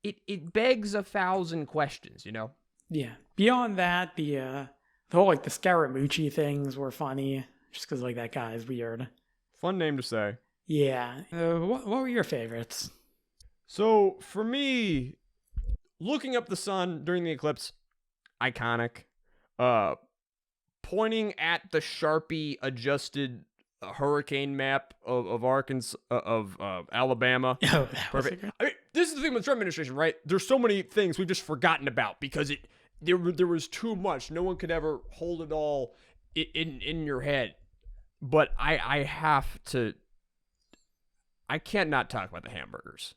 it begs 1,000 questions, you know? Yeah. Beyond that, the whole like the Scaramucci things were funny, just because like that guy is weird. Fun name to say. Yeah. What were your favorites? So for me, looking up the sun during the eclipse, iconic. Pointing at the Sharpie adjusted hurricane map of Arkansas, of Alabama. Oh, that was perfect. I mean, this is the thing with the Trump administration, right? There's so many things we've just forgotten about because there was too much. No one could ever hold it all in your head. But I can't not talk about the hamburgers.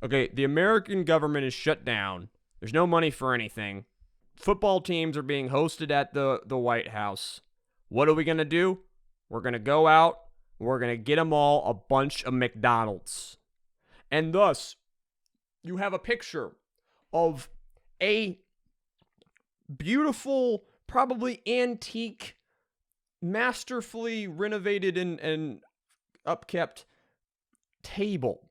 Okay, the American government is shut down. There's no money for anything. Football teams are being hosted at the White House. What are we going to do? We're going to go out. We're going to get them all a bunch of McDonald's. And thus, you have a picture of a beautiful, probably antique, masterfully renovated and upkept table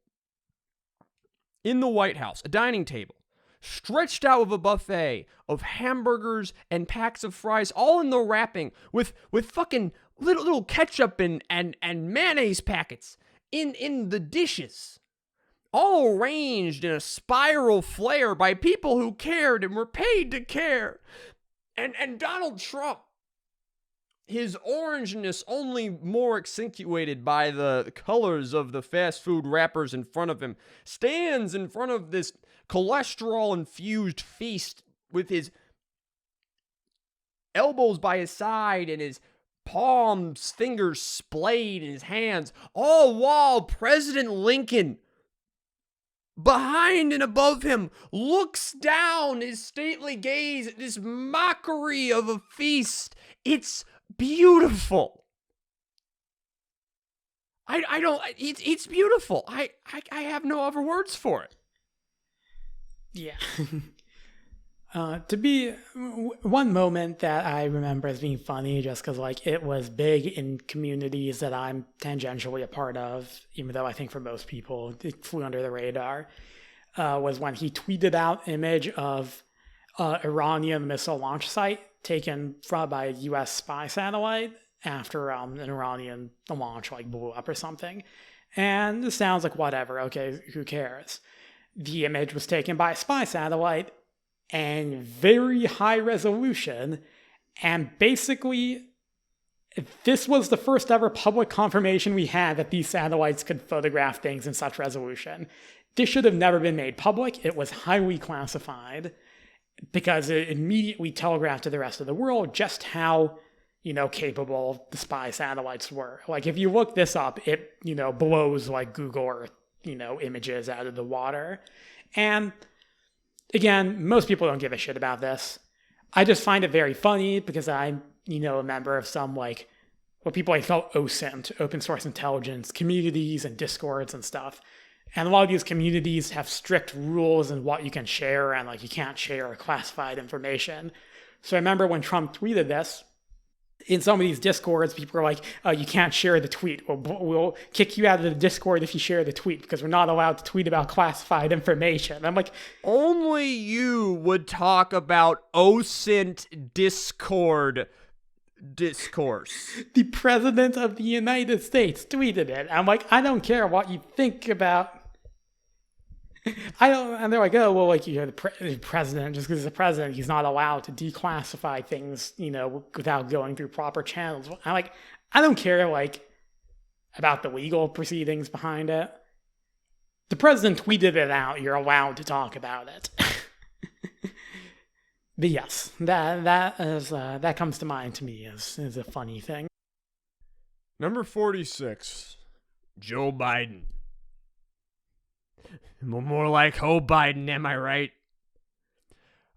in the White House, a dining table, stretched out with a buffet of hamburgers and packs of fries, all in the wrapping, with fucking little ketchup and mayonnaise packets in the dishes, all arranged in a spiral flare by people who cared and were paid to care. And Donald Trump, his orangeness only more accentuated by the colors of the fast food wrappers in front of him, stands in front of this cholesterol-infused feast with his elbows by his side and his fingers splayed in his hands, all while President Lincoln, behind and above him, looks down his stately gaze at this mockery of a feast. It's beautiful. It's beautiful. I have no other words for it. Yeah. One moment that I remember as being funny, just because like it was big in communities that I'm tangentially a part of, even though I think for most people it flew under the radar, was when he tweeted out an image of Iranian missile launch site taken by a U.S. spy satellite after an Iranian launch like blew up or something. And this sounds like whatever, okay, who cares? The image was taken by a spy satellite and very high resolution, and basically this was the first ever public confirmation we had that these satellites could photograph things in such resolution. This should have never been made public. It was highly classified because it immediately telegraphed to the rest of the world just how, capable the spy satellites were. Like, if you look this up, it, blows like Google Earth, images out of the water. And again, most people don't give a shit about this. I just find it very funny because I'm, a member of some what people call OSINT, open source intelligence communities and discords and stuff. And a lot of these communities have strict rules in what you can share and you can't share classified information. So I remember when Trump tweeted this, in some of these discords, people are like, you can't share the tweet. We'll kick you out of the discord if you share the tweet because we're not allowed to tweet about classified information. And I'm like, only you would talk about OSINT Discord discourse. The president of the United States tweeted it. I'm like, I don't care what you think about. And they're like, oh, well, you're the president, just because he's the president, he's not allowed to declassify things, without going through proper channels. I'm like, I don't care, about the legal proceedings behind it. The president tweeted it out, you're allowed to talk about it. But yes, that comes to mind to me as a funny thing. Number 46, Joe Biden. More like Ho Biden, am I right?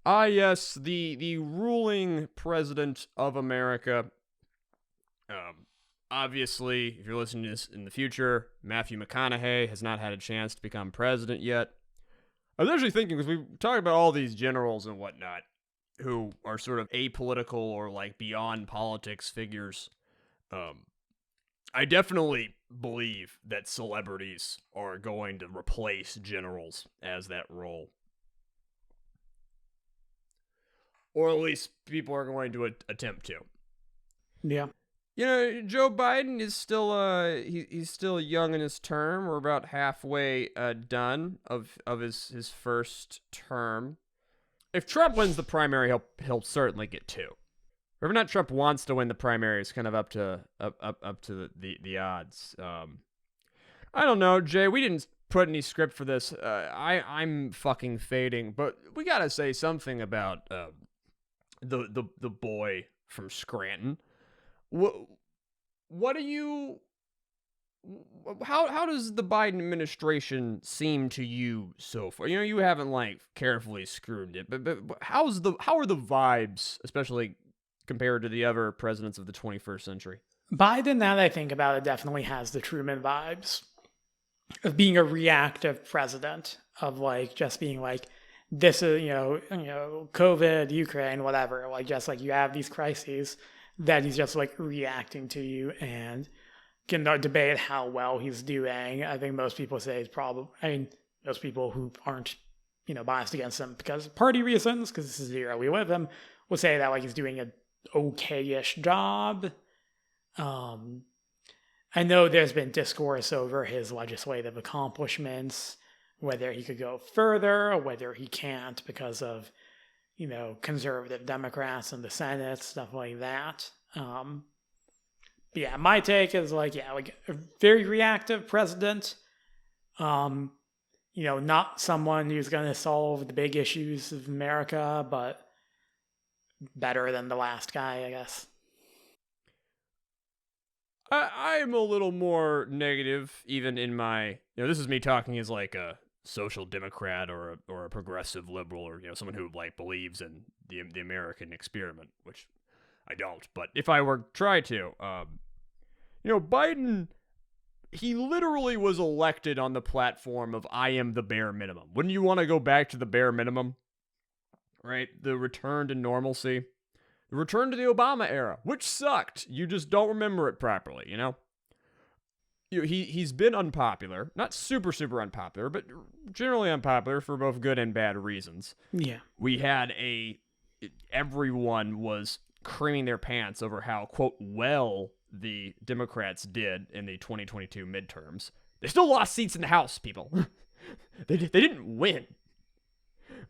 Ah, yes, the ruling president of America. Obviously, if you're listening to this in the future, Matthew McConaughey has not had a chance to become president yet. I was actually thinking, because we talked about all these generals and whatnot, who are sort of apolitical or beyond politics figures. I definitely believe that celebrities are going to replace generals as that role. Or at least people are going to attempt to. Yeah. Joe Biden is still he's still young in his term. We're about halfway done of his first term. If Trump wins the primary, he'll certainly get two. Whether or not Trump wants to win the primary is kind of up to the odds. I don't know, Jay. We didn't put any script for this. I'm fucking fading, but we gotta say something about the boy from Scranton. What do you? How does the Biden administration seem to you so far? You haven't carefully screwed it, but how are the vibes, especially compared to the other presidents of the 21st century? Biden, now that I think about it, definitely has the Truman vibes of being a reactive president, of just being this is, COVID, Ukraine, whatever. Like, just like you have these crises that he's just like reacting to you and can debate how well he's doing. I think most people say he's probably, most people who aren't, biased against him because of party reasons, because this is the era we live in, will say that like he's doing an okay-ish job. I know there's been discourse over his legislative accomplishments, whether he could go further or whether he can't because of, conservative Democrats in the Senate, stuff like that. But yeah, my take is like a very reactive president. Not someone who's going to solve the big issues of America, but better than the last guy, I guess. I'm a little more negative, even in my, this is me talking as like a social democrat or a progressive liberal, or someone who like believes in the American experiment, which I don't. But if I were to try to, Biden, he literally was elected on the platform of I am the bare minimum. Wouldn't you want to go back to the bare minimum? Right? The return to normalcy. The return to the Obama era, which sucked. You just don't remember it properly, He's been unpopular. Not super, super unpopular, but generally unpopular for both good and bad reasons. Yeah. We had everyone was creaming their pants over how, quote, well the Democrats did in the 2022 midterms. They still lost seats in the House, people. They didn't win.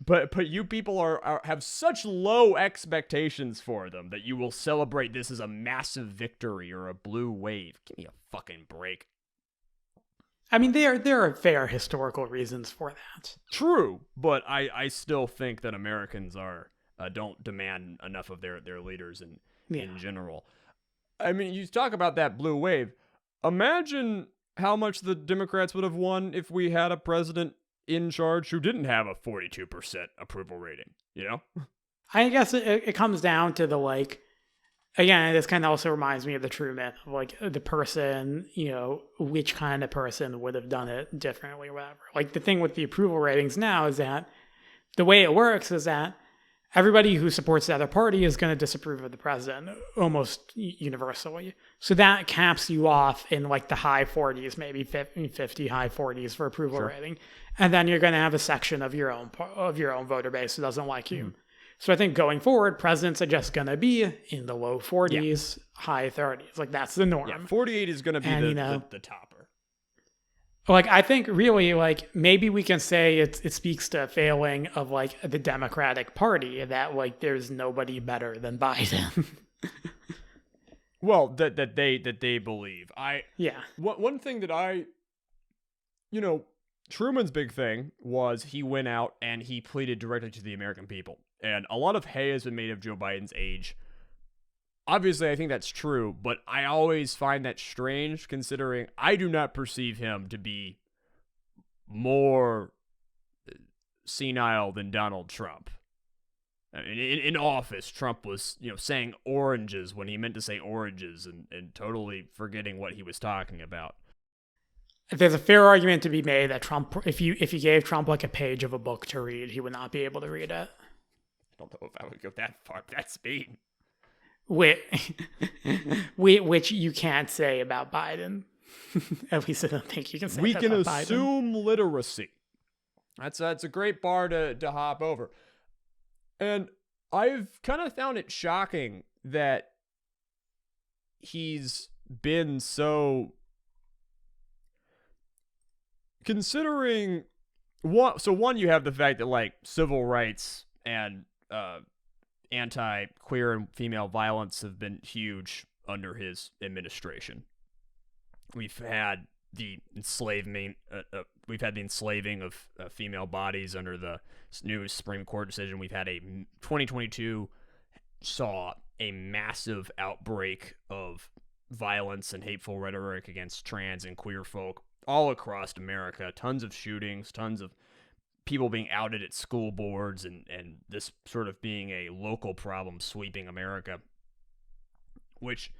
But you people have such low expectations for them that you will celebrate this as a massive victory or a blue wave. Give me a fucking break. I mean, there are fair historical reasons for that. True, but I still think that Americans don't demand enough of their leaders in general. I mean, you talk about that blue wave. Imagine how much the Democrats would have won if we had a president in charge who didn't have a 42% approval rating, I guess it comes down to the, like, again, this kind of also reminds me of the Truman, of like the person, which kind of person would have done it differently or whatever. Like the thing with the approval ratings now is that the way it works is that everybody who supports the other party is going to disapprove of the president almost universally. So that caps you off in like the high 40s, maybe 50 high 40s for approval rating. And then you're going to have a section of your own voter base who doesn't like you. Mm. So I think going forward, presidents are just going to be in the low 40s, high 30s. Like that's the norm. Yeah, 48 is going to be the topper. Like, I think really, like, maybe we can say it speaks to a failing of, like, the Democratic Party that, like, there's nobody better than Biden. Well, that they believe. One thing that Truman's big thing was he went out and he pleaded directly to the American people. And a lot of hay has been made of Joe Biden's age. Obviously, I think that's true, but I always find that strange considering I do not perceive him to be more senile than Donald Trump. I mean, in office, Trump was, saying oranges when he meant to say oranges and totally forgetting what he was talking about. There's a fair argument to be made that Trump, if you gave Trump like a page of a book to read, he would not be able to read it. I don't know if I would go that far, that speed. Which you can't say about Biden. At least I don't think you can say that about Biden. We can assume literacy. That's a great bar to hop over. And I've kind of found it shocking that he's been so... Considering... One, you have the fact that, like, civil rights and... anti-queer and female violence have been huge under his administration. We've had the enslaving of female bodies under the new Supreme Court decision. We've had 2022 saw a massive outbreak of violence and hateful rhetoric against trans and queer folk all across America. Tons of shootings, tons of people being outed at school boards, and this sort of being a local problem sweeping America, which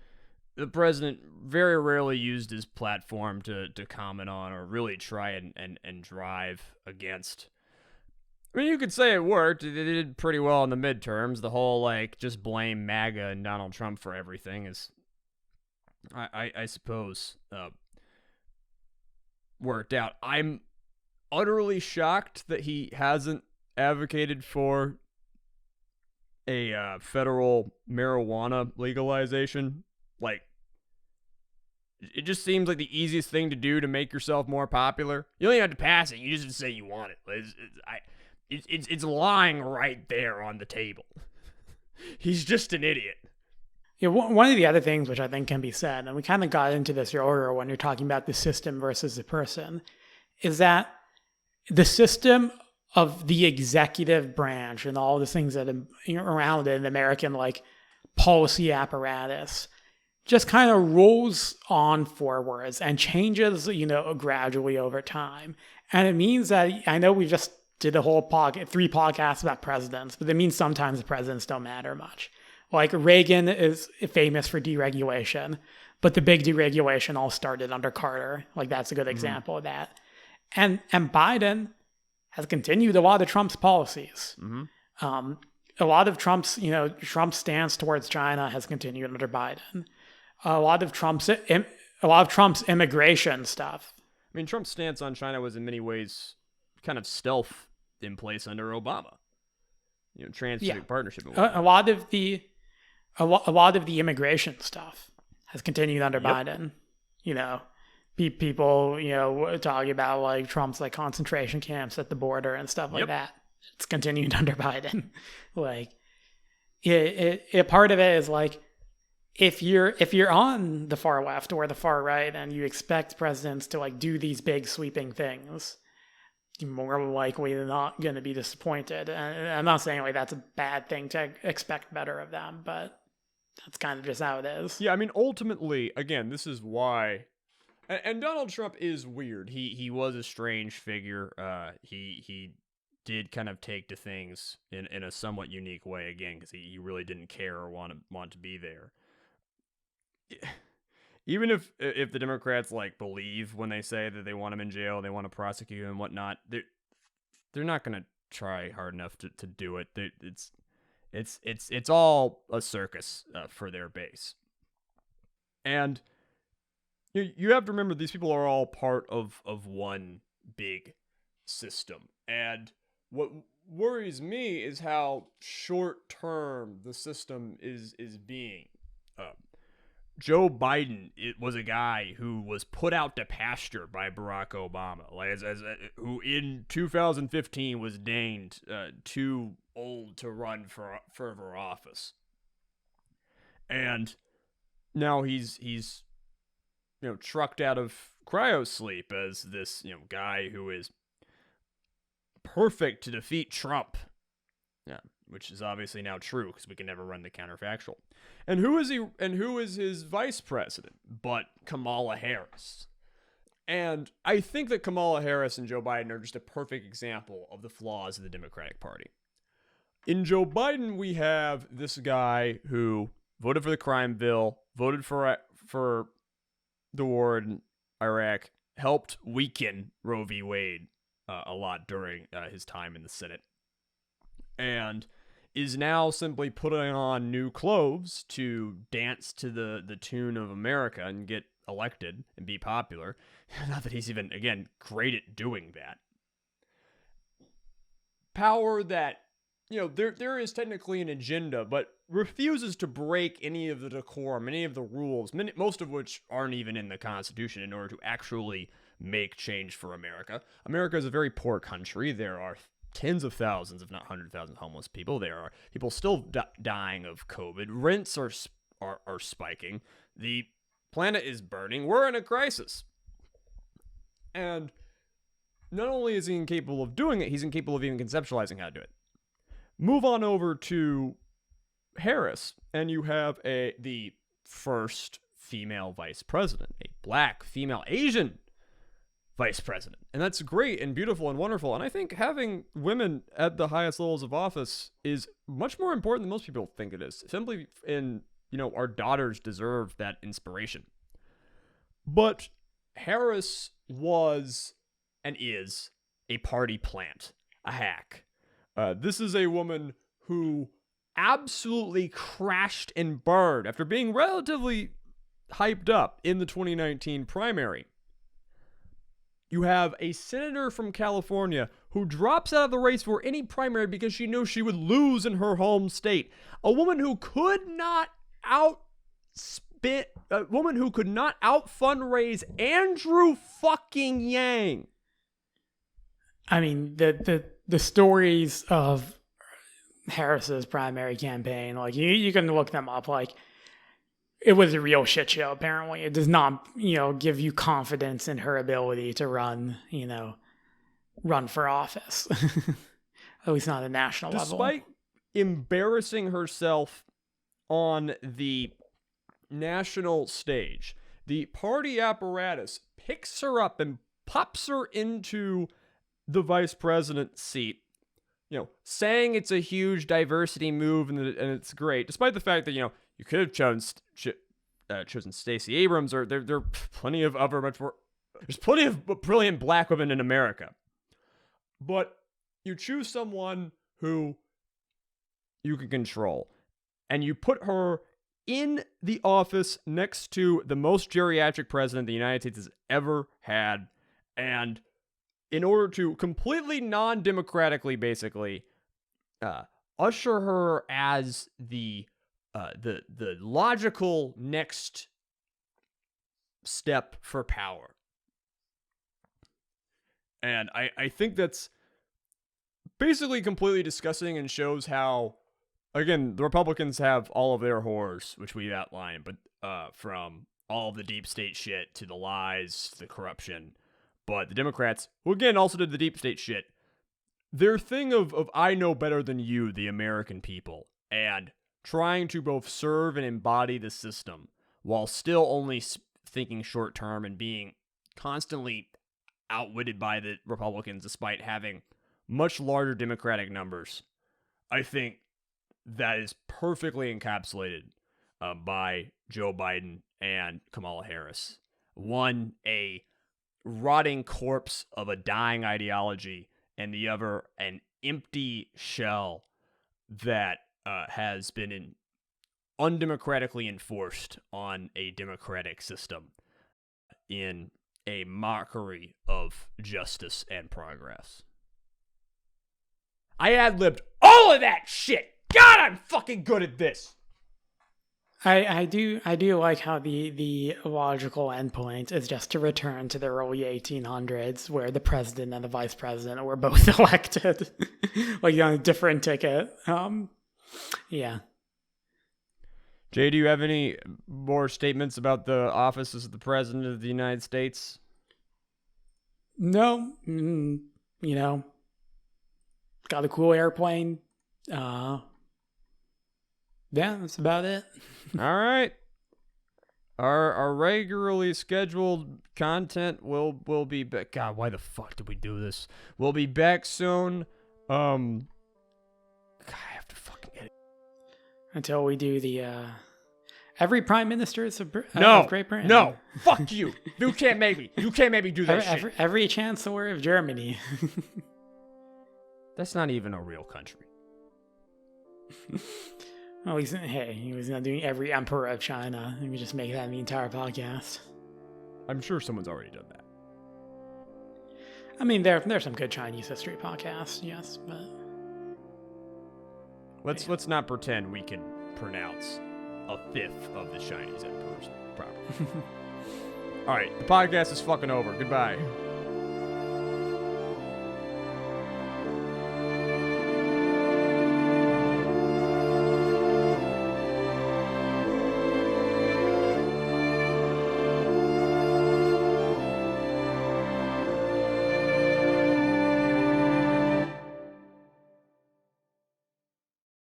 the president very rarely used his platform to comment on or really try and drive against. I mean, you could say it worked. They did pretty well in the midterms. The whole, like, just blame MAGA and Donald Trump for everything is, I suppose, worked out. I'm utterly shocked that he hasn't advocated for a federal marijuana legalization. Like, it just seems like the easiest thing to do to make yourself more popular. You don't even have to pass it. You just have to say you want it. It's lying right there on the table. He's just an idiot. Yeah, one of the other things which I think can be said, and we kind of got into this earlier when you're talking about the system versus the person, is that the system of the executive branch and all the things that are around it in the American like policy apparatus just kind of rolls on forwards and changes, gradually over time. And it means that, I know we just did a whole 3 podcasts about presidents, but it means sometimes the presidents don't matter much. Like Reagan is famous for deregulation, but the big deregulation all started under Carter. Like that's a good example of that. And Biden has continued a lot of Trump's policies. A lot of Trump's stance towards China has continued under Biden. A lot of Trump's immigration stuff. I mean, Trump's stance on China was in many ways kind of stealth in place under Obama. Trans-Pacific Partnership. A lot of the immigration stuff has continued under Biden. People, talking about like Trump's like concentration camps at the border and stuff like that. It's continued under Biden. Like, part of it is like, if you're on the far left or the far right and you expect presidents to like do these big sweeping things, you're more likely than not going to be disappointed. And I'm not saying like that's a bad thing to expect better of them, but that's kind of just how it is. Yeah, I mean, ultimately, again, this is why. And Donald Trump is weird. He was a strange figure. He did kind of take to things in a somewhat unique way again because he really didn't care or want to be there. Even if the Democrats like believe when they say that they want him in jail, they want to prosecute him and whatnot, they're not gonna try hard enough to do it. It's all a circus for their base, and you have to remember these people are all part of one big system. And what worries me is how short term the system is being. Joe Biden, it was a guy who was put out to pasture by Barack Obama, like who in 2015 was deemed too old to run for further office, and now he's trucked out of cryosleep as this guy who is perfect to defeat Trump. Yeah, which is obviously now true because we can never run the counterfactual. And who is he? And who is his vice president? But Kamala Harris. And I think that Kamala Harris and Joe Biden are just a perfect example of the flaws of the Democratic Party. In Joe Biden, we have this guy who voted for the crime bill, voted for the war in Iraq, helped weaken Roe v. Wade a lot during his time in the Senate, and is now simply putting on new clothes to dance to the tune of America and get elected and be popular. Not that he's even, again, great at doing that. Power that, there is technically an agenda, but refuses to break any of the decorum, any of the rules, most of which aren't even in the Constitution, in order to actually make change for America. America is a very poor country. There are tens of thousands, if not 100,000 homeless people. There are people still dying of COVID. Rents are spiking. The planet is burning. We're in a crisis. And not only is he incapable of doing it, he's incapable of even conceptualizing how to do it. Move on over to Harris, and you have the first female vice president, a black, female, Asian vice president. And that's great and beautiful and wonderful. And I think having women at the highest levels of office is much more important than most people think it is. Simply our daughters deserve that inspiration. But Harris was and is a party plant, a hack. This is a woman who absolutely crashed and burned after being relatively hyped up in the 2019 primary. You have a senator from California who drops out of the race for any primary because she knew she would lose in her home state. A woman who could not out fundraise Andrew fucking Yang. I mean, the stories of Harris's primary campaign, like you can look them up. Like, it was a real shit show. Apparently, it does not, give you confidence in her ability to run for office. At least not at a national level. Despite embarrassing herself on the national stage, the party apparatus picks her up and pops her into the vice president seat, saying it's a huge diversity move and it's great, despite the fact that, you could have chosen Stacey Abrams, or there are plenty of other there's plenty of brilliant black women in America. But you choose someone who you can control, and you put her in the office next to the most geriatric president the United States has ever had, and in order to completely non-democratically, basically, usher her as the logical next step for power. And I think that's basically completely disgusting and shows how, again, the Republicans have all of their horrors, which we've outlined, but from all of the deep state shit to the lies, to the corruption. But the Democrats, who again also did the deep state shit, their thing of I know better than you, the American people, and trying to both serve and embody the system while still only thinking short term and being constantly outwitted by the Republicans despite having much larger Democratic numbers. I think that is perfectly encapsulated by Joe Biden and Kamala Harris. One, a rotting corpse of a dying ideology, and the other, an empty shell that has been undemocratically enforced on a democratic system in a mockery of justice and progress. I ad-libbed all of that shit! God, I'm fucking good at this! I do like how the logical endpoint is just to return to the early 1800s, where the president and the vice president were both elected, like on a different ticket. Yeah. Jay, do you have any more statements about the office of the president of the United States? No. Got a cool airplane. Yeah, that's about it. All right. Our regularly scheduled content will be back. God, why the fuck did we do this? We'll be back soon. God, I have to fucking edit. Until we do the every prime minister is of Great Britain. No, fuck you. You can't make me do that shit. Every chancellor of Germany. That's not even a real country. Well, he was not doing every emperor of China. Let me just make that the entire podcast. I'm sure someone's already done that. I mean, there's some good Chinese history podcasts, yes, but let's not pretend we can pronounce a fifth of the Chinese emperors properly. All right, the podcast is fucking over. Goodbye.